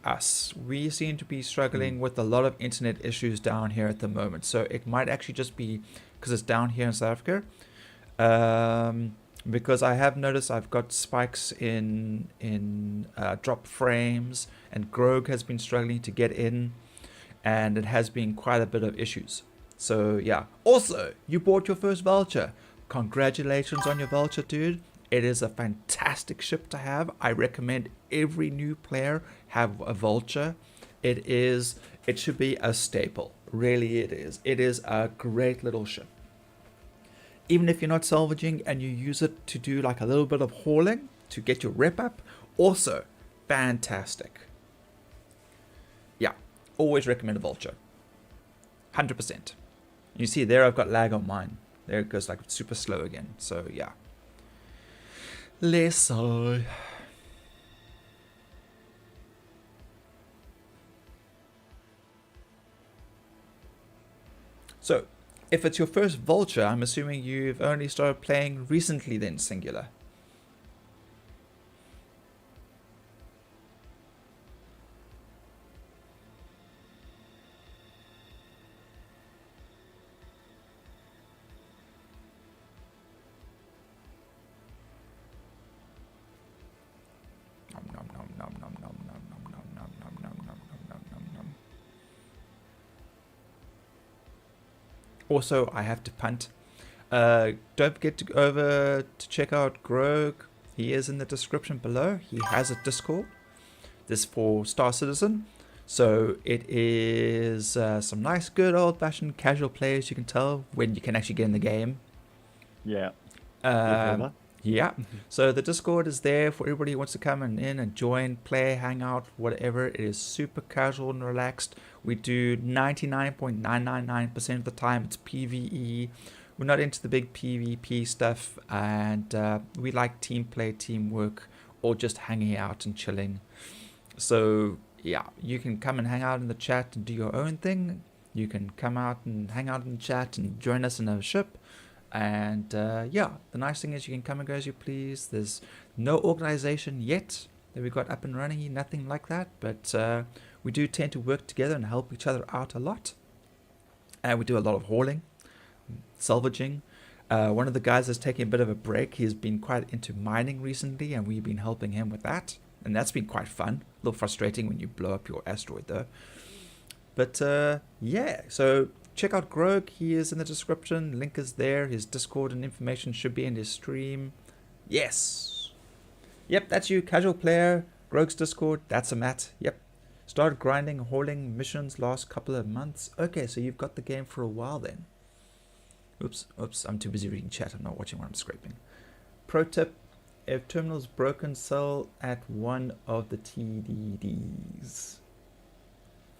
us. We seem to be struggling with a lot of internet issues down here at the moment. So it might actually just be because it's down here in South Africa. Because I have noticed I've got spikes in drop frames, and Grog has been struggling to get in, and it has been quite a bit of issues. So yeah. Also, you bought your first vulture. Congratulations on your vulture, dude. It is a fantastic ship to have. I recommend every new player have a vulture. It should be a staple. Really it is. It is a great little ship. Even if you're not salvaging and you use it to do like a little bit of hauling to get your rep up, also fantastic. Yeah, always recommend a vulture. 100%. You see there I've got lag on mine. There it goes like super slow again. So yeah. Less so. So, if it's your first vulture, I'm assuming you've only started playing recently then, Singular. Also, I have to punt. Don't forget to go over to check out Grog. He is in the description below. He has a Discord. This for Star Citizen. So it is some nice, good old-fashioned casual players. You can tell when you can actually get in the game. Yeah. Yeah. So the Discord is there for everybody who wants to come and in and join, play, hang out, whatever. It is super casual and relaxed. We do 99.999% of the time it's PvE. We're not into the big PvP stuff, and we like team play, teamwork, or just hanging out and chilling. So yeah, you can come and hang out in the chat and do your own thing. You can come out and hang out in the chat and join us in a ship. And yeah, the nice thing is you can come and go as you please. There's no organization yet that we got up and running, nothing like that. But we do tend to work together and help each other out a lot. And we do a lot of hauling, salvaging. One of the guys is taking a bit of a break. He's been quite into mining recently, and we've been helping him with that. And that's been quite fun. A little frustrating when you blow up your asteroid though. But yeah, so check out Grog. He is in the description. Link is there. His Discord and information should be in his stream. Yes. Yep, that's you, casual player. Grog's Discord. That's a Matt. Yep. Started grinding, hauling missions last couple of months. Okay, so you've got the game for a while then. Oops, I'm too busy reading chat. I'm not watching what I'm scraping. Pro tip, if terminal's broken, sell at one of the TDDs.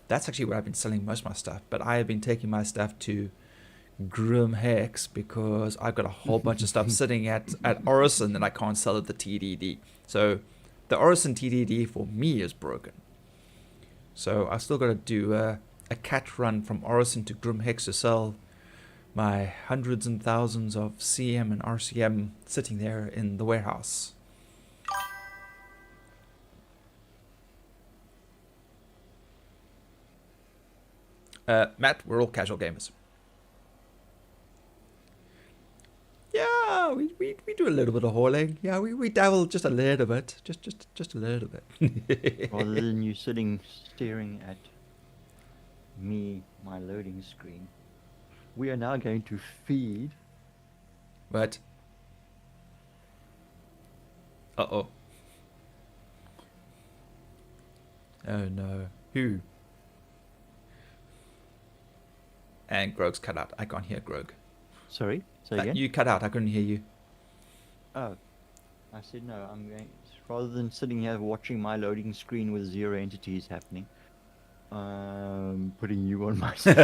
That's actually where I've been selling most of my stuff, but I have been taking my stuff to Grim Hex because I've got a whole bunch of stuff sitting at Orison that I can't sell at the TDD. So the Orison TDD for me is broken. So I've still got to do a cat run from Orison to Grim Hex to sell my hundreds and thousands of CM and RCM sitting there in the warehouse. Matt, we're all casual gamers. Yeah, we do a little bit of hauling. Yeah, we dabble just a little bit. Just a little bit. Rather than you sitting staring at me, my loading screen, we are now going to feed. What? Uh-oh. Oh no. Who? And Grog's cut out. I can't hear Grog. Sorry? Say again? You cut out. I couldn't hear you. Oh. I said no, I'm going... Rather than sitting here watching my loading screen with 0 entities happening, putting you on my screen.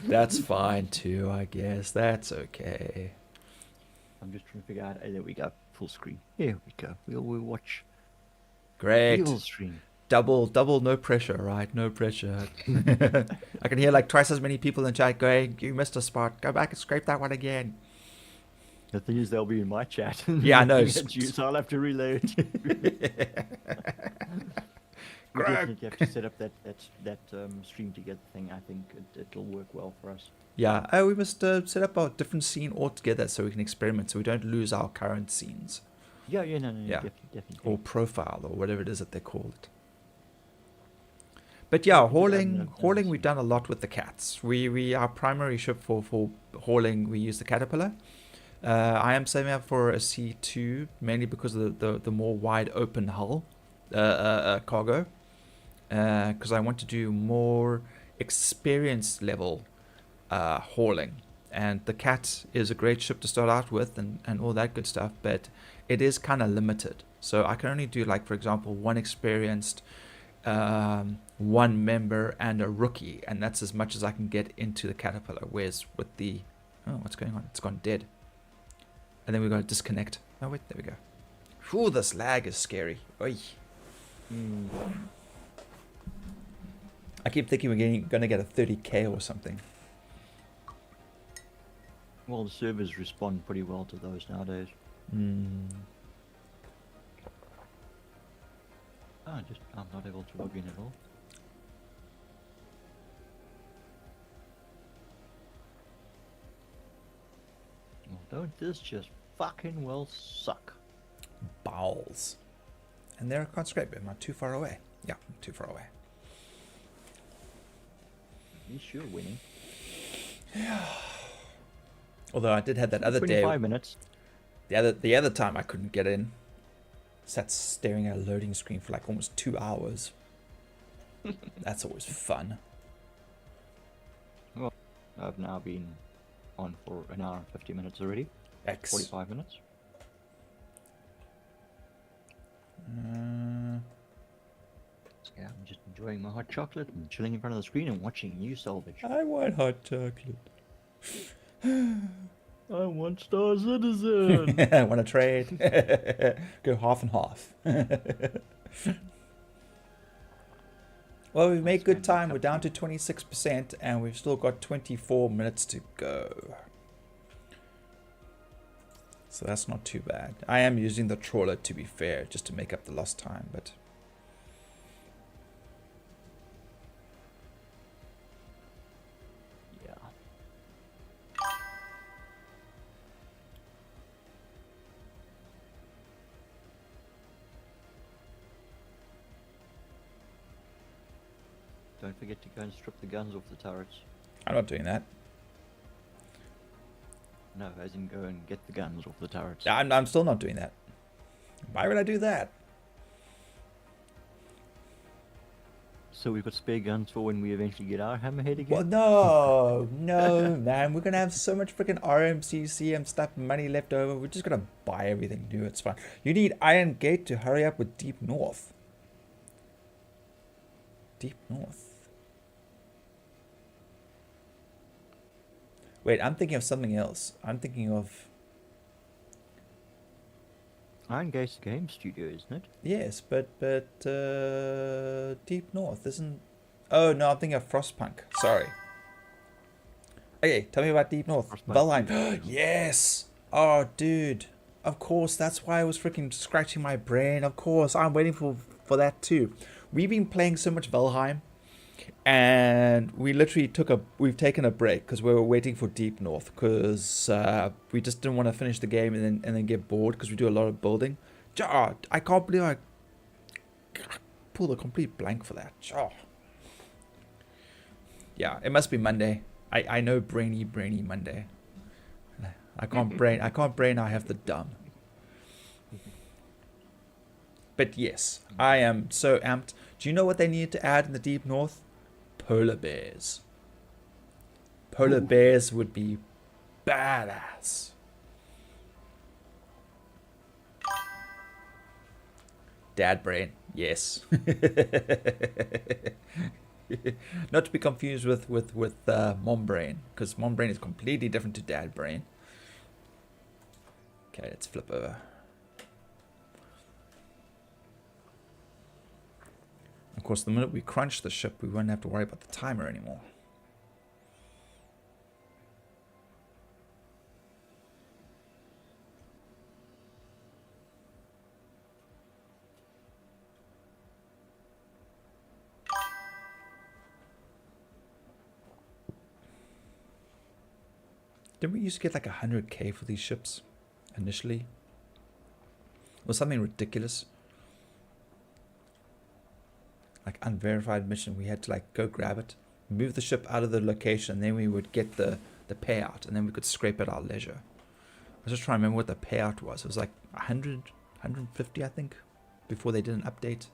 That's fine too, I guess. That's okay. I'm just trying to figure out... there we go. Full screen. Here we go. We'll watch... Great. Weevil stream. Double, no pressure, right? No pressure. I can hear like twice as many people in chat going, you missed a spot. Go back and scrape that one again. The thing is, they'll be in my chat. Yeah, I know. You, so I'll have to reload. We definitely have to set up that stream together thing. I think it'll work well for us. Yeah, we must set up a different scene altogether so we can experiment, so we don't lose our current scenes. Yeah, no, Yeah. definitely. Or profile, or whatever it is that they call it. But yeah, hauling, we've done a lot with the cats. We our primary ship for hauling, we use the Caterpillar. I am saving up for a C2, mainly because of the more wide open hull cargo. Because I want to do more experience level hauling. And the Cat is a great ship to start out with and all that good stuff, but it is kind of limited. So I can only do, like, for example, one experienced, one member, and a rookie, and that's as much as I can get into the Caterpillar. Whereas with the... Oh, what's going on? It's gone dead. And then we've got to disconnect. Oh, wait, there we go. Ooh, this lag is scary. Oy. I keep thinking we're going to get a 30k or something. Well, the servers respond pretty well to those nowadays. I'm not able to log in at all. Well, don't this just fucking well suck? Balls. And there I can't scrape it. Am I too far away? Yeah, I'm too far away. You sure winning? Yeah. Although I did have that other 25 day. minutes. The other time I couldn't get in. Sat staring at a loading screen for like almost 2 hours. That's always fun. Well, I've now been on for an hour and 50 minutes already. X. 45 minutes. So, yeah, I'm just enjoying my hot chocolate and chilling in front of the screen and watching you Salvage. I want hot chocolate. I want Star Citizen. I want to trade. Go half and half. Well, we've made good time. We're down to 26% and we've still got 24 minutes to go. So that's not too bad. I am using the trawler, to be fair, just to make up the lost time, but... Yeah. Don't forget to go and strip the guns off the turrets. I'm not doing that. No, as in go and get the guns off the turrets. I'm still not doing that. Why would I do that? So we've got spare guns for when we eventually get our hammerhead again? Well, no, no, man. We're going to have so much freaking RMCCM stuff, money left over. We're just going to buy everything new. It's fine. You need Iron Gate to hurry up with Deep North. Deep North. Wait, I'm thinking of something else. I'm thinking of... Iron Gate's game studio, isn't it? Yes, but Deep North isn't... Oh, no, I'm thinking of Frostpunk. Sorry. Okay, tell me about Deep North. Valheim. Yes! Oh, dude. Of course, that's why I was freaking scratching my brain. Of course, I'm waiting for that too. We've been playing so much Valheim. And we literally we've taken a break because we were waiting for Deep North because we just didn't want to finish the game and then get bored because we do a lot of building. I can't believe I pulled a complete blank for that. Yeah, it must be Monday. I know brainy Monday. I can't brain I have the dumb. But yes, I am so amped. Do you know what they needed to add in the Deep North? Polar bears. Polar bears would be badass. Dad brain, yes. Not to be confused with mom brain, because mom brain is completely different to dad brain. Okay, let's flip over. Of course, the minute we crunch the ship, we won't have to worry about the timer anymore. Didn't we used to get like 100k for these ships initially? It was something ridiculous. Like unverified mission, we had to like go grab it, move the ship out of the location, and then we would get the payout, and then we could scrape at our leisure. I was just trying to remember what the payout was. It was like 100, 150, I think, before they did an update.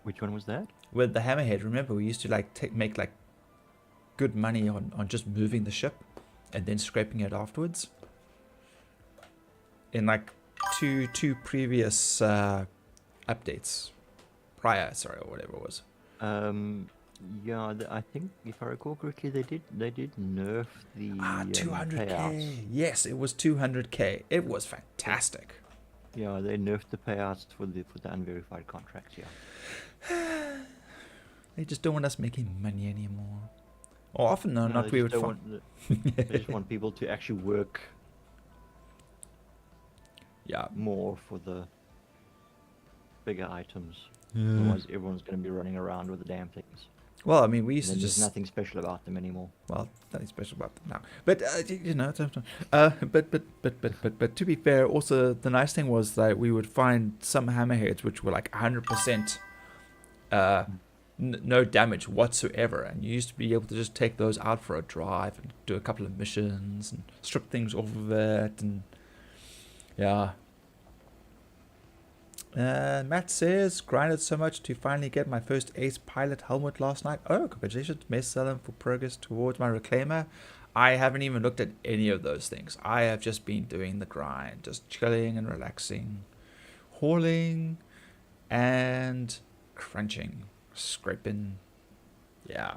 Which one was that? With the Hammerhead, remember we used to like make like good money on just moving the ship and then scraping it afterwards. In like two previous updates. Prior, sorry, or whatever it was. Yeah, I think if I recall correctly, they did nerf the 200k. payouts. Yes, it was 200k. It was fantastic. Yeah, they nerfed the payouts for the unverified contracts. Yeah. They just don't want us making money anymore. Or often, no, not we would. They just want people to actually work. Yeah. More for the bigger items. Otherwise, everyone's going to be running around with the damn things. Well, I mean, we used to just... There's nothing special about them anymore. Well, nothing special about them now. But, you know, but to be fair, also, the nice thing was that we would find some hammerheads which were like 100% no damage whatsoever. And you used to be able to just take those out for a drive and do a couple of missions and strip things off of it. And, yeah. Matt says, grinded so much to finally get my first ace pilot helmet last night. Oh, congratulations. May sell them for progress towards my reclaimer. I haven't even looked at any of those things. I have just been doing the grind, just chilling and relaxing, hauling and crunching, scraping. Yeah.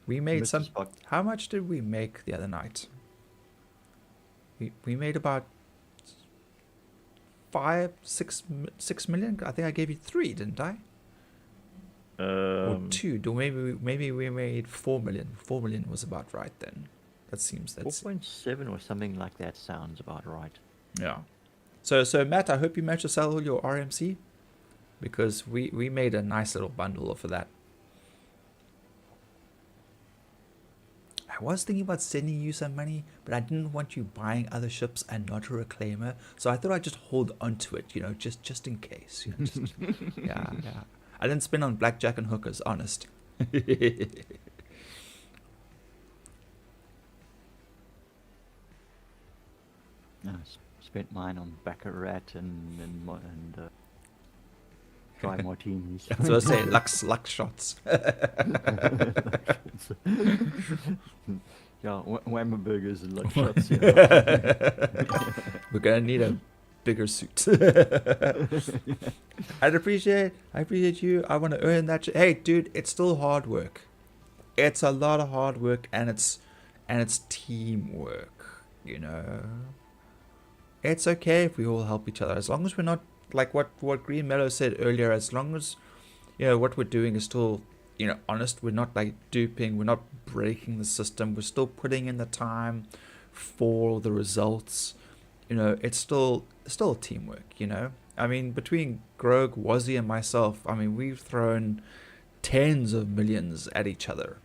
We made Mr. some. Spock. How much did we make the other night? We made about 6 million. I think I gave you 3, didn't I? Or 2? Or maybe we made 4 million. 4 million was about right then. That seems that's 4.7 or something like that sounds about right. yeah. So Matt, I hope you managed to sell all your RMC, because we made a nice little bundle for that. I was thinking about sending you some money, but I didn't want you buying other ships and not a reclaimer, so I thought I'd just hold onto it, just in case. Yeah. I didn't spend on blackjack and hookers, honest. No, spent mine on baccarat and dry martinis. That's what I say, Lux shots. Yeah, whammer burgers and lunch shots. Yeah. We're gonna need a bigger suit. I appreciate you. I want to earn that. Hey, dude, it's still hard work. It's a lot of hard work, and it's teamwork. It's okay if we all help each other, as long as we're not like what Green Mellow said earlier. As long as what we're doing is still honest. We're not like duping. We're not breaking the system. We're still putting in the time for the results. It's still teamwork. I mean, between Grog, Wazzy, and myself, I mean, we've thrown tens of millions at each other,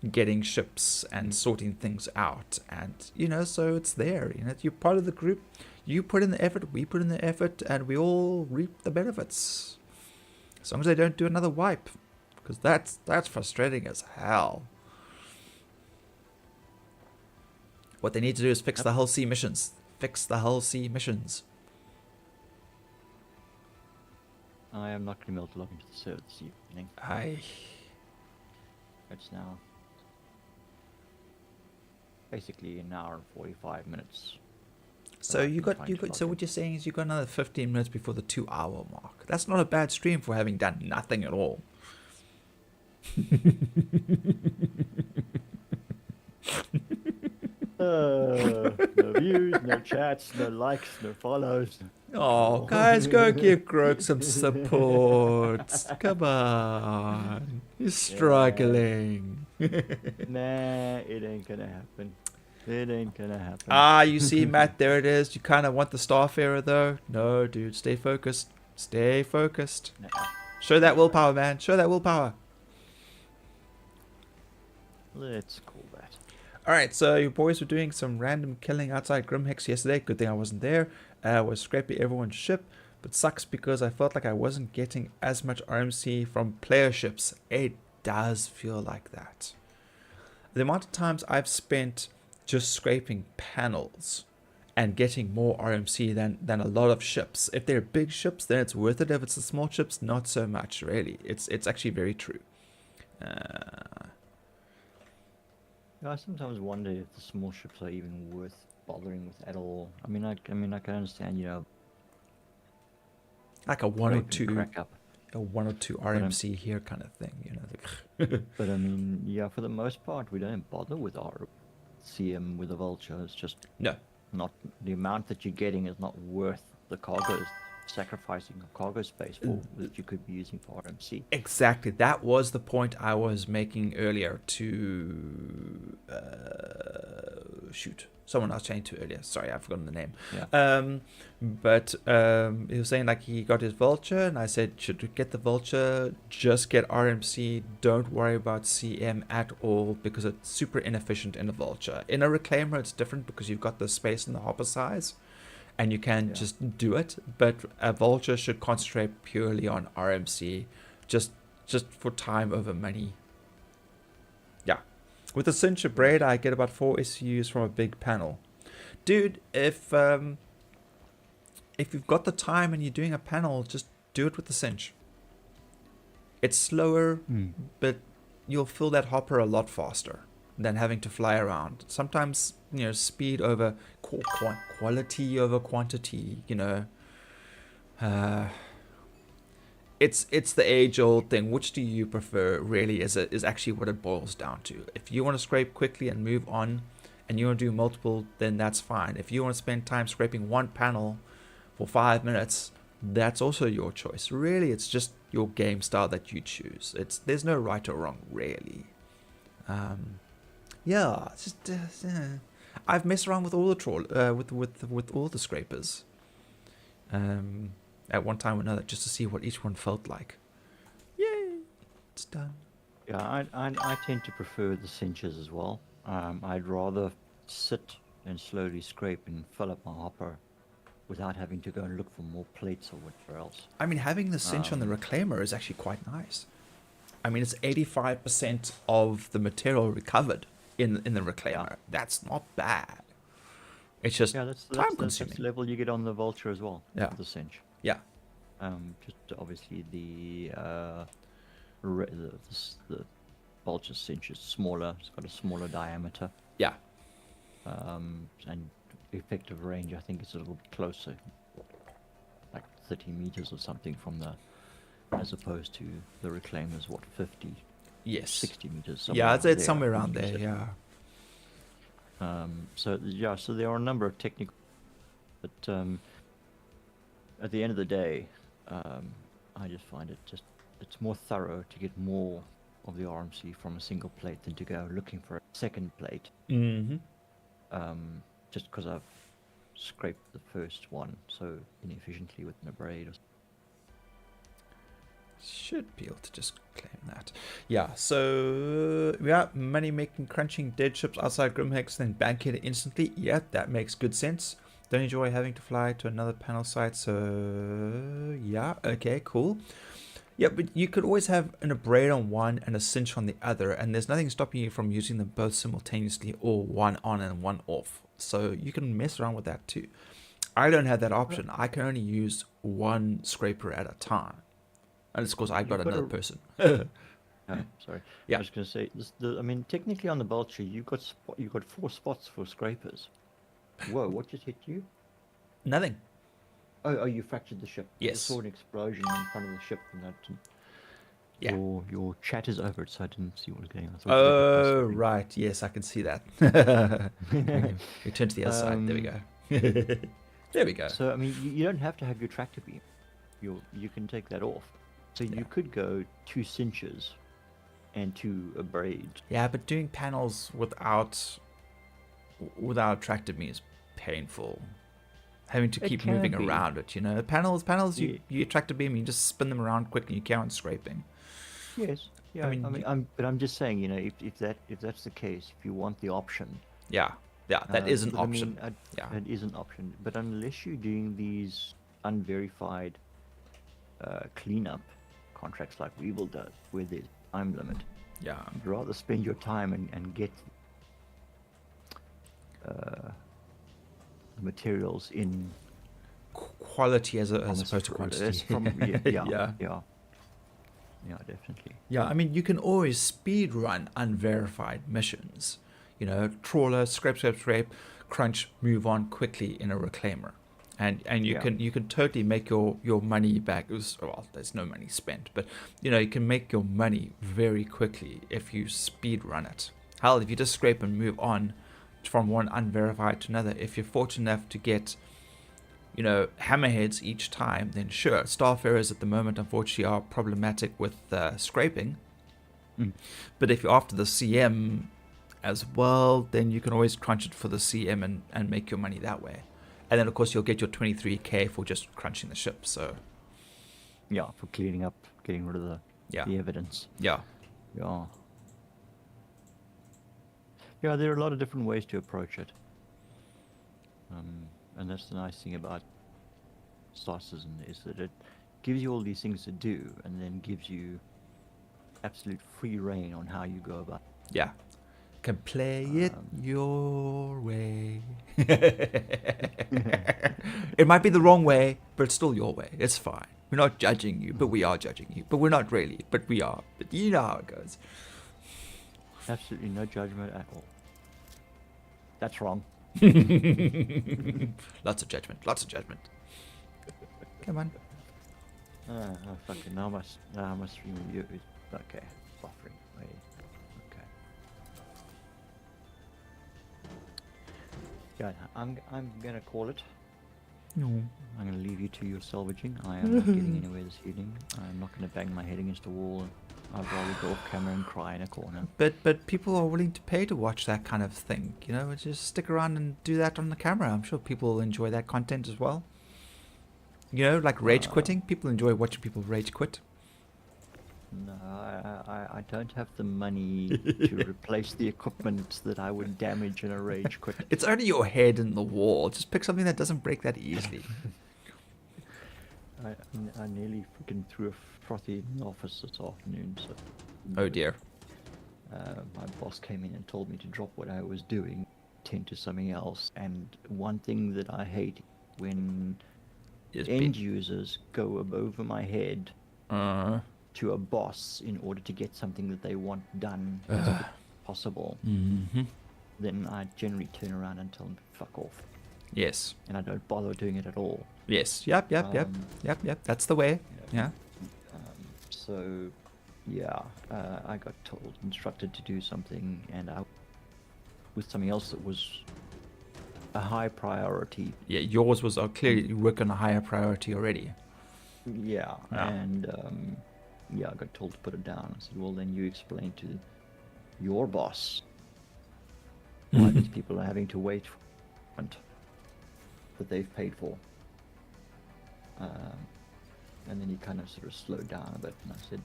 getting ships and sorting things out, and so it's there. You're part of the group. You put in the effort, we put in the effort, and we all reap the benefits. As long as they don't do another wipe, because that's frustrating as hell. What they need to do is fix the Hull C missions. Fix the Hull C missions. I am not going to be able to log into the server this evening. It's now basically an hour and 45 minutes. So so what you're saying is you got another 15 minutes before the 2-hour mark. That's not a bad stream for having done nothing at all. No views, no chats, no likes, no follows. Oh, guys, go give Grog some support. Come on. He's struggling. Nah, it ain't gonna happen. It ain't gonna happen. Ah, you see, Matt, there it is. You kind of want the Starfarer, though. No, dude, stay focused. Stay focused. Nah. Show that willpower, man. Show that willpower. Let's call that. Alright, so your boys were doing some random killing outside Grimhex yesterday. Good thing I wasn't there. Was scraping everyone's ship. But sucks because I felt like I wasn't getting as much RMC from player ships. It does feel like that. The amount of times I've spent just scraping panels and getting more RMC than a lot of ships. If they're big ships, then it's worth it. If it's the small ships, not so much, really. It's actually very true. I sometimes wonder if the small ships are even worth bothering with at all. I mean, I can understand, like a one or crack up. a 1 or 2 RMC here kind of thing, But I mean, yeah, for the most part, we don't bother with our CM with the Vulture. It's just not the amount that you're getting is not worth the cargo, sacrificing cargo space for that you could be using for RMC. Exactly. That was the point I was making earlier to shoot. Someone I was chatting to earlier. Sorry, I've forgotten the name. Yeah. But he was saying like he got his Vulture, and I said, should we get the Vulture? Just get RMC. Don't worry about CM at all, because it's super inefficient in a Vulture. In a Reclaimer, it's different because you've got the space and the hopper size, and you can just do it. But a Vulture should concentrate purely on RMC, just for time over money. Yeah. With the Cincher Braid, I get about 4 SCUs from a big panel. Dude, if you've got the time and you're doing a panel, just do it with the Cinch. It's slower, Mm. but you'll fill that hopper a lot faster than having to fly around. Sometimes, speed over quality over quantity, Uh, it's the age-old thing. Which do you prefer? Really, is actually what it boils down to. If you want to scrape quickly and move on, and you want to do multiple, then that's fine. If you want to spend time scraping one panel for 5 minutes, that's also your choice. Really, it's just your game style that you choose. There's no right or wrong, really. Yeah, it's just I've messed around with all the with all the scrapers. At one time or another, just to see what each one felt like. Yay, it's done. Yeah, I tend to prefer the cinches as well. I'd rather sit and slowly scrape and fill up my hopper without having to go and look for more plates or whatever else. I mean, having the cinch on the reclaimer is actually quite nice. I mean, it's 85% of the material recovered in the reclaimer. Yeah. That's not bad. It's just That's time-consuming. the level you get on the Vulture as well. Yeah. The cinch. Yeah, Just obviously the Vulture cinch is smaller. It's got a smaller diameter. yeah, And effective range, I think it's a little bit closer, like 30 meters or something from as opposed to the Reclaimer's, 50, yes. 60 meters. Yeah, it's there, somewhere I around think there, you said. yeah. So there are a number of technical, but at the end of the day, I just find it's more thorough to get more of the RMC from a single plate than to go looking for a second plate. Mm-hmm. Just because I've scraped the first one so inefficiently with an abrade. Should be able to just claim that. Yeah, so money making crunching dead ships outside Grimhex, then bankhead it instantly. Yeah, that makes good sense. Don't enjoy having to fly to another panel site, so yeah, okay, cool. Yeah, but you could always have an abrade on one and a cinch on the other, and there's nothing stopping you from using them both simultaneously or one on and one off. So you can mess around with that too. I don't have that option. I can only use one scraper at a time. And it's because I got another person. Sorry. Yeah. I was going to say, I mean, technically on the Vulture, you got 4 spots for scrapers. Whoa, what just hit you? Nothing. Oh, you fractured the ship. Yes. I saw an explosion in front of the ship, and that. Yeah. Your chat is over, so I didn't see what was going on. I thought Oh, right. Yes, I can see that. We turn to the other side. There we go. There we go. So, I mean, you don't have to have your tractor beam. You can take that off. So you could go 2 cinches and 2 abrades. Yeah, but doing panels without tractor beam is painful. Having to keep moving around it, Panels, you tractor beam, you just spin them around quickly, you carry on scraping. Yes. Yeah. But I'm just saying, if that's the case, if you want the option. Yeah, that is an option. That is an option. But unless you're doing these unverified cleanup contracts like Weevil does, where there's time limit, Yeah. I'd rather spend your time and get the materials in quality as opposed to quantity. Yeah, definitely. Yeah, I mean, you can always speed run unverified missions. Trawler, scrape, crunch, move on quickly in a reclaimer. And you can totally make your money back. There's no money spent, but you can make your money very quickly if you speed run it. Hell, if you just scrape and move on from one unverified to another, if you're fortunate enough to get hammerheads each time, then sure. Starfarers at the moment unfortunately are problematic with scraping. But if you're after the CM as well, then you can always crunch it for the CM and make your money that way. And then, of course, you'll get your 23k for just crunching the ship. So, yeah, for cleaning up, getting rid of the evidence. Yeah. Yeah. Yeah, there are a lot of different ways to approach it. And that's the nice thing about Star Citizen, is that it gives you all these things to do, and then gives you absolute free reign on how you go about it. Yeah. Can play it your way. It might be the wrong way, but it's still your way. It's fine. We're not judging you, but we are judging you. But we're not really, but we are. But you know how it goes. Absolutely no judgment at all. That's wrong. Lots of judgment. Lots of judgment. Come on. Oh, fucking now my stream review is okay. Buffering. Wait. Okay. Yeah, I'm gonna call it. No. I'm gonna leave you to your salvaging. I am not getting anywhere this evening. I'm not gonna bang my head against a wall. I'd rather go off camera and cry in a corner. But people are willing to pay to watch that kind of thing. You know, just stick around and do that on the camera. I'm sure people will enjoy that content as well. You know, like rage quitting. People enjoy watching people rage quit. No, I don't have the money to replace the equipment that I would damage in a rage quit. It's only your head in the wall. Just pick something that doesn't break that easily. I nearly freaking threw a frothy in the office this afternoon. So. Oh dear. My boss came in and told me to drop what I was doing, tend to something else. And one thing that I hate when end users go over my head to a boss in order to get something that they want done as quick as possible, then I generally turn around and tell them to fuck off. Yes. And I don't bother doing it at all. Yes. Yep. That's the way. Yeah. So, yeah, I got instructed to do something, and I with something else that was a high priority. Yeah, yours was clearly you work on a higher priority already. Yeah, and I got told to put it down. I said, well, then you explain to your boss why these people are having to wait for it that they've paid for. And then he kind of sort of slowed down a bit, and I said,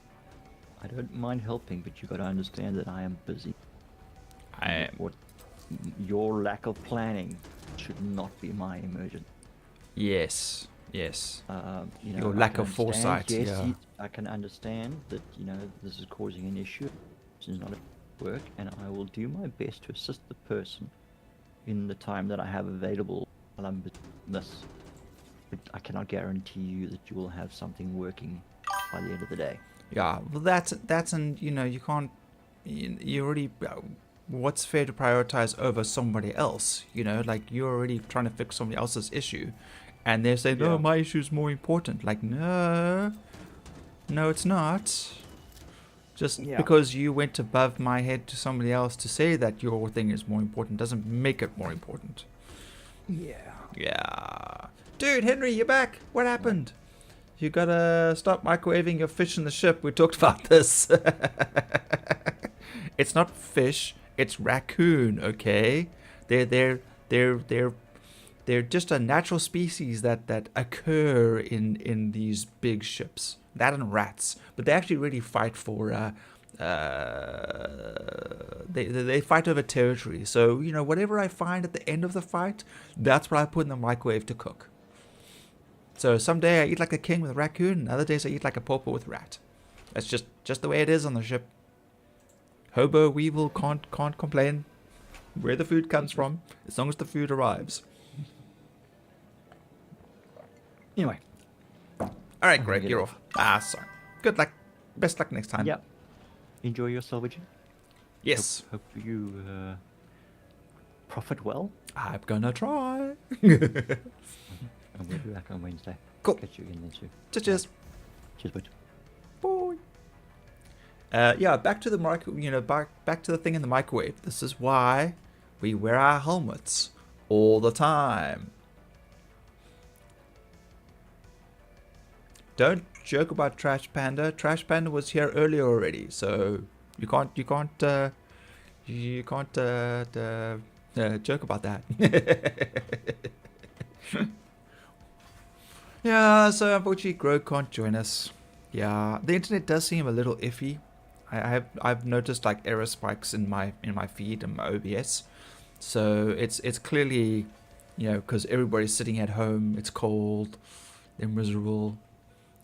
I don't mind helping, but you got to understand that I am busy. Your lack of planning should not be my emergency. Yes. Your I lack can of foresight. Yes, Yeah. I can understand that, this is causing an issue. This is not at work, and I will do my best to assist the person in the time that I have available while I'm busy with this. But I cannot guarantee you that you will have something working by the end of the day. Yeah, well, that's and you can't. You already. What's fair to prioritize over somebody else? Like you're already trying to fix somebody else's issue, and they're saying, "No, my issue is more important." Like, no, it's not. Just because you went above my head to somebody else to say that your thing is more important doesn't make it more important. Yeah. Dude, Henry, you're back. What happened? You gotta stop microwaving your fish in the ship. We talked about this. It's not fish. It's raccoon. Okay, they're just a natural species that occur in these big ships. That and rats, but they actually really fight for. They fight over territory. So whatever I find at the end of the fight, that's what I put in the microwave to cook. So some day I eat like a king with a raccoon, and other days I eat like a pauper with a rat. That's just the way it is on the ship. Hobo Weevil can't complain where the food comes from, as long as the food arrives. Anyway. Alright, Greg, you're off. Sorry. Good luck. Best luck next time. Yep. Enjoy your salvaging. Yes. Hope you profit well. I'm gonna try. And we'll be back on Wednesday. Cool. Catch you again then soon. Cheers. Cheers, mate. Boy. Back to the back to the thing in the microwave. This is why we wear our helmets all the time. Don't joke about Trash Panda. Trash Panda was here earlier already, so you can't joke about that. Yeah, so unfortunately Grog can't join us. Yeah, the internet does seem a little iffy. I've noticed like error spikes in my feed and my OBS. So it's clearly, because everybody's sitting at home, it's cold, they're miserable,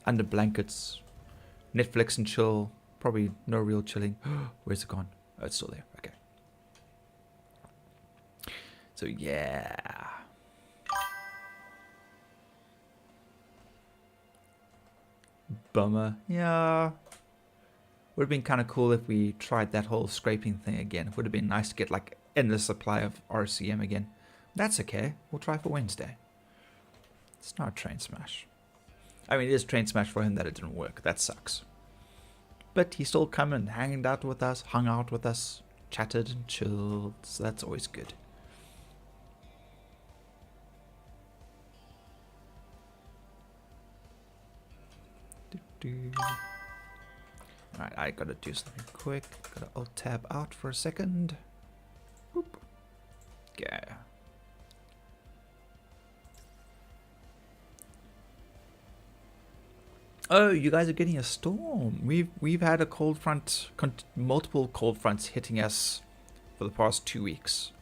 under blankets, Netflix and chill, probably no real chilling. Where's it gone? Oh, it's still there. Okay. So yeah. Bummer. Yeah. Would have been kind of cool if we tried that whole scraping thing again. It would have been nice to get like endless supply of RCM again. That's okay. We'll try for Wednesday. It's not a train smash. I mean, it is train smash for him that it didn't work. That sucks. But he still come and hung out with us, chatted and chilled. So that's always good. Alright, I gotta do something quick. Gotta alt tab out for a second. Boop. Yeah. Oh, you guys are getting a storm. We've had a cold front, multiple cold fronts hitting us for the past 2 weeks.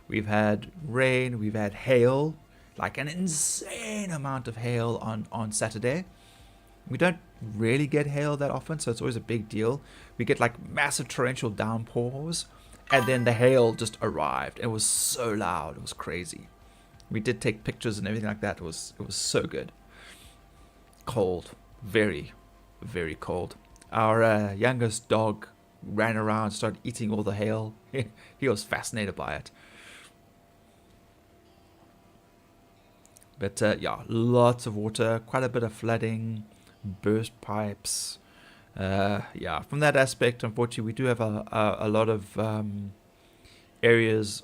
We've had rain, we've had hail, like an insane amount of hail on Saturday. We don't really get hail that often, so it's always a big deal. We get like massive torrential downpours, and then the hail just arrived. It was so loud, it was crazy. We did take pictures and everything like that. It was so good. Cold. Very, very cold. Our youngest dog ran around, started eating all the hail. He was fascinated by it. But yeah, lots of water, quite a bit of flooding, burst pipes. Yeah, from that aspect, unfortunately, we do have a lot of areas,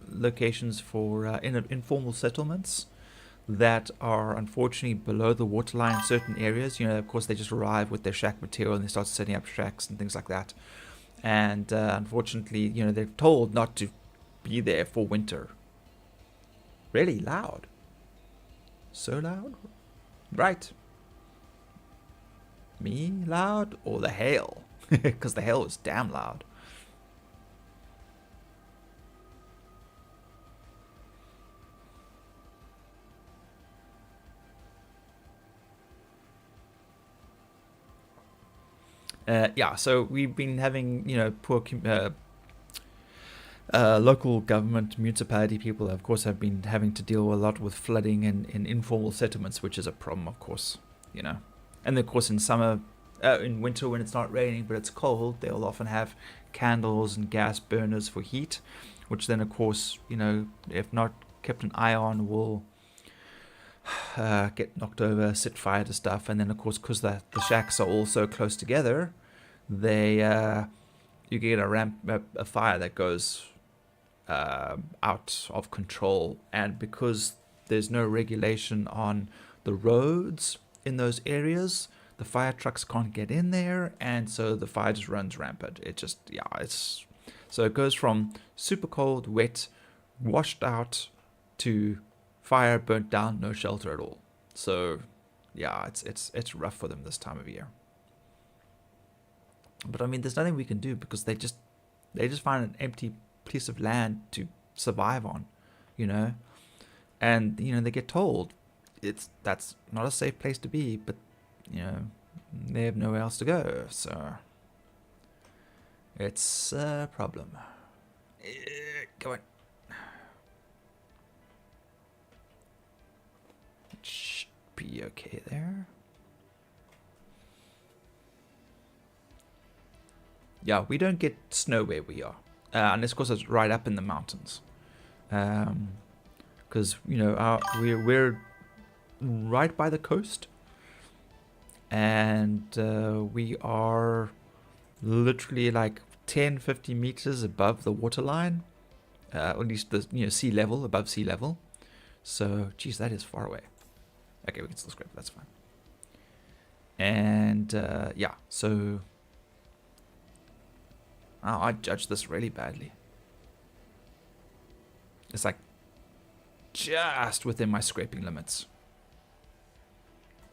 locations for informal settlements that are unfortunately below the waterline in certain areas. You know, of course, they just arrive with their shack material and they start setting up shacks and things like that. And unfortunately, you know, they're told not to be there for winter. Really loud. So loud? Right. Me loud or the hail? Because the hail was damn loud. Yeah, so we've been having, you know, poor local government, municipality people, of course, have been having to deal a lot with flooding in informal settlements, which is a problem, of course, you know. And of course, in summer, in winter when it's not raining but it's cold, they'll often have candles and gas burners for heat, which then, of course, you know, if not kept an eye on, will get knocked over, set fire to stuff. And then, of course, because the shacks are all so close together, they you get a fire that goes out of control. And because there's no regulation on the roads in those areas, the fire trucks can't get in there, and so the fire just runs rampant. It just, yeah, it's so it goes from super cold, wet, washed out to fire, burnt down, no shelter at all. So yeah, it's rough for them this time of year. But I mean, there's nothing we can do because they just find an empty piece of land to survive on, you know. And you know, they get told that's not a safe place to be, but you know, they have nowhere else to go. So it's a problem. Come on. It should be okay there. Yeah, we don't get snow where we are, unless of course it's right up in the mountains, because you know we're right by the coast, and we are literally like 10-50 meters above the waterline, or at least the sea level, above sea level. So, geez, that is far away. Okay, we can still scrape. That's fine. And yeah, so. Oh, I judged this really badly. It's like just within my scraping limits.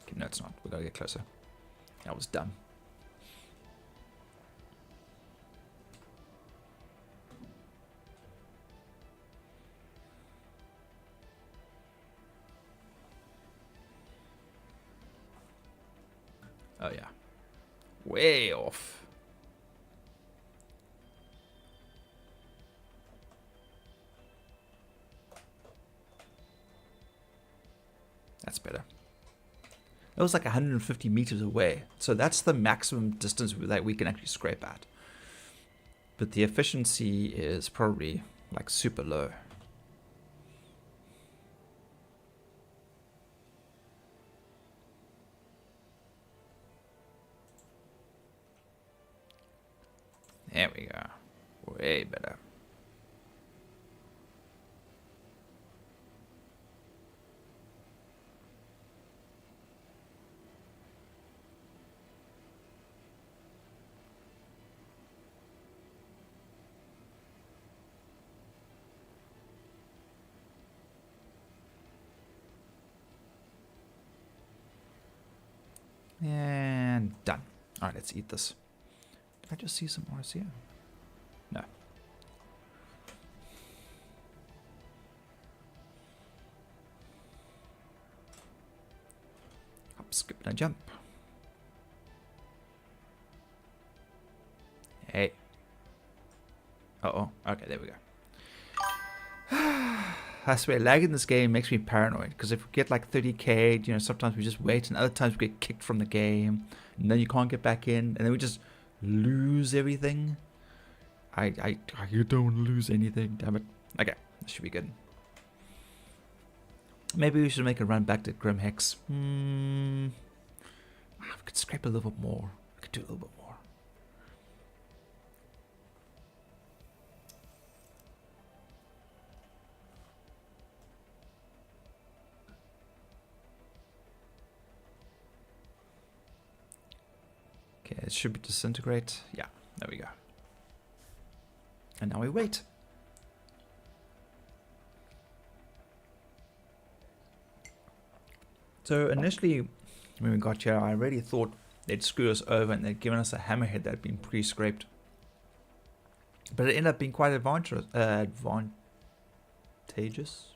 Okay, no, it's not. We gotta get closer. That was dumb. Oh yeah, way off. That's better. It was like 150 meters away. So that's the maximum distance that we can actually scrape at. But the efficiency is probably like super low. There we go. Way better. And done. All right, let's eat this. Did I just see some RCO? No. Hop, skip, and a jump. Hey. Uh-oh. Okay, there we go. I swear, lag in this game makes me paranoid, because if we get like 30k, you know, sometimes we just wait, and other times we get kicked from the game, and then you can't get back in, and then we just lose everything. I don't want to lose anything, damn it. Okay, this should be good. Maybe we should make a run back to Grim Hex. We could scrape a little bit more. We could do a little bit more. Okay, it should be disintegrate. Yeah, there we go. And now we wait. So initially, when we got here, I already thought they'd screw us over and they'd given us a hammerhead that had been pre-scraped. But it ended up being quite advantageous. Advantageous?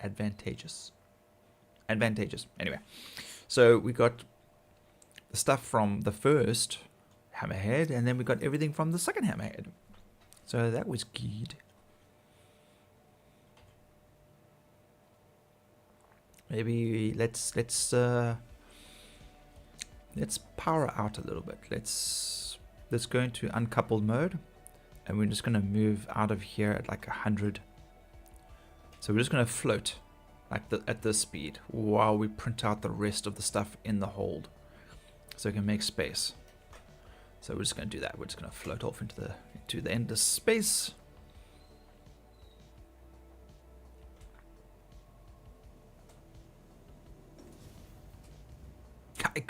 Advantageous. Anyway, so we got the stuff from the first hammerhead, and then we got everything from the second hammerhead. So that was good. Maybe let's power out a little bit. Let's go into uncoupled mode, and we're just gonna move out of here at like 100. So we're just gonna float like at this speed while we print out the rest of the stuff in the hold, so we can make space. So we're just gonna do that. We're just gonna float off into the endless space.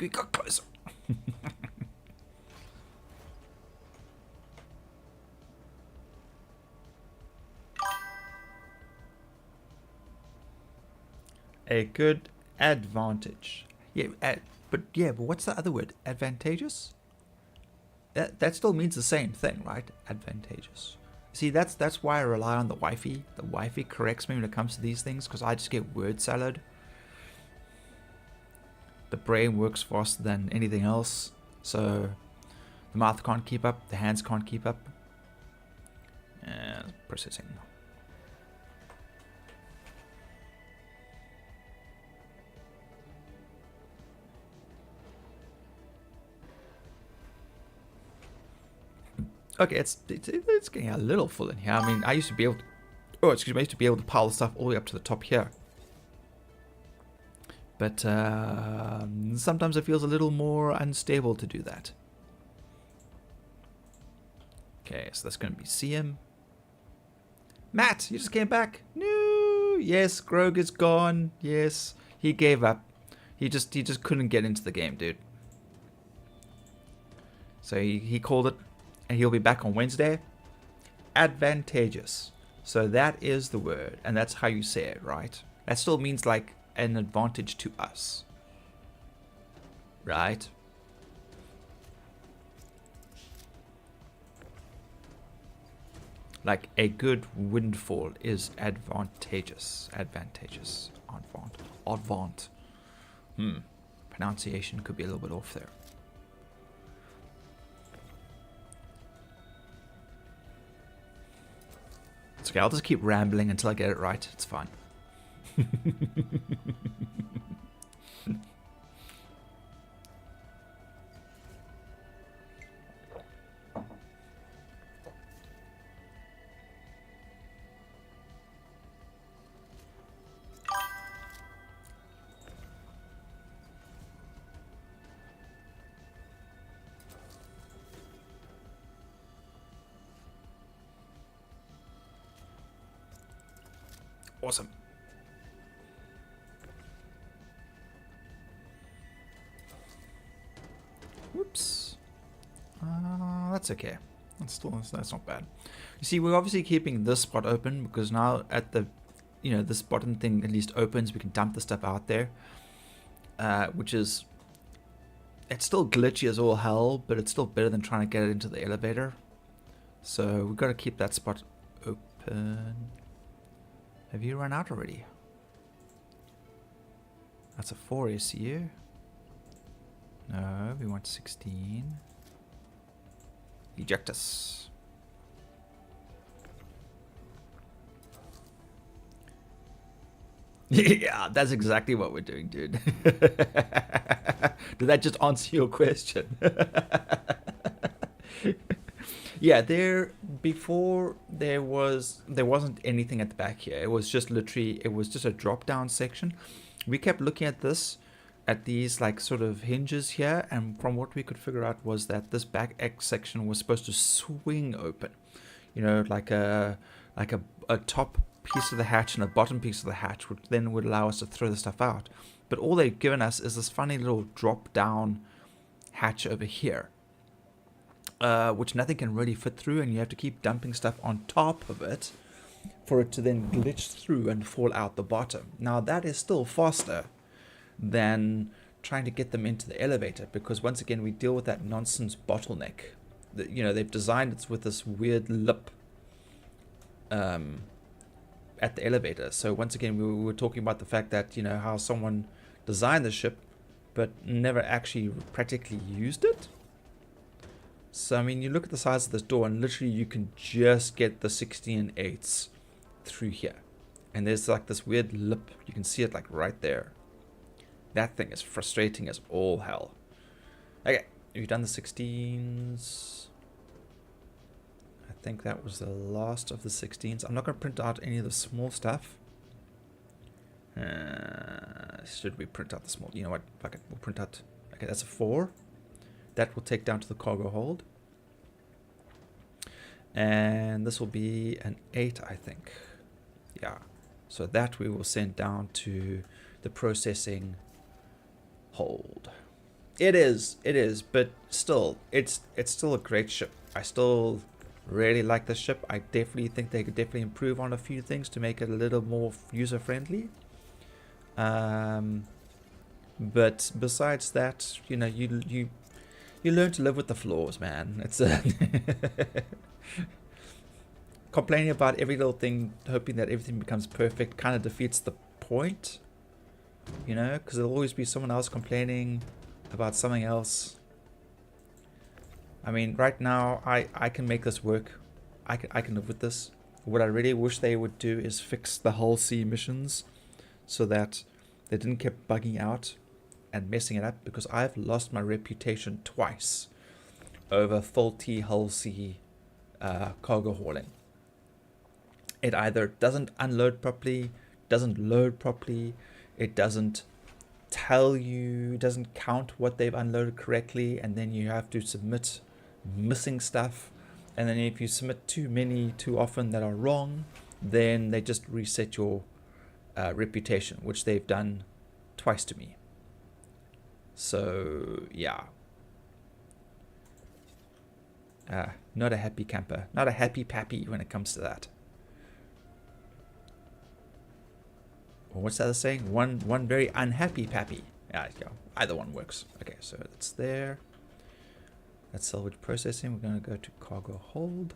We got closer. A good advantage. Yeah, but what's the other word? Advantageous? That still means the same thing, right? Advantageous. See, that's why I rely on the wifey. The wifey corrects me when it comes to these things, because I just get word salad. The brain works faster than anything else, so the mouth can't keep up, the hands can't keep up. And processing. Okay, it's getting a little full in here. I mean, I used to be able to, I used to be able to pile the stuff all the way up to the top here. But sometimes it feels a little more unstable to do that. Okay, so that's going to be CM. Matt, you just came back. No, yes, Grog is gone. Yes, he gave up. He just couldn't get into the game, dude. So he called it, and he'll be back on Wednesday. Advantageous. So that is the word, and that's how you say it, right? That still means like an advantage to us, right? Like a good windfall is advantageous. Advantageous. Advant. Pronunciation could be a little bit off there. It's okay, I'll just keep rambling until I get it right. It's fine. Awesome. Whoops. That's okay. That's not bad. You see, we're obviously keeping this spot open because now at the, this bottom thing at least opens. We can dump the stuff out there, which is, it's still glitchy as all hell, but it's still better than trying to get it into the elevator. So we've got to keep that spot open. Have you run out already? That's a 4 ACU. No, we want 16. Eject us. Yeah, that's exactly what we're doing, dude. Did that just answer your question? Yeah, before there wasn't anything at the back here. It was just literally, it was just a drop down section. We kept looking at these like sort of hinges here, and from what we could figure out was that this back X section was supposed to swing open, like a top piece of the hatch and a bottom piece of the hatch, which then would allow us to throw the stuff out. But all they've given us is this funny little drop down hatch over here, which nothing can really fit through, and you have to keep dumping stuff on top of it for it to then glitch through and fall out the bottom. Now that is still faster than trying to get them into the elevator, because once again we deal with that nonsense bottleneck. They've designed it with this weird lip at the elevator. So once again we were talking about the fact that how someone designed the ship but never actually practically used it. So I mean, you look at the size of this door and literally you can just get the 16/8 through here, and there's like this weird lip, you can see it like right there. That thing is frustrating as all hell. Okay, you've done the 16s. I think that was the last of the 16s. I'm not going to print out any of the small stuff. Should we print out the small? You know what? Fuck it. We'll print out. Okay, that's a 4. That will take down to the cargo hold. And this will be an 8, I think. Yeah. So that we will send down to the processing hold. It is, but still, it's still a great ship. I still really like this ship. I definitely think they could definitely improve on a few things to make it a little more user friendly. But besides that, you learn to live with the flaws, man. It's complaining about every little thing, hoping that everything becomes perfect, kind of defeats the point. Because there'll always be someone else complaining about something else. I mean, right now, I can make this work. I can live with this. What I really wish they would do is fix the hull C missions so that they didn't keep bugging out and messing it up, because I've lost my reputation twice over faulty hull C cargo hauling. It either doesn't unload properly, doesn't load properly, it doesn't tell you, doesn't count what they've unloaded correctly, and then you have to submit missing stuff, and then if you submit too many too often that are wrong, then they just reset your reputation, which they've done twice to me. So yeah, not a happy camper, not a happy pappy when it comes to that. Or what's the other saying? One very unhappy pappy. Yeah, there you go. Either one works. Okay, so that's there. That's salvage processing. We're going to go to cargo hold.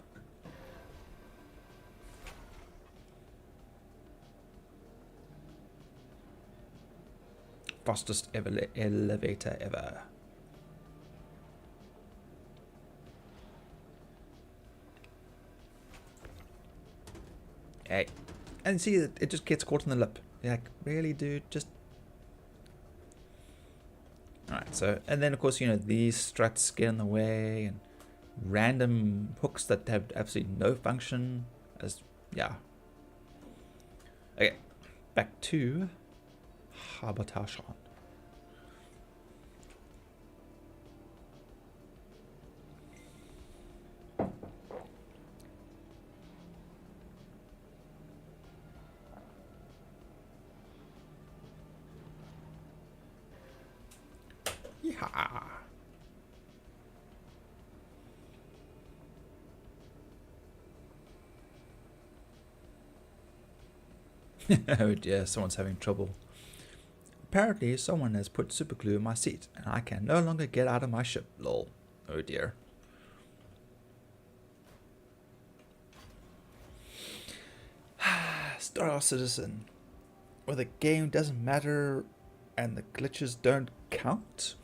Fastest elevator ever. Hey, and see, it just gets caught in the lip. Like, really, dude? Just... Alright, so... And then, of course, you know, these struts get in the way, and random hooks that have absolutely no function. As... Yeah. Okay. Back to... Habitation. Yeah. Oh dear, someone's having trouble. Apparently, someone has put super glue in my seat, and I can no longer get out of my ship. Lol. Oh dear. Star Citizen. Where the game doesn't matter and the glitches don't count?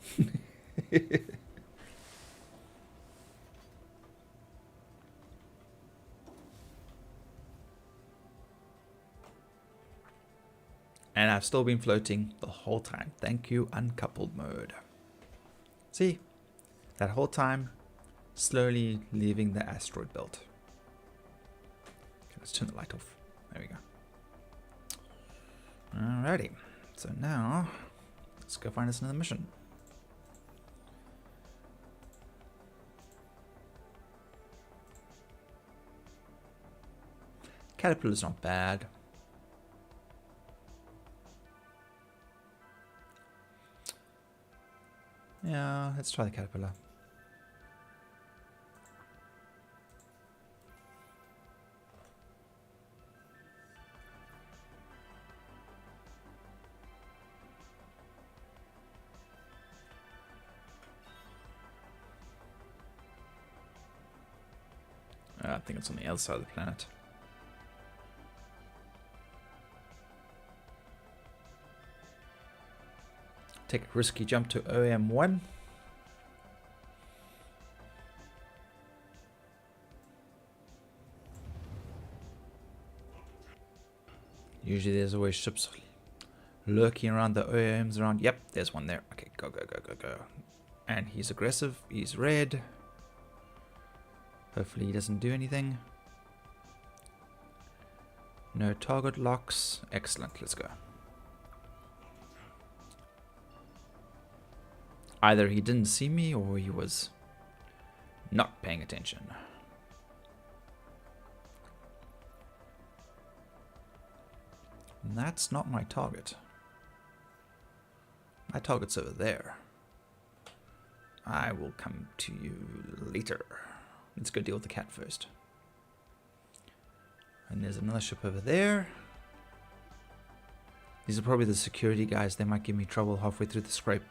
And I've still been floating the whole time. Thank you, uncoupled mode. See? That whole time, slowly leaving the asteroid belt. Okay, let's turn the light off. There we go. Alrighty. So now, let's go find us another mission. Caterpillar's not bad. Yeah, let's try the caterpillar. I think it's on the other side of the planet. Take a risky jump to OM1. Usually there's always ships lurking around the OMs around. Yep, there's one there. Okay, go, go, go, go, go. And he's aggressive. He's red. Hopefully he doesn't do anything. No target locks. Excellent, let's go. Either he didn't see me or he was not paying attention. And that's not my target. My target's over there. I will come to you later. Let's go deal with the cat first. And there's another ship over there. These are probably the security guys. They might give me trouble halfway through the scrape.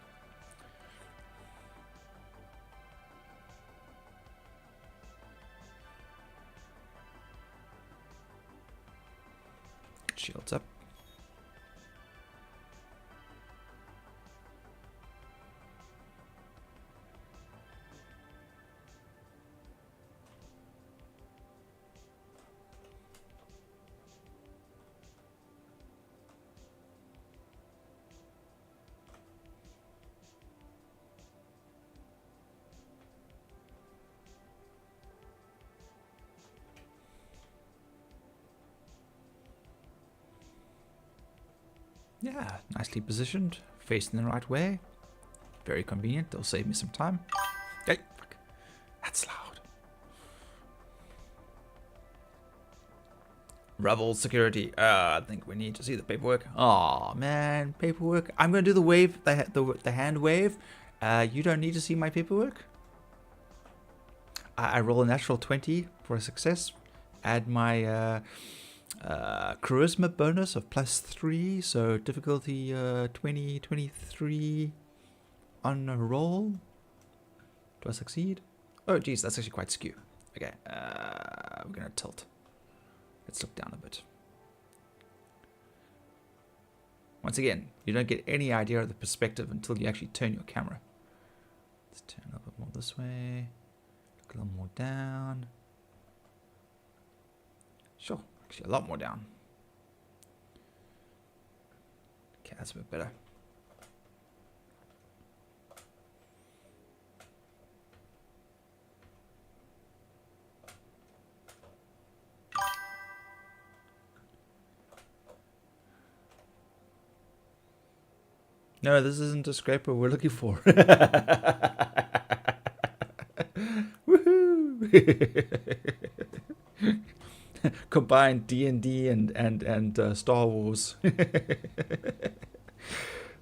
Shields up. Yeah, nicely positioned, facing the right way. Very convenient, they'll save me some time. Hey, fuck. That's loud. Rebel security. I think we need to see the paperwork. Oh man, paperwork. I'm gonna do the wave, the hand wave. You don't need to see my paperwork. I roll a natural 20 for a success. Add my charisma bonus of +3, so difficulty 20, 23 on a roll. Do I succeed? Oh geez, that's actually quite skew. Okay, we're gonna tilt. Let's look down a bit. Once again, you don't get any idea of the perspective until you actually turn your camera. Let's turn a little bit more this way. Look a little more down. Sure, actually a lot more down. That's a bit better. No, this isn't a scraper we're looking for. Woohoo! Combine D&D and Star Wars.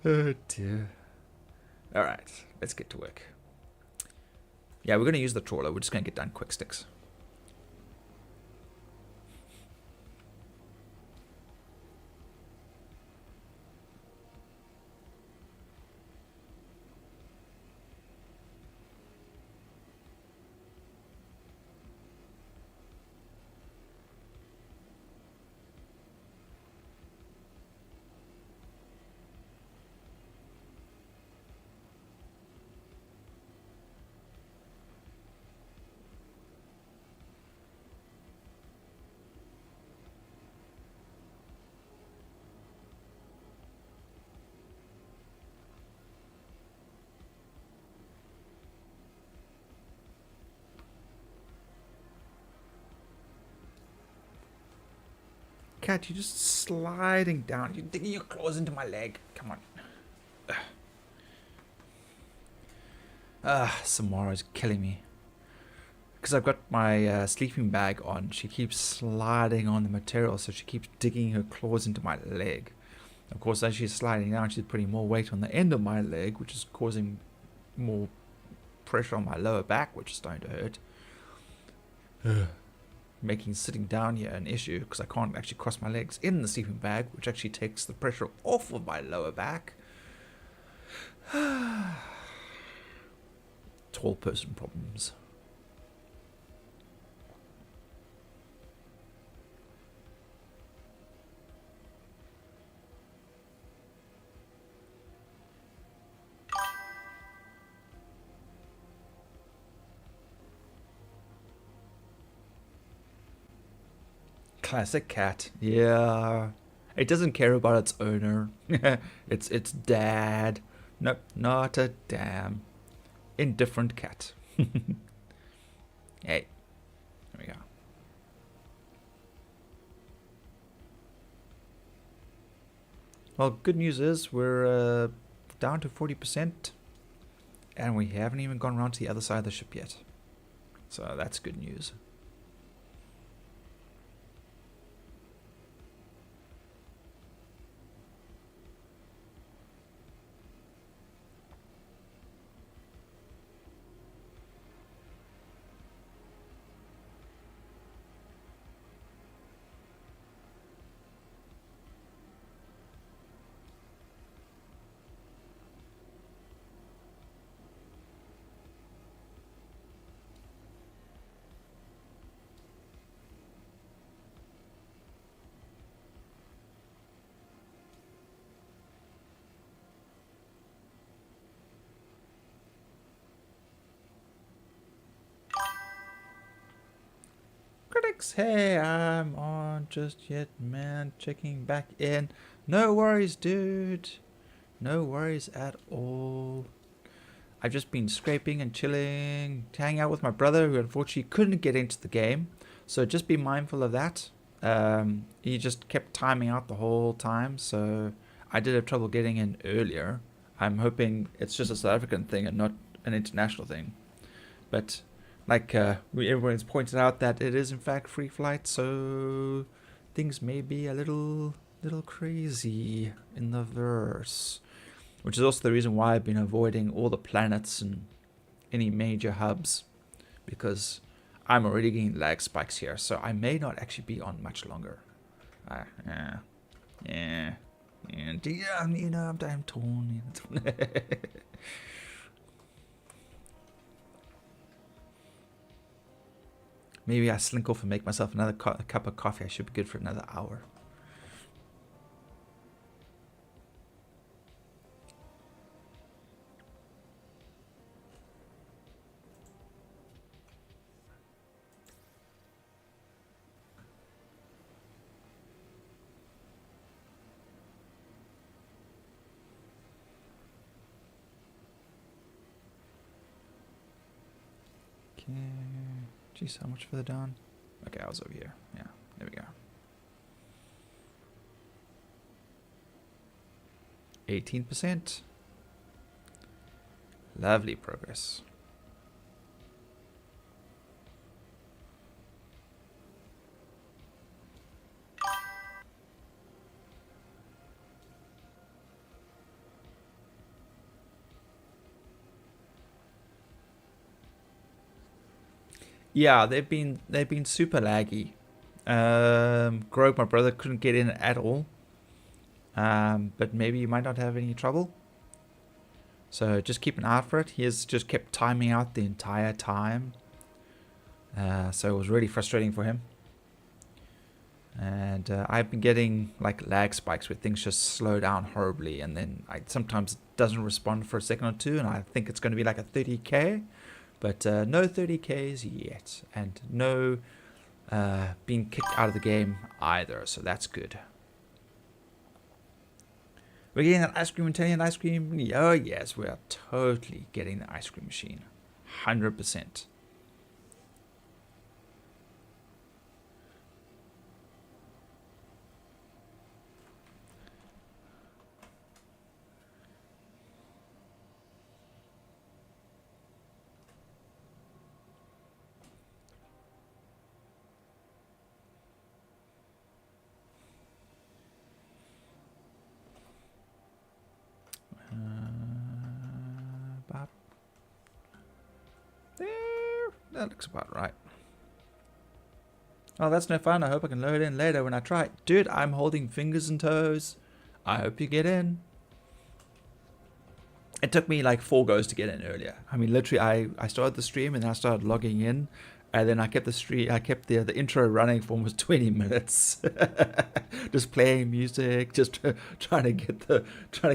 Oh dear. All right, let's get to work. Yeah, we're going to use the trawler. We're just going to get down quick sticks. Cat, you're just sliding down. You're digging your claws into my leg. Come on. Samara's killing me. Because I've got my sleeping bag on. She keeps sliding on the material, so she keeps digging her claws into my leg. Of course, as she's sliding down, she's putting more weight on the end of my leg, which is causing more pressure on my lower back, which is starting to hurt. Making sitting down here an issue because I can't actually cross my legs in the sleeping bag, which actually takes the pressure off of my lower back. Tall person problems. Classic cat. Yeah. It doesn't care about its owner. It's dad. Nope, not a damn. Indifferent cat. Hey. There we go. Well, good news is we're down to 40%. And we haven't even gone around to the other side of the ship yet. So that's good news. Critics, hey, I'm on just yet, man. Checking back in. No worries, dude. No worries at all. I've just been scraping and chilling, hanging out with my brother, who unfortunately couldn't get into the game. So just be mindful of that. He just kept timing out the whole time, so I did have trouble getting in earlier. I'm hoping it's just a South African thing and not an international thing. But like everyone's pointed out that it is in fact free flight, so things may be a little crazy in the verse. Which is also the reason why I've been avoiding all the planets and any major hubs, because I'm already getting lag spikes here, so I may not actually be on much longer. Yeah, you know, I'm torn. Maybe I slink off and make myself another cup of coffee. I should be good for another hour. Okay. Jeez, how much further down? Okay, I was over here. Yeah, there we go. 18%. Lovely progress. Yeah, they've been super laggy. Grog, my brother, couldn't get in at all. But maybe you might not have any trouble. So just keep an eye out for it. He has just kept timing out the entire time. So it was really frustrating for him. And I've been getting like lag spikes where things just slow down horribly, and then sometimes it doesn't respond for a second or two, and I think it's going to be like a 30k, but no 30ks yet, and no being kicked out of the game either, so that's good. We're getting an ice cream, Italian ice cream. Oh yes, we are totally getting the ice cream machine, 100%. About there. That looks about right. Oh, that's no fun. I hope I can load in later when I try. Dude, I'm holding fingers and toes. I hope you get in. It took me like 4 goes to get in earlier. I mean, literally, I started the stream and then I started logging in, and then I kept the intro running for almost 20 minutes, just playing music, just trying to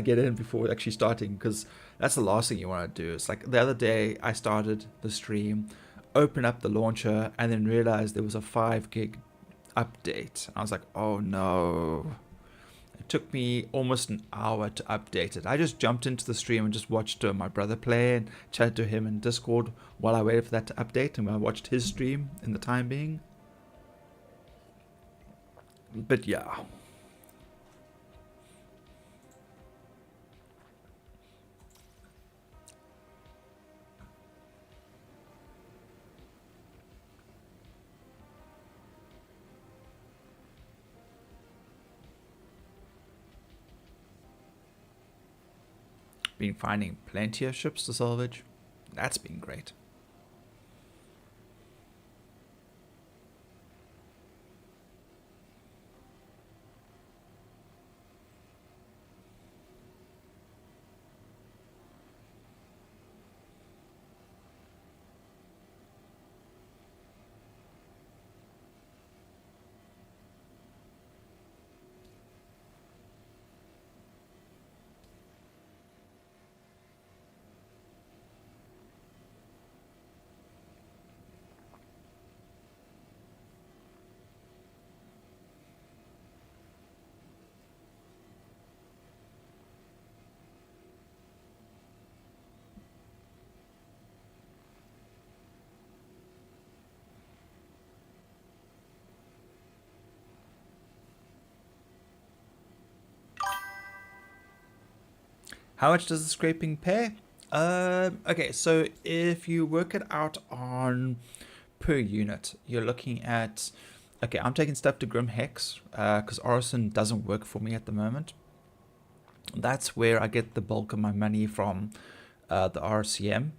get in before actually starting, because that's the last thing you want to do. It's like the other day I started the stream, opened up the launcher, and then realized there was a 5 gig update. I was like, oh no. It took me almost an hour to update it. I just jumped into the stream and just watched my brother play and chatted to him in Discord while I waited for that to update, and I watched his stream in the time being. But yeah. Been finding plenty of ships to salvage. That's been great. How much does the scraping pay? Okay, so if you work it out on per unit, you're looking at... Okay, I'm taking stuff to Grim Hex because Orison doesn't work for me at the moment. That's where I get the bulk of my money from, the RCM,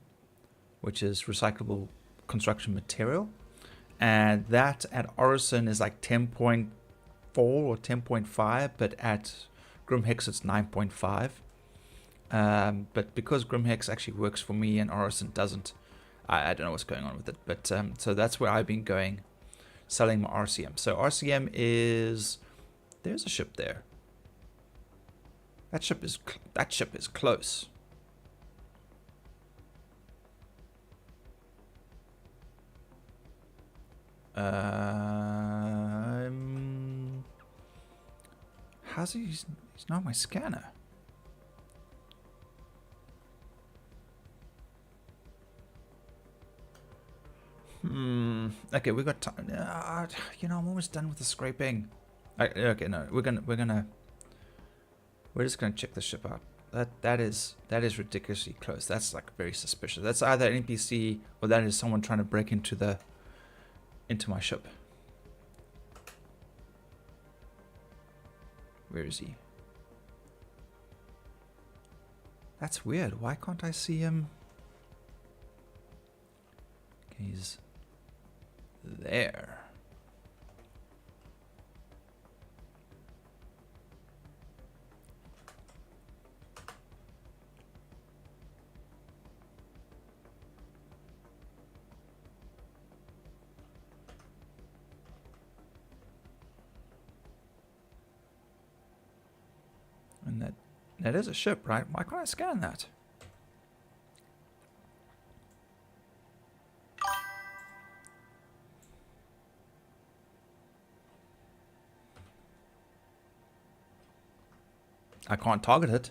which is recyclable construction material. And that at Orison is like 10.4 or 10.5, but at Grim Hex it's 9.5. But because Grimhex actually works for me and Orison doesn't, I don't know what's going on with it. But so that's where I've been going, selling my RCM. So RCM is... There's a ship there. That ship is close. How's he? He's not my scanner. Okay, we got time. You know, I'm almost done with the scraping. Okay, no, we're just gonna check the ship out. That is ridiculously close. That's like very suspicious. That's either an NPC or that is someone trying to break into my ship. Where is he? That's weird. Why can't I see him? He's there. And that is a ship, right? Why can't I scan that? I can't target it.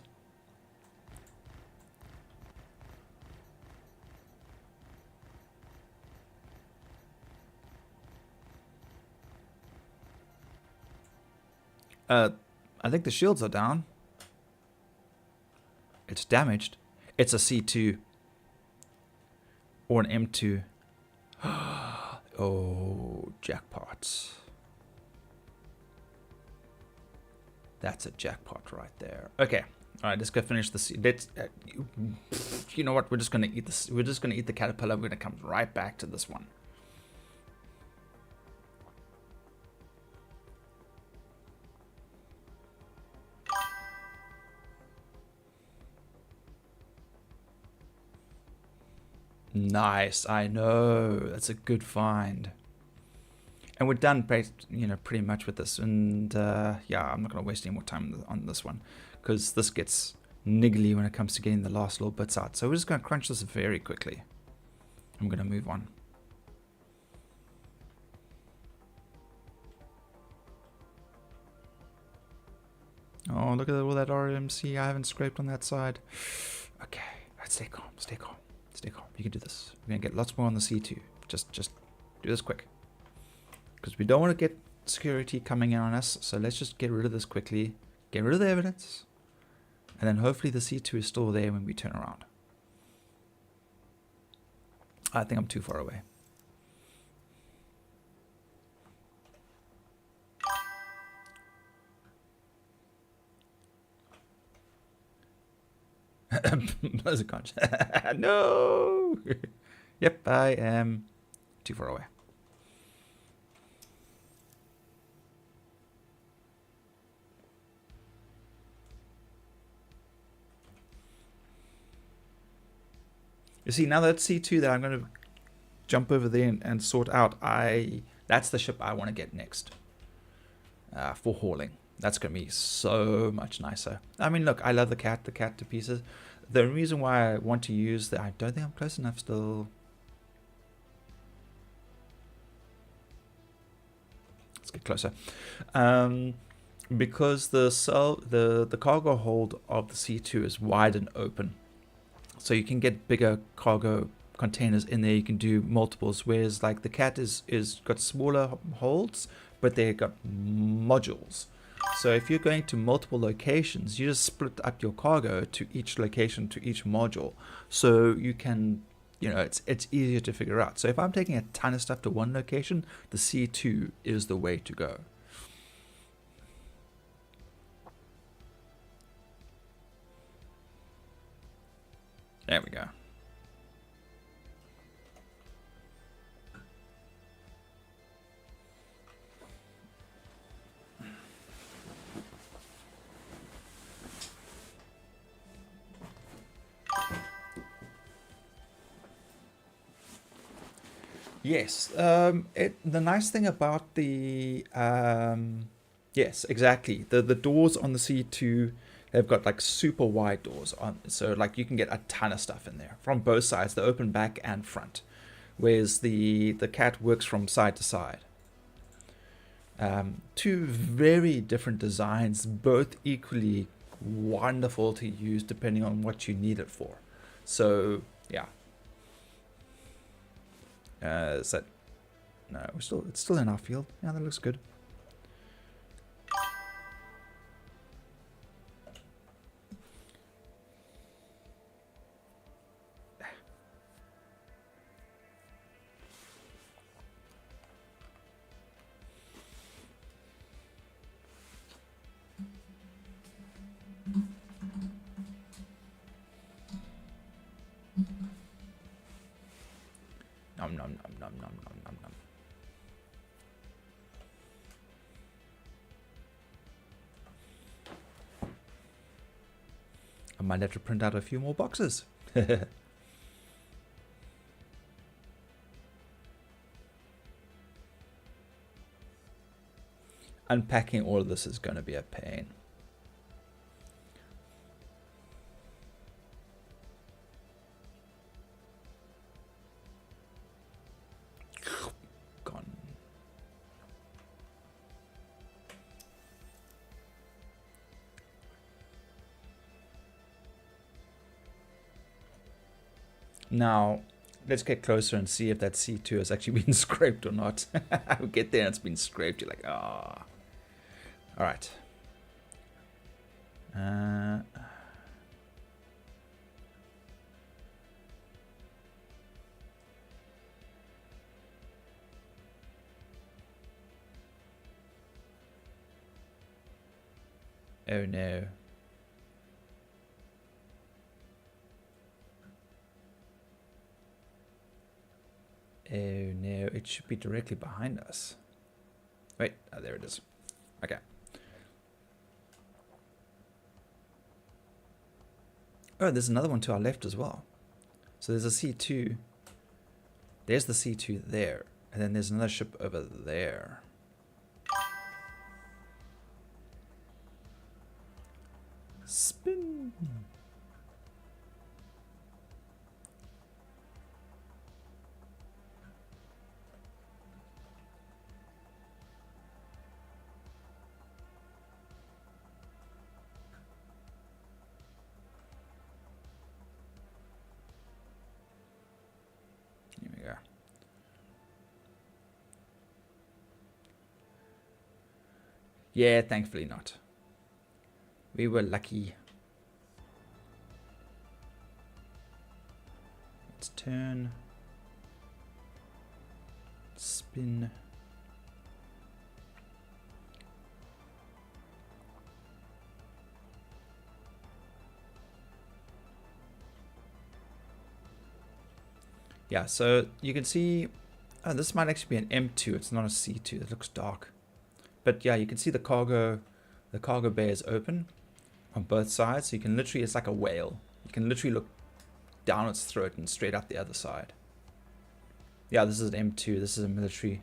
I think the shields are down. It's damaged. It's a C2 or an M2. Oh, jackpots. That's a jackpot right there. Okay. All right, let's go finish this. Let's, you know what? We're just gonna eat this. We're just gonna eat the caterpillar. We're gonna come right back to this one. Nice. I know. That's a good find. And we're done, pretty much with this. And yeah, I'm not gonna waste any more time on this one because this gets niggly when it comes to getting the last little bits out. So we're just gonna crunch this very quickly. I'm gonna move on. Oh, look at all that RMC I haven't scraped on that side. Okay, let's stay calm, stay calm, stay calm. You can do this. We're gonna get lots more on the C2. Just do this quick. Because we don't want to get security coming in on us. So let's just get rid of this quickly. Get rid of the evidence. And then hopefully the C2 is still there when we turn around. I think I'm too far away. There's a conch. No! Yep, I am too far away. You see, now that C2 that I'm going to jump over there and sort out, that's the ship I want to get next for hauling. That's going to be so much nicer. I mean, look, I love the cat to pieces. The reason why I want to use I don't think I'm close enough still. Let's get closer. Because the cargo hold of the C2 is wide and open. So you can get bigger cargo containers in there. You can do multiples, whereas like the cat is got smaller holds, but they got modules. So if you're going to multiple locations, you just split up your cargo to each location, to each module. So you can, it's easier to figure out. So if I'm taking a ton of stuff to one location, the C2 is the way to go. There we go. Yes, the nice thing about the yes, exactly. The doors on the C2, they've got like super wide doors on, so like you can get a ton of stuff in there from both sides, the open back and front. Whereas the cat works from side to side. Two very different designs, both equally wonderful to use depending on what you need it for. So yeah. Is that... No, it's still in our field. Yeah, that looks good. Nom nom nom nom nom nom nom nom. I might have to print out a few more boxes. Unpacking all of this is going to be a pain. Gone. Now, let's get closer and see if that C2 has actually been scraped or not. We get there and it's been scraped. You're like, ah. All right. Oh no. Oh no, it should be directly behind us. Wait, oh, there it is. Okay. Oh, there's another one to our left as well. So there's a C2. There's the C2 there. And then there's another ship over there. Spin. Here we go. Yeah, thankfully not. We were lucky. Let's turn. Spin. Yeah, so you can see, oh, this might actually be an M2. It's not a C2. It looks dark. But yeah, you can see the cargo bay is open on both sides. So you can literally, it's like a whale. You can literally look down its throat and straight out the other side. Yeah, this is an M2. This is a military.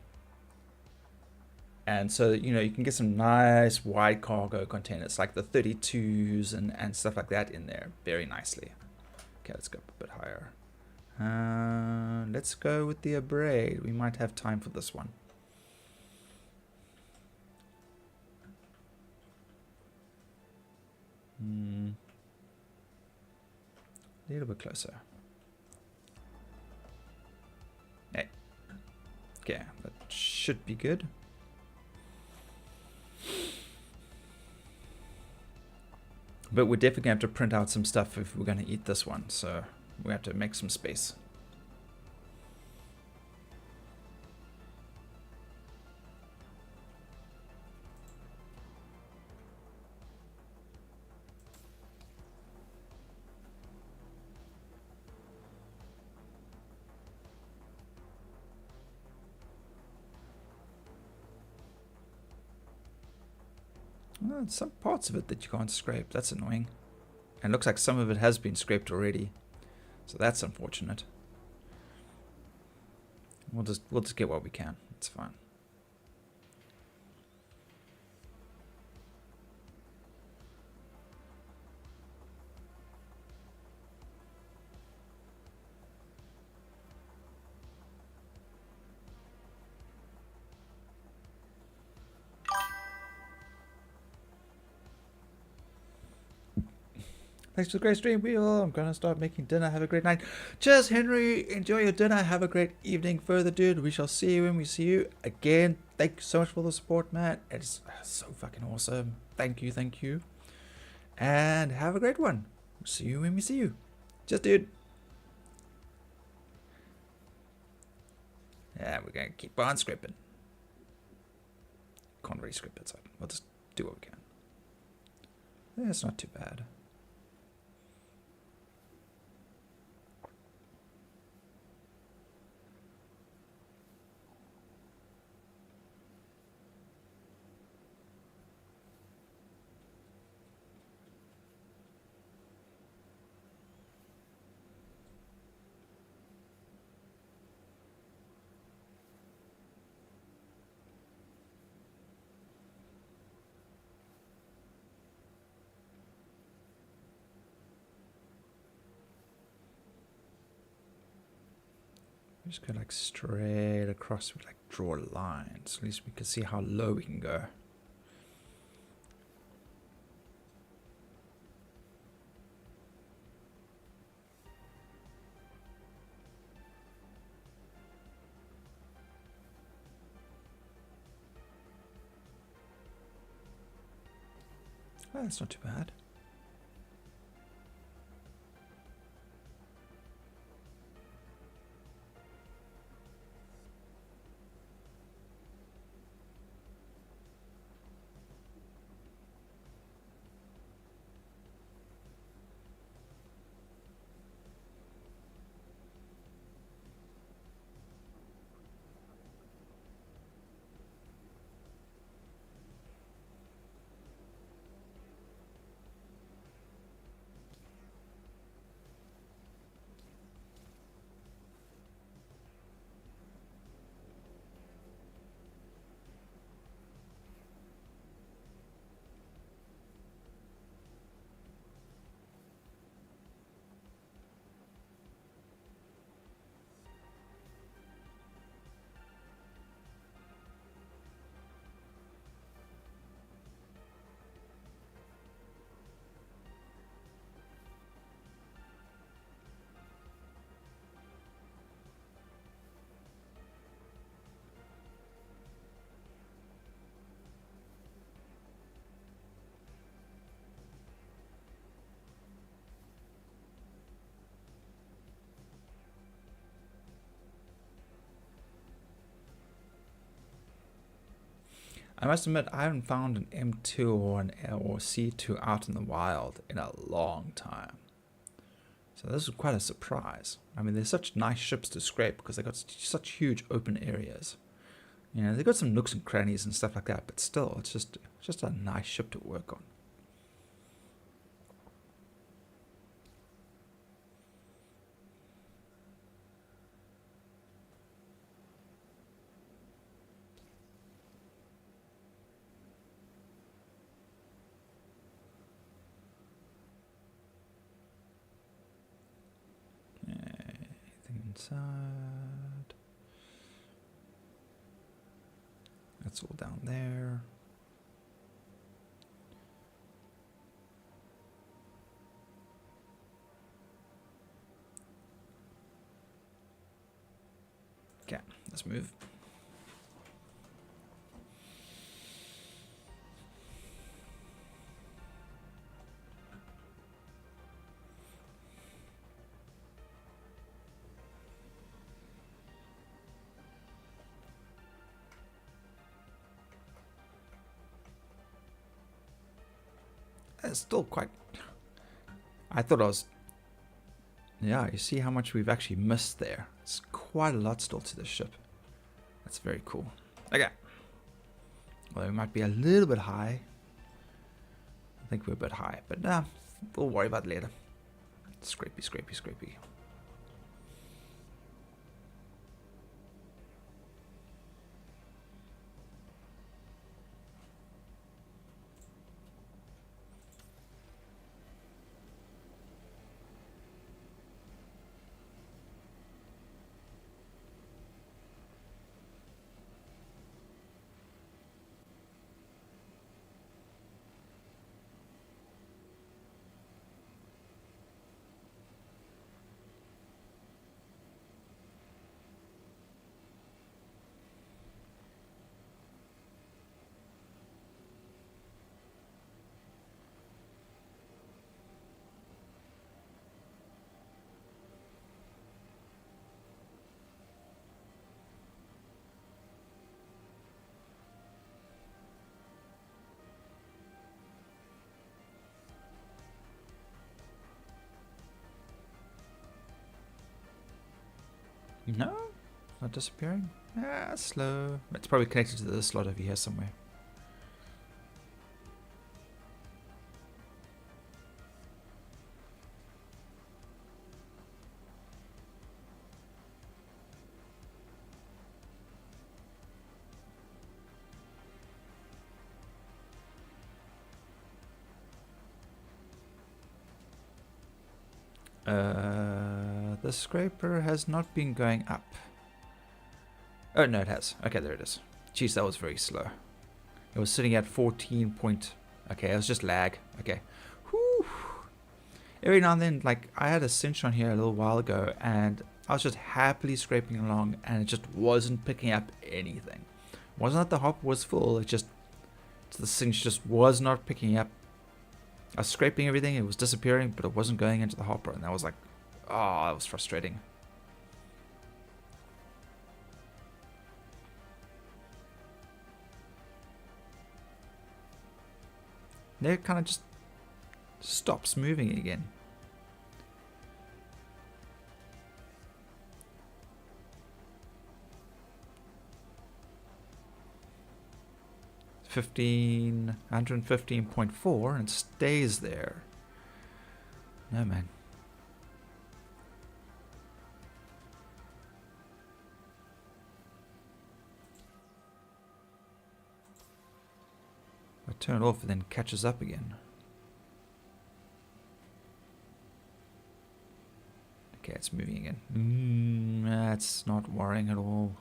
And so, you know, you can get some nice wide cargo containers like the 32s and stuff like that in there very nicely. Okay, let's go a bit higher. Let's go with the Abrade. We might have time for this one. A little bit closer. Hey. Okay, that should be good. But we're definitely going to have to print out some stuff if we're going to eat this one. So we have to make some space. Well, some parts of it that you can't scrape. That's annoying. And it looks like some of it has been scraped already. So that's unfortunate. We'll just get what we can. It's fine. Thanks for the great stream, Weevil. I'm gonna start making dinner. Have a great night. Cheers, Henry. Enjoy your dinner. Have a great evening further, dude. We shall see you when we see you again. Thank you so much for the support, man. It's so fucking awesome. Thank you, thank you. And have a great one. See you when we see you. Cheers, dude. Yeah, we're gonna keep on scripting. Can't really script it, so we'll just do what we can. Yeah, it's not too bad. We just go like straight across, we like draw lines. At least we can see how low we can go. Oh, that's not too bad. I must admit, I haven't found an M2 or an L or C2 out in the wild in a long time. So this is quite a surprise. I mean, they're such nice ships to scrape because they've got such huge open areas. You know, they've got some nooks and crannies and stuff like that, but still, it's just a nice ship to work on. Inside. That's all down there. Okay, let's move. It's still quite... I thought I was... Yeah, you see how much we've actually missed there. It's quite a lot still to this ship. That's very cool. Okay. Well, we might be a little bit high. I think we're a bit high, but nah, we'll worry about it later. Scrapey, scrapey, scrapey. No, it's not disappearing. Ah, slow. It's probably connected to the slot over here somewhere. The scraper has not been going up. Oh, no, it has. Okay, there it is. Jeez, that was very slow. It was sitting at 14 point... Okay, it was just lag. Okay. Whew. Every now and then, like, I had a cinch on here a little while ago, and I was just happily scraping along, and it just wasn't picking up anything. It wasn't that the hopper was full, it just... The cinch just was not picking up. I was scraping everything, it was disappearing, but it wasn't going into the hopper, and that was like... Oh, that was frustrating. Then it kind of just stops moving again. $115.4 and it stays there. No, man. I turn it off and then catches up again. Okay, it's moving again. That's not worrying at all.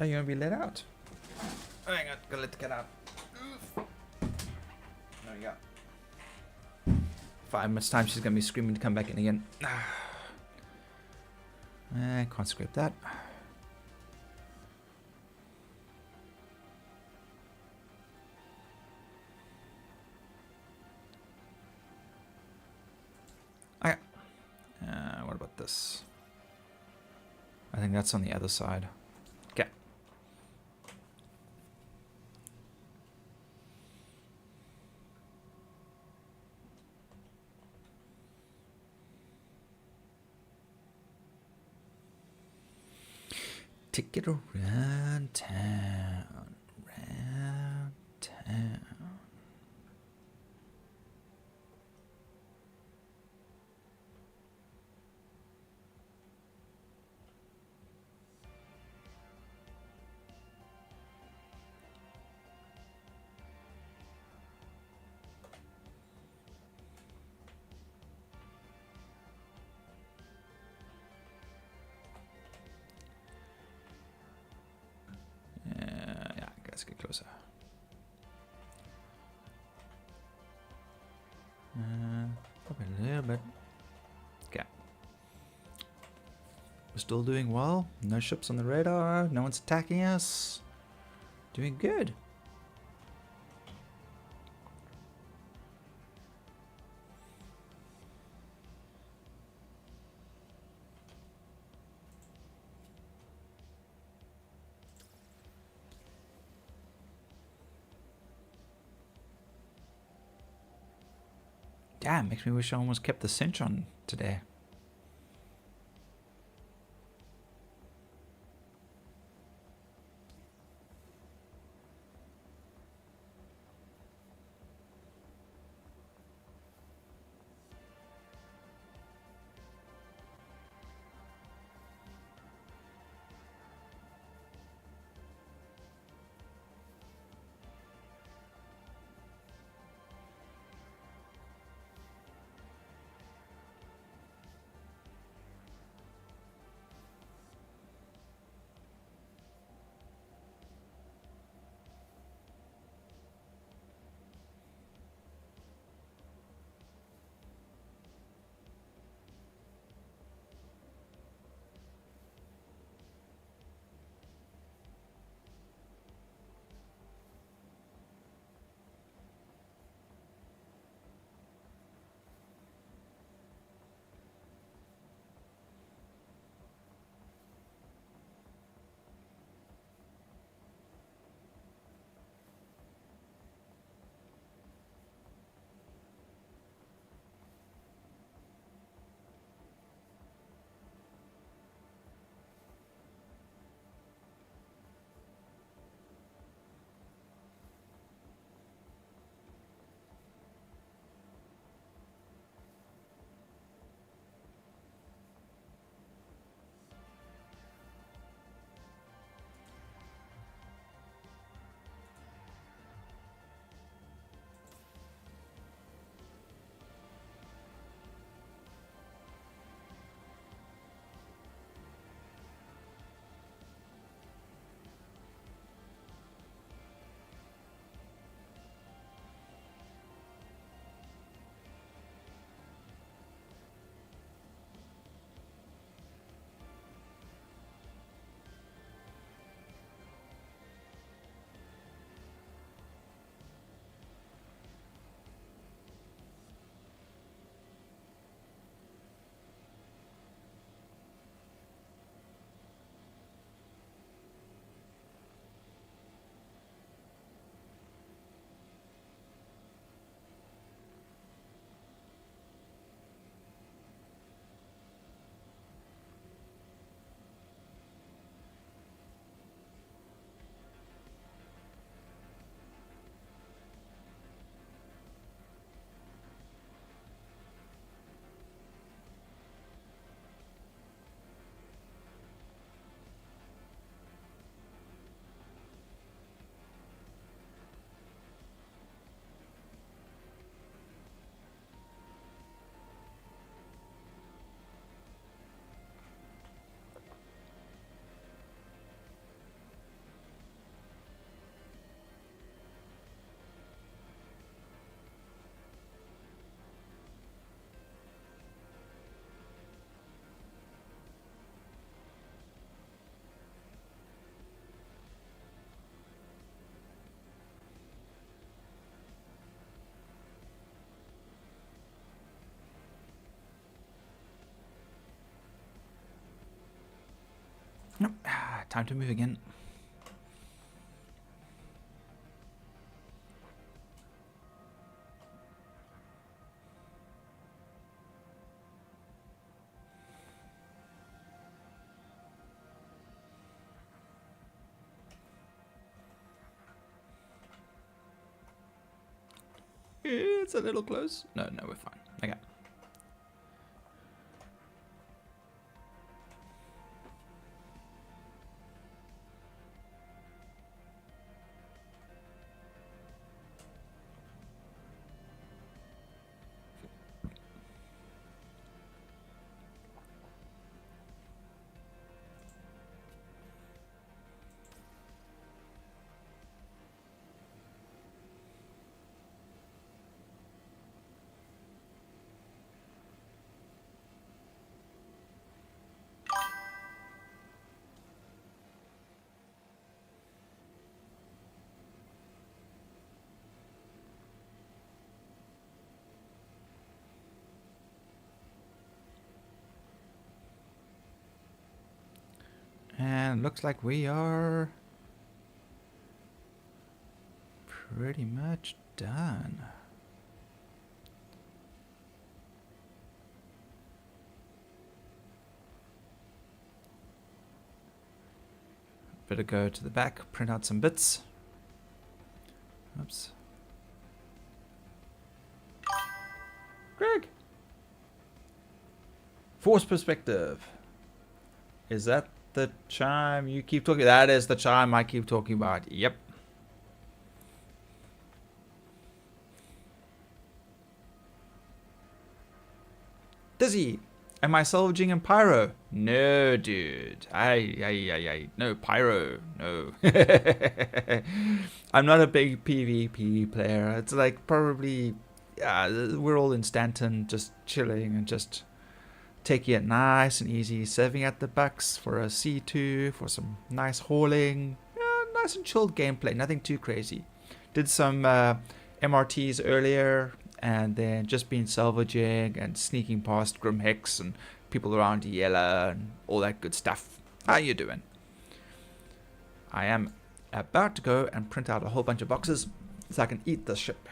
Are you gonna be let out? Oh, hang on, gotta let the cat out. There we go. 5 minutes time, she's gonna be screaming to come back in again. I can't scrape that. Okay. What about this? I think that's on the other side. Okay. Take it around town, round town. Yeah, let's get closer. Probably a little bit. Okay. We're still doing well. No ships on the radar. No one's attacking us. Doing good. Damn, makes me wish I almost kept the cinch on today. time to move again. It's a little close. No, we're fine. Okay. And looks like we are pretty much done. Better go to the back, print out some bits. Oops. Greg! Force perspective. Is that the chime you keep talking? That is the chime I keep talking about. Yep. Dizzy, am I salvaging in pyro? No, dude. No, pyro. No. I'm not a big PvP player. It's like probably, yeah, we're all in Stanton just chilling and just taking it nice and easy, serving at the bucks for a C2, for some nice hauling. Yeah, nice and chilled gameplay, nothing too crazy. Did some MRTs earlier, and then just been salvaging and sneaking past Grim Hex and people around Yella and all that good stuff. How you doing? I am about to go and print out a whole bunch of boxes so I can eat this ship.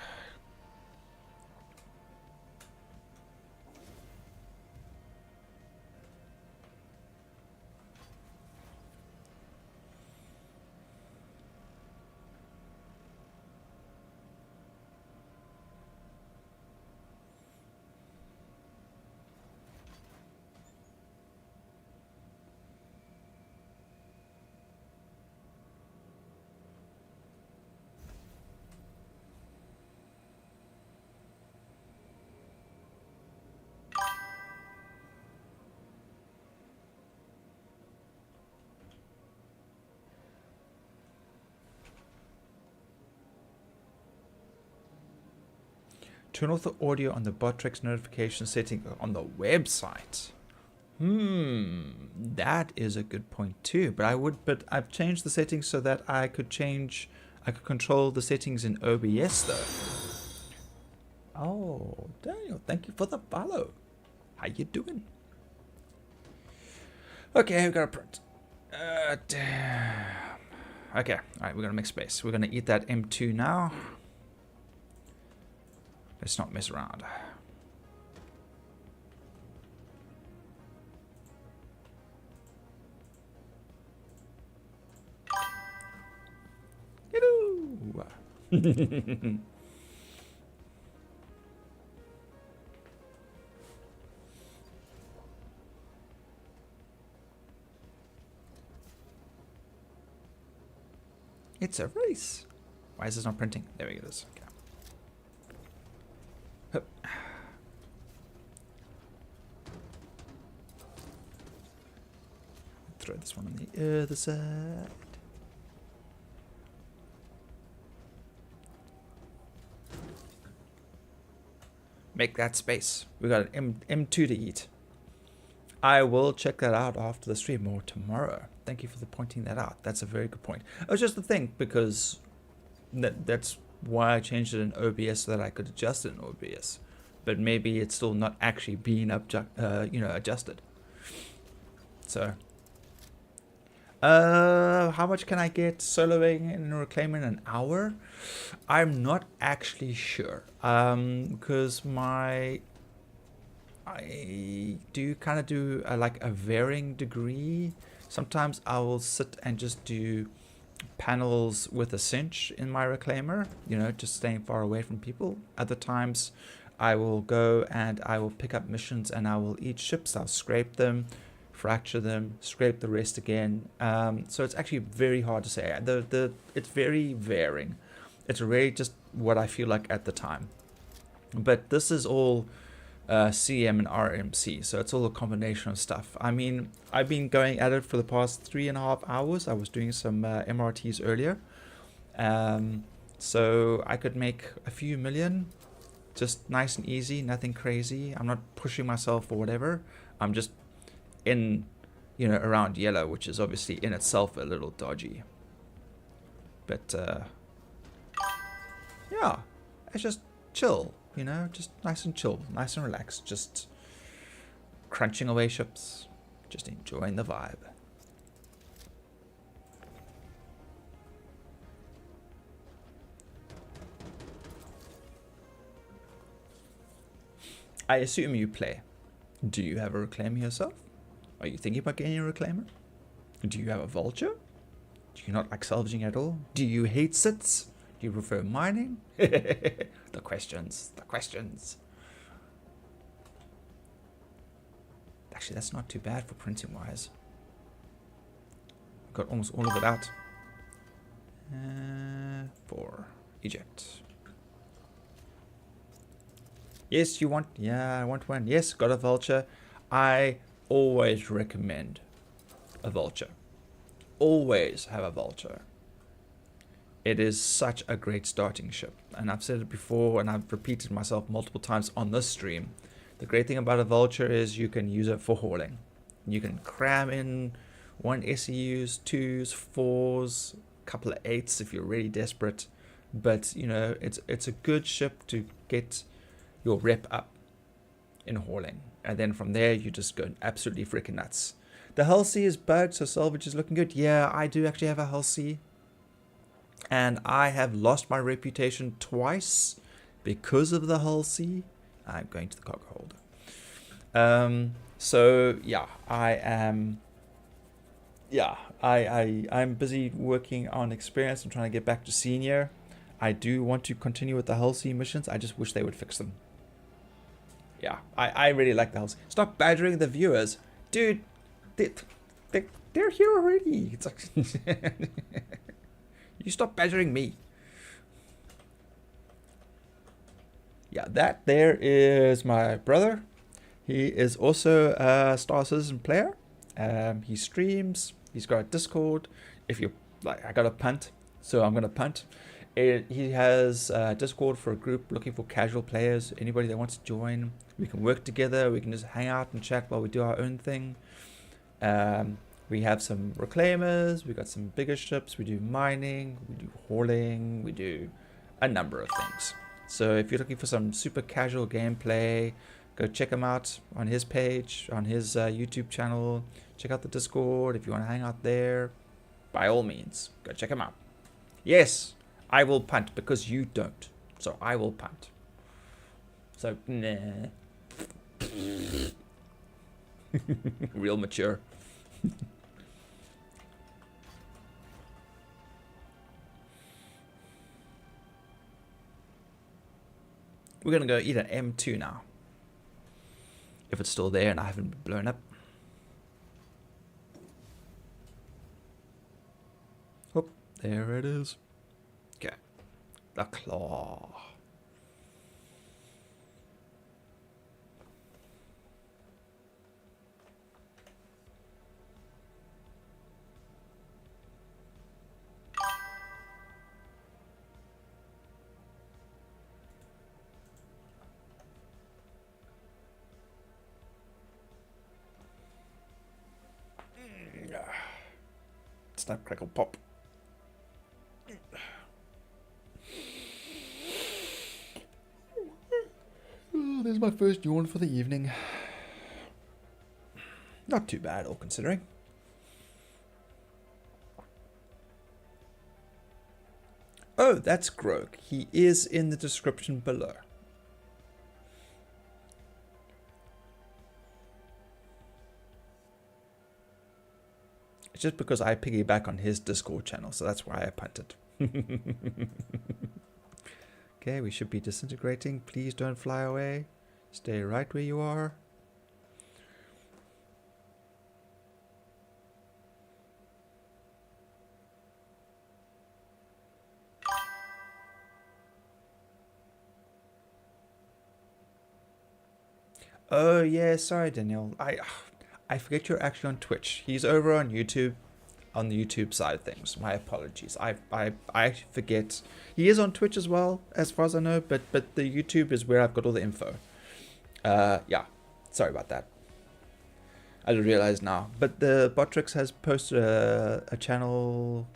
Turn off the audio on the Botrix notification setting on the website. That is a good point too. But I've changed the settings so that I could control the settings in OBS though. Oh, Daniel, thank you for the follow. How you doing? Okay, we got a print. Damn. Okay, all right, we're gonna make space. We're gonna eat that M2 now. Let's not mess around. Hello. It's a race. Why is this not printing? There we go. Okay. Hup. Throw this one on the other side. Make that space. We got an M2 to eat. I will check that out after the stream or tomorrow. Thank you for pointing that out. That's a very good point. It was just a thing because that's why I changed it in OBS so that I could adjust it in OBS. But maybe it's still not actually being adjusted. So How much can I get soloing and reclaiming an hour? I'm not actually sure. Because I do kind of do like a varying degree. Sometimes I will sit and just do panels with a cinch in my reclaimer, you know, just staying far away from people. Other times I will go and I will pick up missions and I will eat ships. I'll scrape them, fracture them, scrape the rest again. So it's actually very hard to say. It's very varying. It's really just what I feel like at the time. But this is all CM and RMC, so it's all a combination of stuff. I mean, I've been going at it for the past 3.5 hours. I was doing some MRTs earlier, so I could make a few million, just nice and easy, nothing crazy. I'm not pushing myself or whatever. I'm just in, you know, around yellow, which is obviously in itself a little dodgy. But yeah, it's just chill. You know, just nice and chill, nice and relaxed, just crunching away ships, just enjoying the vibe. I assume you play. Do you have a reclaimer yourself? Are you thinking about getting a reclaimer? Do you have a vulture? Do you not like salvaging at all? Do you hate sits? Do you prefer mining? The questions. Actually, that's not too bad for printing wise. Got almost all of it out. 4. Eject. Yes, you want... Yeah, I want one. Yes, got a vulture. I always recommend a vulture. Always have a vulture. It is such a great starting ship. And I've said it before, and I've repeated myself multiple times on this stream. The great thing about a vulture is you can use it for hauling. You can cram in 1 SEUs, 2s, 4s, a couple of 8s if you're really desperate. But, you know, it's a good ship to get your rep up in hauling. And then from there, you just go absolutely freaking nuts. The Hull C is bugged, so salvage is looking good. Yeah, I do actually have a Hull C. And I have lost my reputation twice because of the Hull C. I'm going to the cargo holder. So yeah, I am. Yeah, I'm busy working on experience. I'm trying to get back to senior. I do want to continue with the Hull C missions. I just wish they would fix them. Yeah, I really like the Hull C. Stop badgering the viewers, dude. They're here already. It's like. You stop badgering me. Yeah, that there is my brother. He is also a Star Citizen player. He streams. He's got a Discord. If you like, I got a punt, so I'm gonna punt. He has a Discord for a group looking for casual players. Anybody that wants to join, we can work together. We can just hang out and chat while we do our own thing. We have some reclaimers, we got some bigger ships, we do mining, we do hauling, we do a number of things. So if you're looking for some super casual gameplay, go check him out on his page, on his YouTube channel. Check out the Discord if you want to hang out there. By all means, go check him out. Yes, I will punt because you don't. So I will punt. So, nah. Real mature. We're going to go eat an M2 now. If it's still there and I haven't been blown up. Oh, there it is. Okay. The claw. Snap, crackle, pop. Oh, there's my first yawn for the evening. Not too bad, all considering. Oh, that's Grog. He is in the description below. It's just because I piggyback on his Discord channel, so that's why I punted. Okay, we should be disintegrating. Please don't fly away. Stay right where you are. Oh yeah, sorry Daniel. I forget you're actually on Twitch. He's over on YouTube, on the YouTube side of things. My apologies. I actually forget. He is on Twitch as well, as far as I know, but the YouTube is where I've got all the info. Yeah, sorry about that. I just realized now. But the Botrix has posted a channel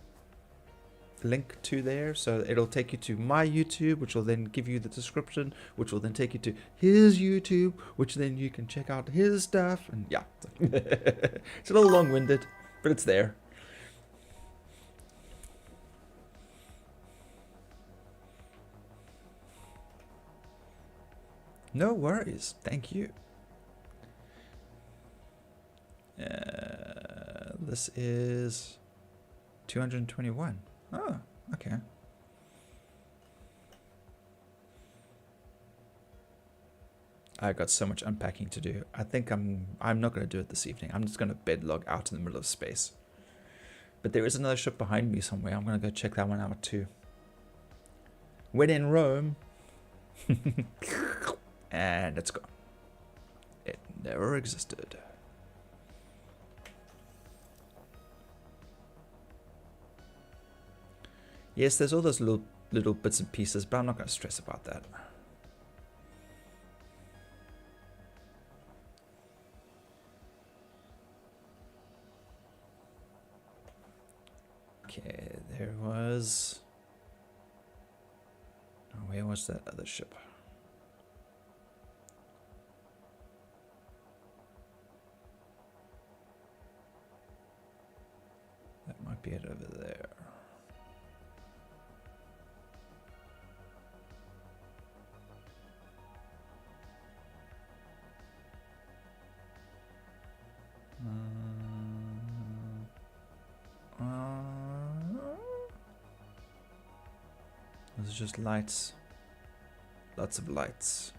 link to there, so it'll take you to my YouTube, which will then give you the description, which will then take you to his YouTube, which then you can check out his stuff. And yeah, it's a little long-winded, but it's there. No worries, thank you. This is 221. Oh, okay. I got so much unpacking to do. I think I'm not going to do it this evening. I'm just going to bed log out in the middle of space. But there is another ship behind me somewhere. I'm going to go check that one out too. When in Rome. And it's gone. It never existed. Yes, there's all those little bits and pieces, but I'm not going to stress about that. Okay, there was... Oh, where was that other ship? That might be it over there. There's just lights. Lots of lights.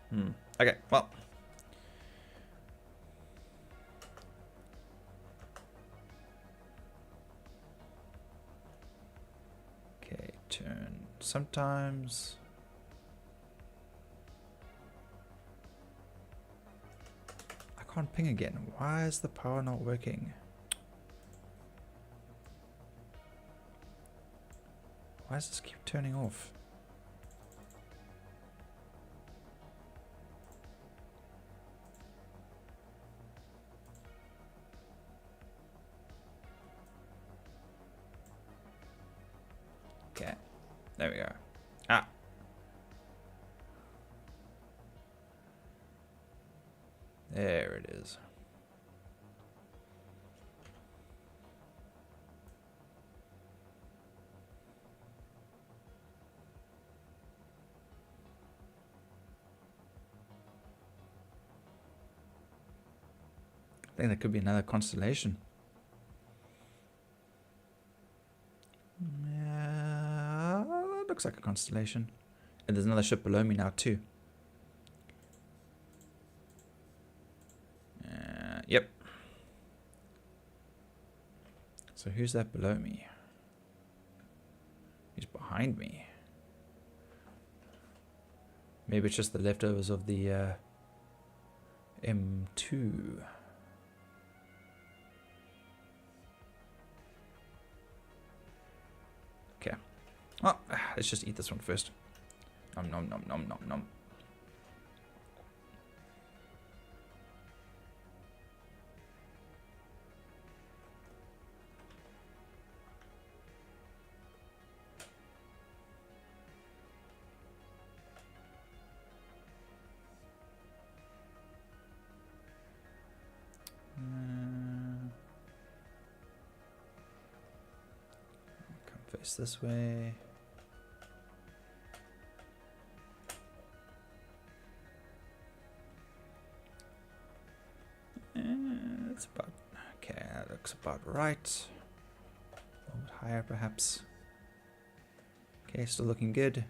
Okay, well. Okay, turn. Sometimes. I can't ping again. Why is the power not working? Why does this keep turning off? Okay, there we go. Ah. There it is. I think that could be another constellation. Yeah, looks like a constellation. And there's another ship below me now too. Yep. So who's that below me? He's behind me. Maybe it's just the leftovers of the M2. Okay. Oh, let's just eat this one first. Nom nom nom nom nom nom. Come face this way. That's about... Okay, that looks about right. A little bit higher, perhaps. Okay, still looking good.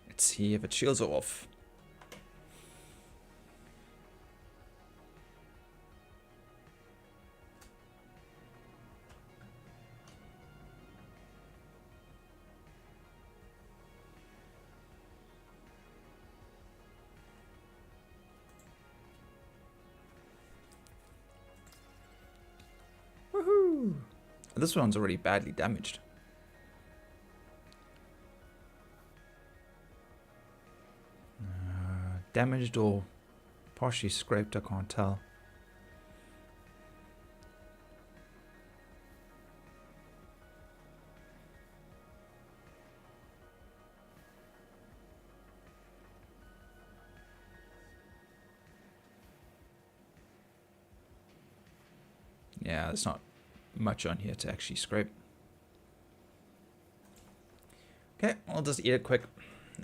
Let's see if it shields off. Woohoo! This one's already badly damaged. Damaged or partially scraped, I can't tell. Yeah, there's not much on here to actually scrape. Okay, I'll just eat it quick,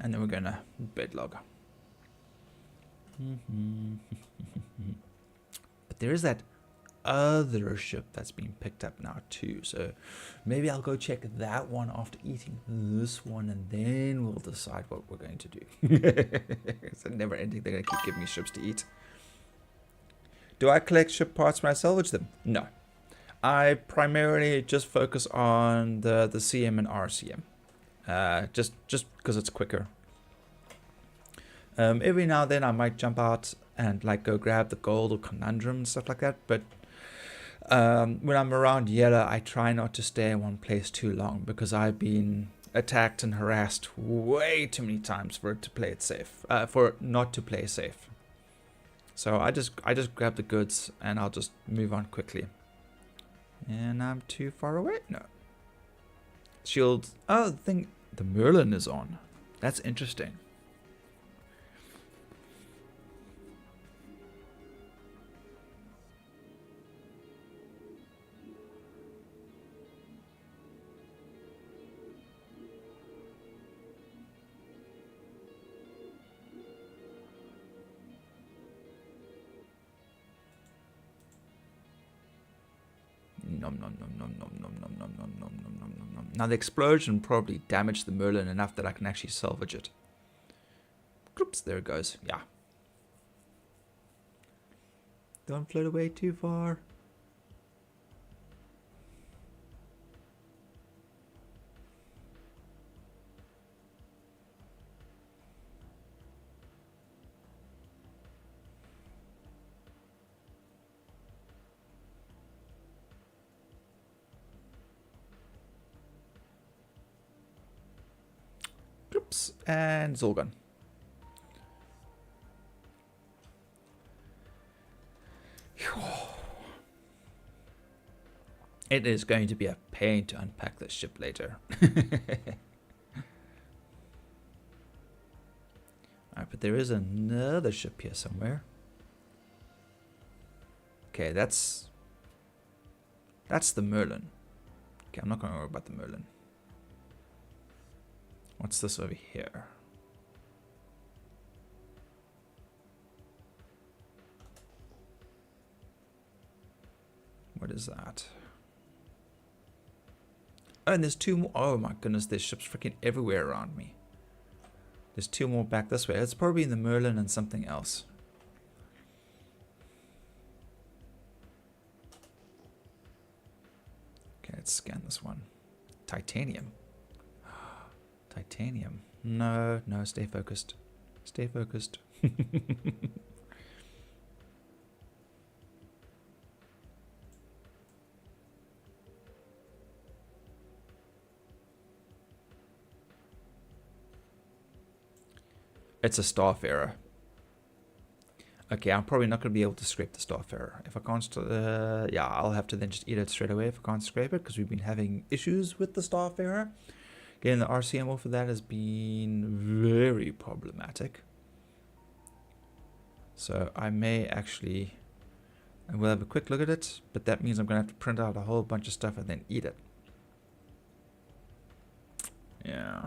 and then we're gonna bedlog. But there is that other ship that's been picked up now too, so maybe I'll go check that one after eating this one, and then we'll decide what we're going to do. It's a never ending. They're gonna keep giving me ships to eat. Do I collect ship parts when I salvage them? No. I primarily just focus on the CM and RCM. Just because it's quicker. Every now and then I might jump out and like go grab the gold or conundrum and stuff like that, but when I'm around yellow, I try not to stay in one place too long because I've been attacked and harassed way too many times for it to play it safe, for it not to play safe. So I just grab the goods and I'll just move on quickly. And I'm too far away? No. Shield. Oh, the Merlin is on. That's interesting. Nom nom nom nom nom nom nom nom nom nom nom nom nom nom. Now the explosion probably damaged the Merlin enough that I can actually salvage it. Oops, there it goes. Yeah. Don't float away too far. Oops, and it's all gone. It is going to be a pain to unpack this ship later. Alright, but there is another ship here somewhere. Okay, that's the Merlin. Okay, I'm not going to worry about the Merlin. What's this over here? What is that? Oh, and there's two more. Oh my goodness, there's ships freaking everywhere around me. There's two more back this way. It's probably in the Merlin and something else. Okay, let's scan this one. Titanium. Titanium. No, no, stay focused. Stay focused. It's a Starfarer. Okay, I'm probably not going to be able to scrape the Starfarer. If I can't, yeah, I'll have to then just eat it straight away if I can't scrape it, because we've been having issues with the Starfarer. Getting the RCM off of that has been very problematic. So I may actually, I will have a quick look at it, but that means I'm going to have to print out a whole bunch of stuff and then eat it. Yeah.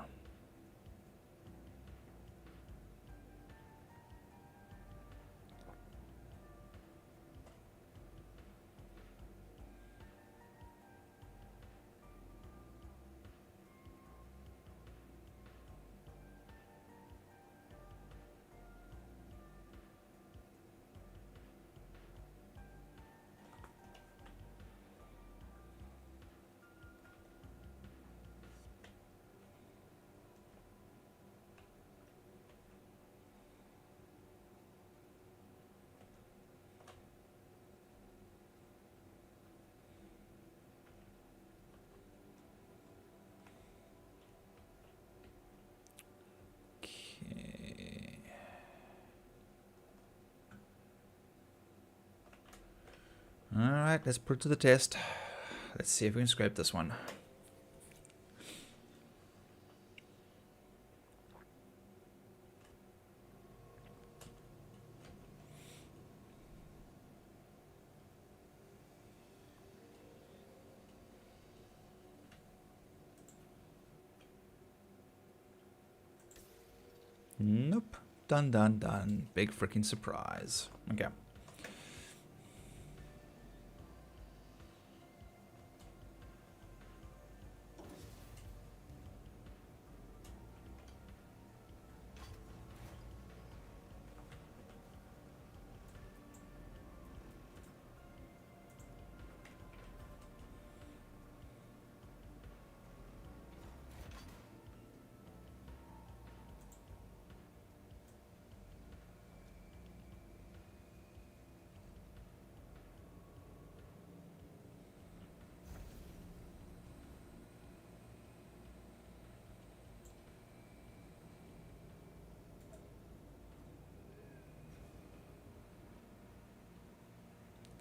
Alright, let's put it to the test. Let's see if we can scrape this one. Nope. Done, done, done. Big freaking surprise. Okay.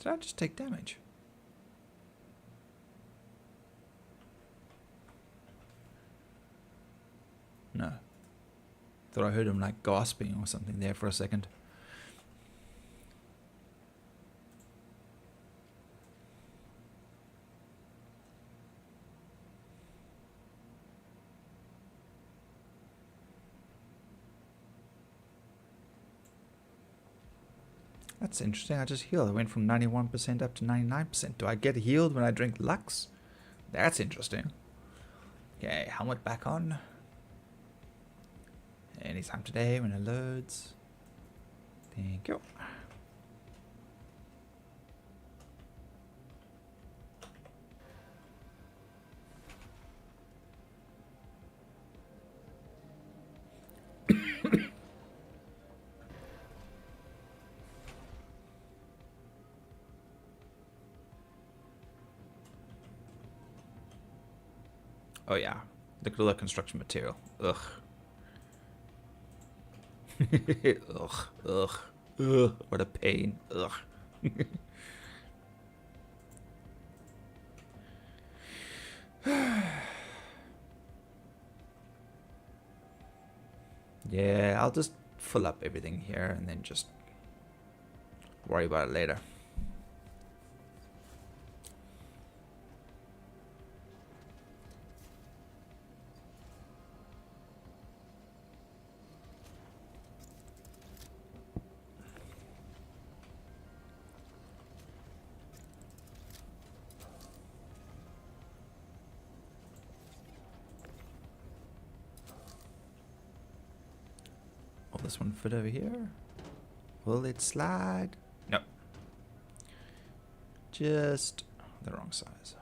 Did I just take damage? No. Thought I heard him like gasping or something there for a second. That's interesting. I just healed. I went from 91% up to 99%. Do I get healed when I drink Lux? That's interesting. Okay, helmet back on. Anytime today when it loads. Thank you. Oh yeah, look at all that construction material. Ugh. Ugh, ugh, ugh, what a pain. Ugh. Yeah, I'll just fill up everything here and then just worry about it later. Will this one fit over here? Will it slide? No. Just the wrong size.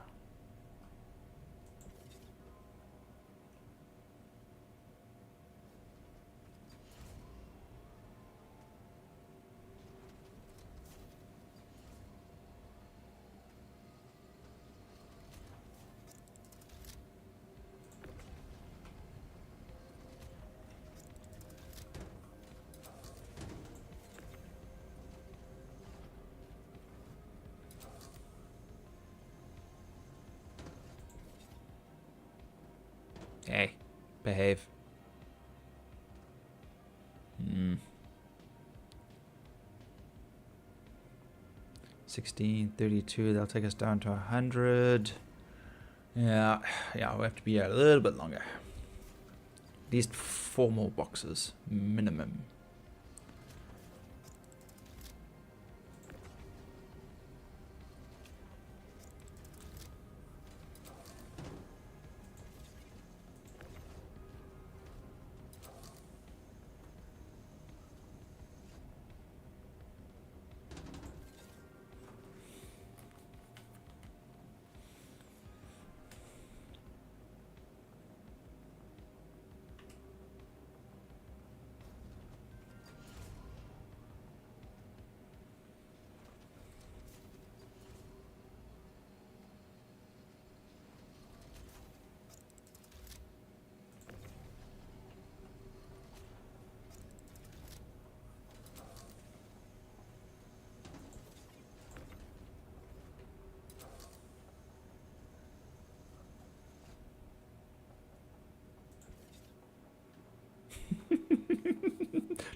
Hey, behave. 1632, that'll take us down to 100. Yeah, we'll have to be here a little bit longer. At least 4 more boxes, minimum.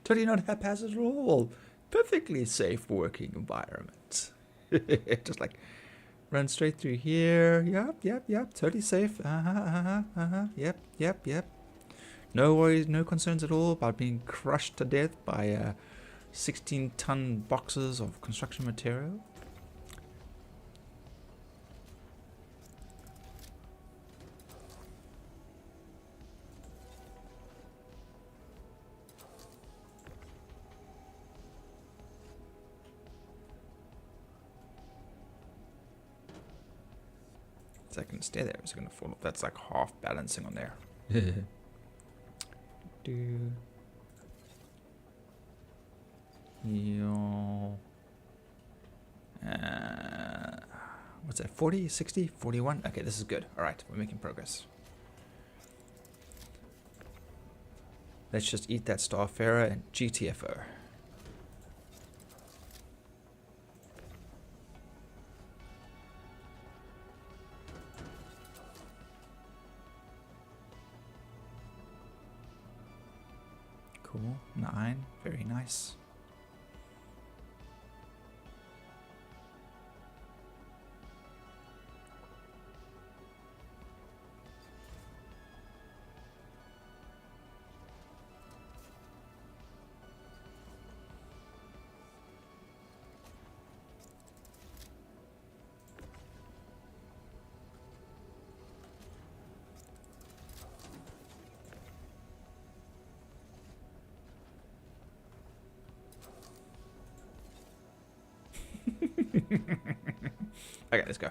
Totally not haphazard at all. Perfectly safe working environment. Just like run straight through here. Yep. Totally safe. Yep. No worries, no concerns at all about being crushed to death by 16-ton boxes of construction material. Is that going to stay there? Is it going to fall off? That's like half balancing on there. Do. Yo. What's that? 40, 60, 41? Okay, this is good. All right, we're making progress. Let's just eat that Starfarer and GTFO. Cool. 9. Very nice. Okay, let's go.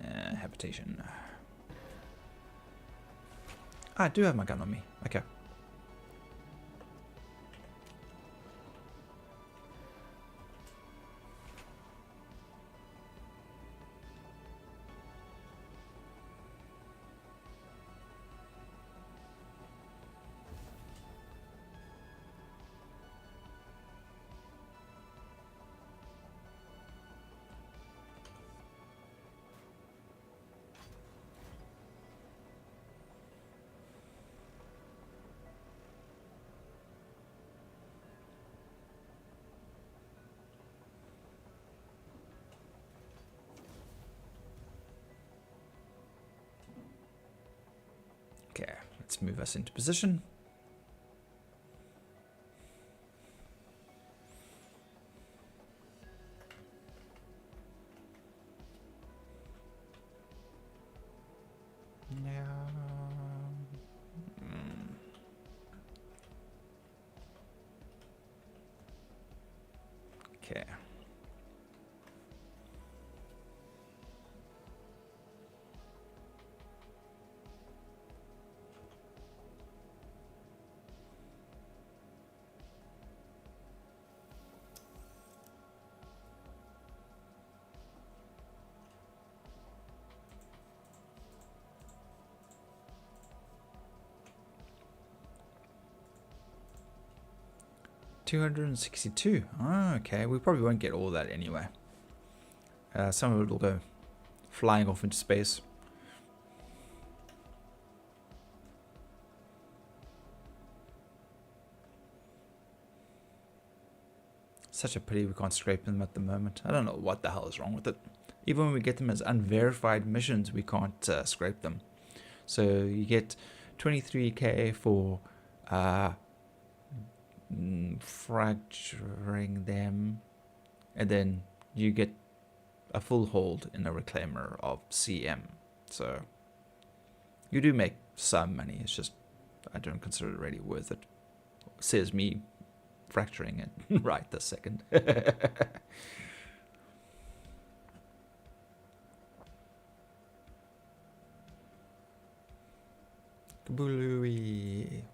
Habitation. I do have my gun on me. Okay. Okay, let's move us into position. Okay. $262. Oh, okay, we probably won't get all that anyway. Some of it will go flying off into space. Such a pity we can't scrape them at the moment. I don't know what the hell is wrong with it. Even when we get them as unverified missions, we can't scrape them. So you get 23k for fracturing them, and then you get a full hold in a reclaimer of CM. So you do make some money. It's just I don't consider it really worth it. Says me fracturing it right this second. Kabului.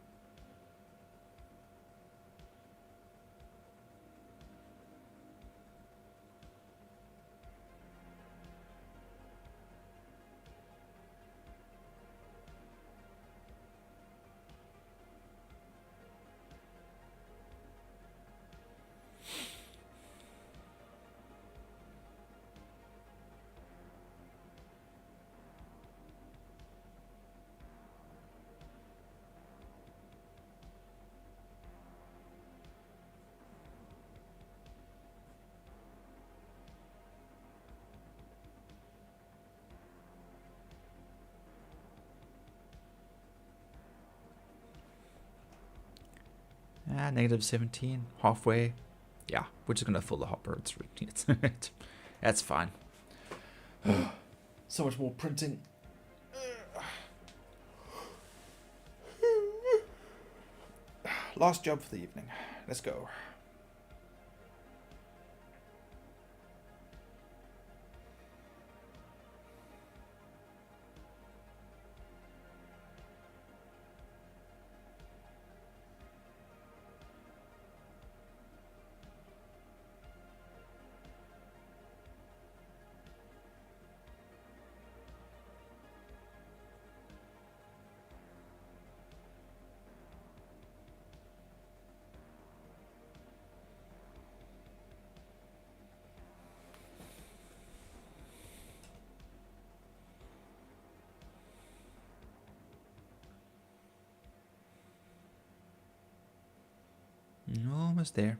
negative 17, halfway. Yeah, we're just gonna fill the hopper. That's fine. So much more printing. Last job for the evening. Let's go. Almost there.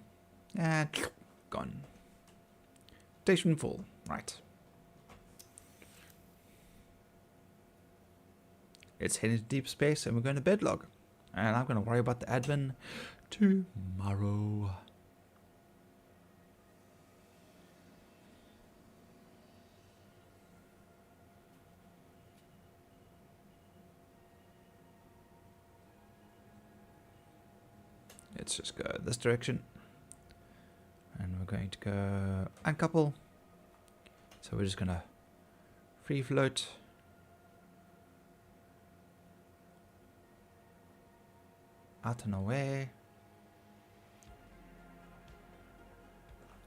And gone. Station full. Right. It's heading to deep space and we're going to bedlog. And I'm going to worry about the admin tomorrow. Let's just go this direction. And we're going to go uncouple. So we're just going to free float. Out and away.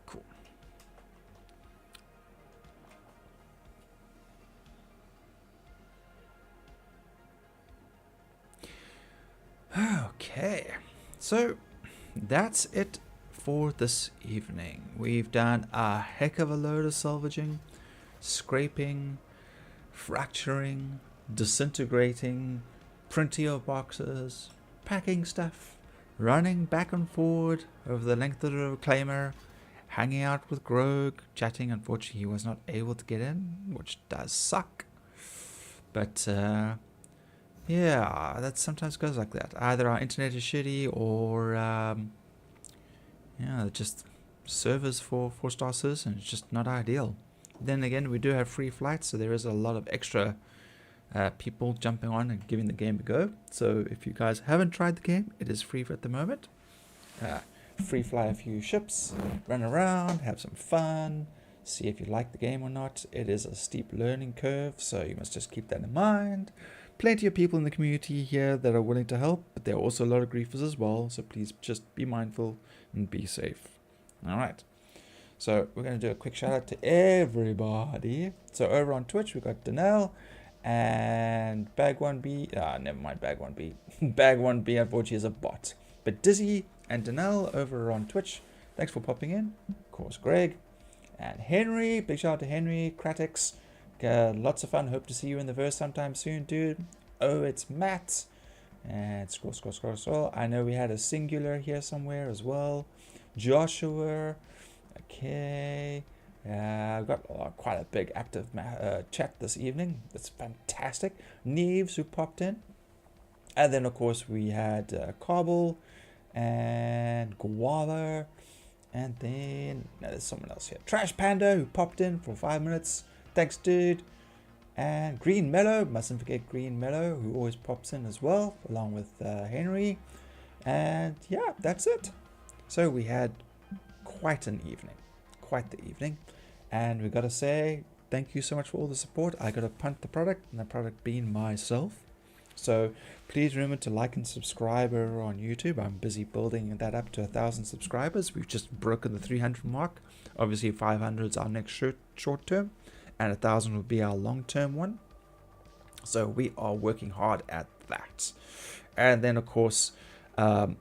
Cool. Okay. So that's it for this evening. We've done a heck of a load of salvaging, scraping, fracturing, disintegrating, printing of boxes, packing stuff, running back and forward over the length of the reclaimer, hanging out with Grog, chatting. Unfortunately, he was not able to get in, which does suck. But yeah, that sometimes goes like that. Either our internet is shitty or yeah, just servers for 4-star citizens, it's just not ideal. Then again, we do have free flights, so there is a lot of extra people jumping on and giving the game a go. So if you guys haven't tried the game, it is free at the moment. Free fly a few ships, run around, have some fun, see if you like the game or not. It is a steep learning curve, so you must just keep that in mind. Plenty of people in the community here that are willing to help, but there are also a lot of griefers as well, so please just be mindful and be safe. Alright, so we're going to do a quick shout out to everybody. So over on Twitch, we've got Danelle and Bag1B. Never mind Bag1B. Bag1B unfortunately is a bot. But Dizzy and Danelle over on Twitch, thanks for popping in. Of course, Greg and Henry. Big shout out to Henry, Kratix. Lots of fun. Hope to see you in the verse sometime soon, dude. Oh, it's Matt. And scroll. I know we had a singular here somewhere as well. Joshua. Okay. I've got quite a big active chat this evening. That's fantastic. Neves who popped in. And then, of course, we had Cobble and Guava. And then, no, there's someone else here. Trash Panda who popped in for 5 minutes. Thanks, dude. And Green Mellow. Mustn't forget Green Mellow, who always pops in as well, along with Henry. And yeah, that's it. So we had quite an evening. Quite the evening. And we got to say, thank you so much for all the support. I got to punt the product, and the product being myself. So please remember to like and subscribe over on YouTube. I'm busy building that up to 1,000 subscribers. We've just broken the 300 mark. Obviously 500 is our next short term, and 1,000 will be our long term one. So we are working hard at that. And then of course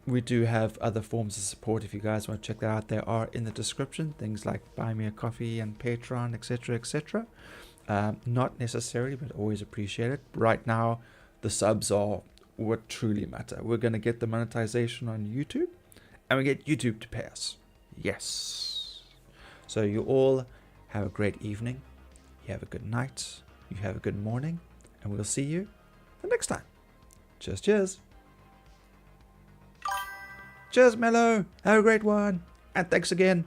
we do have other forms of support. If you guys want to check that out, they are in the description. Things like Buymeacoffee and Patreon, etc., etc. Not necessarily, but always appreciate it. Right now, the subs are what truly matter. We're going to get the monetization on YouTube, and we get YouTube to pay us. Yes. So you all have a great evening. You have a good night. You have a good morning, and we'll see you the next time. Cheers. Cheers, Mello. Have a great one. And thanks again.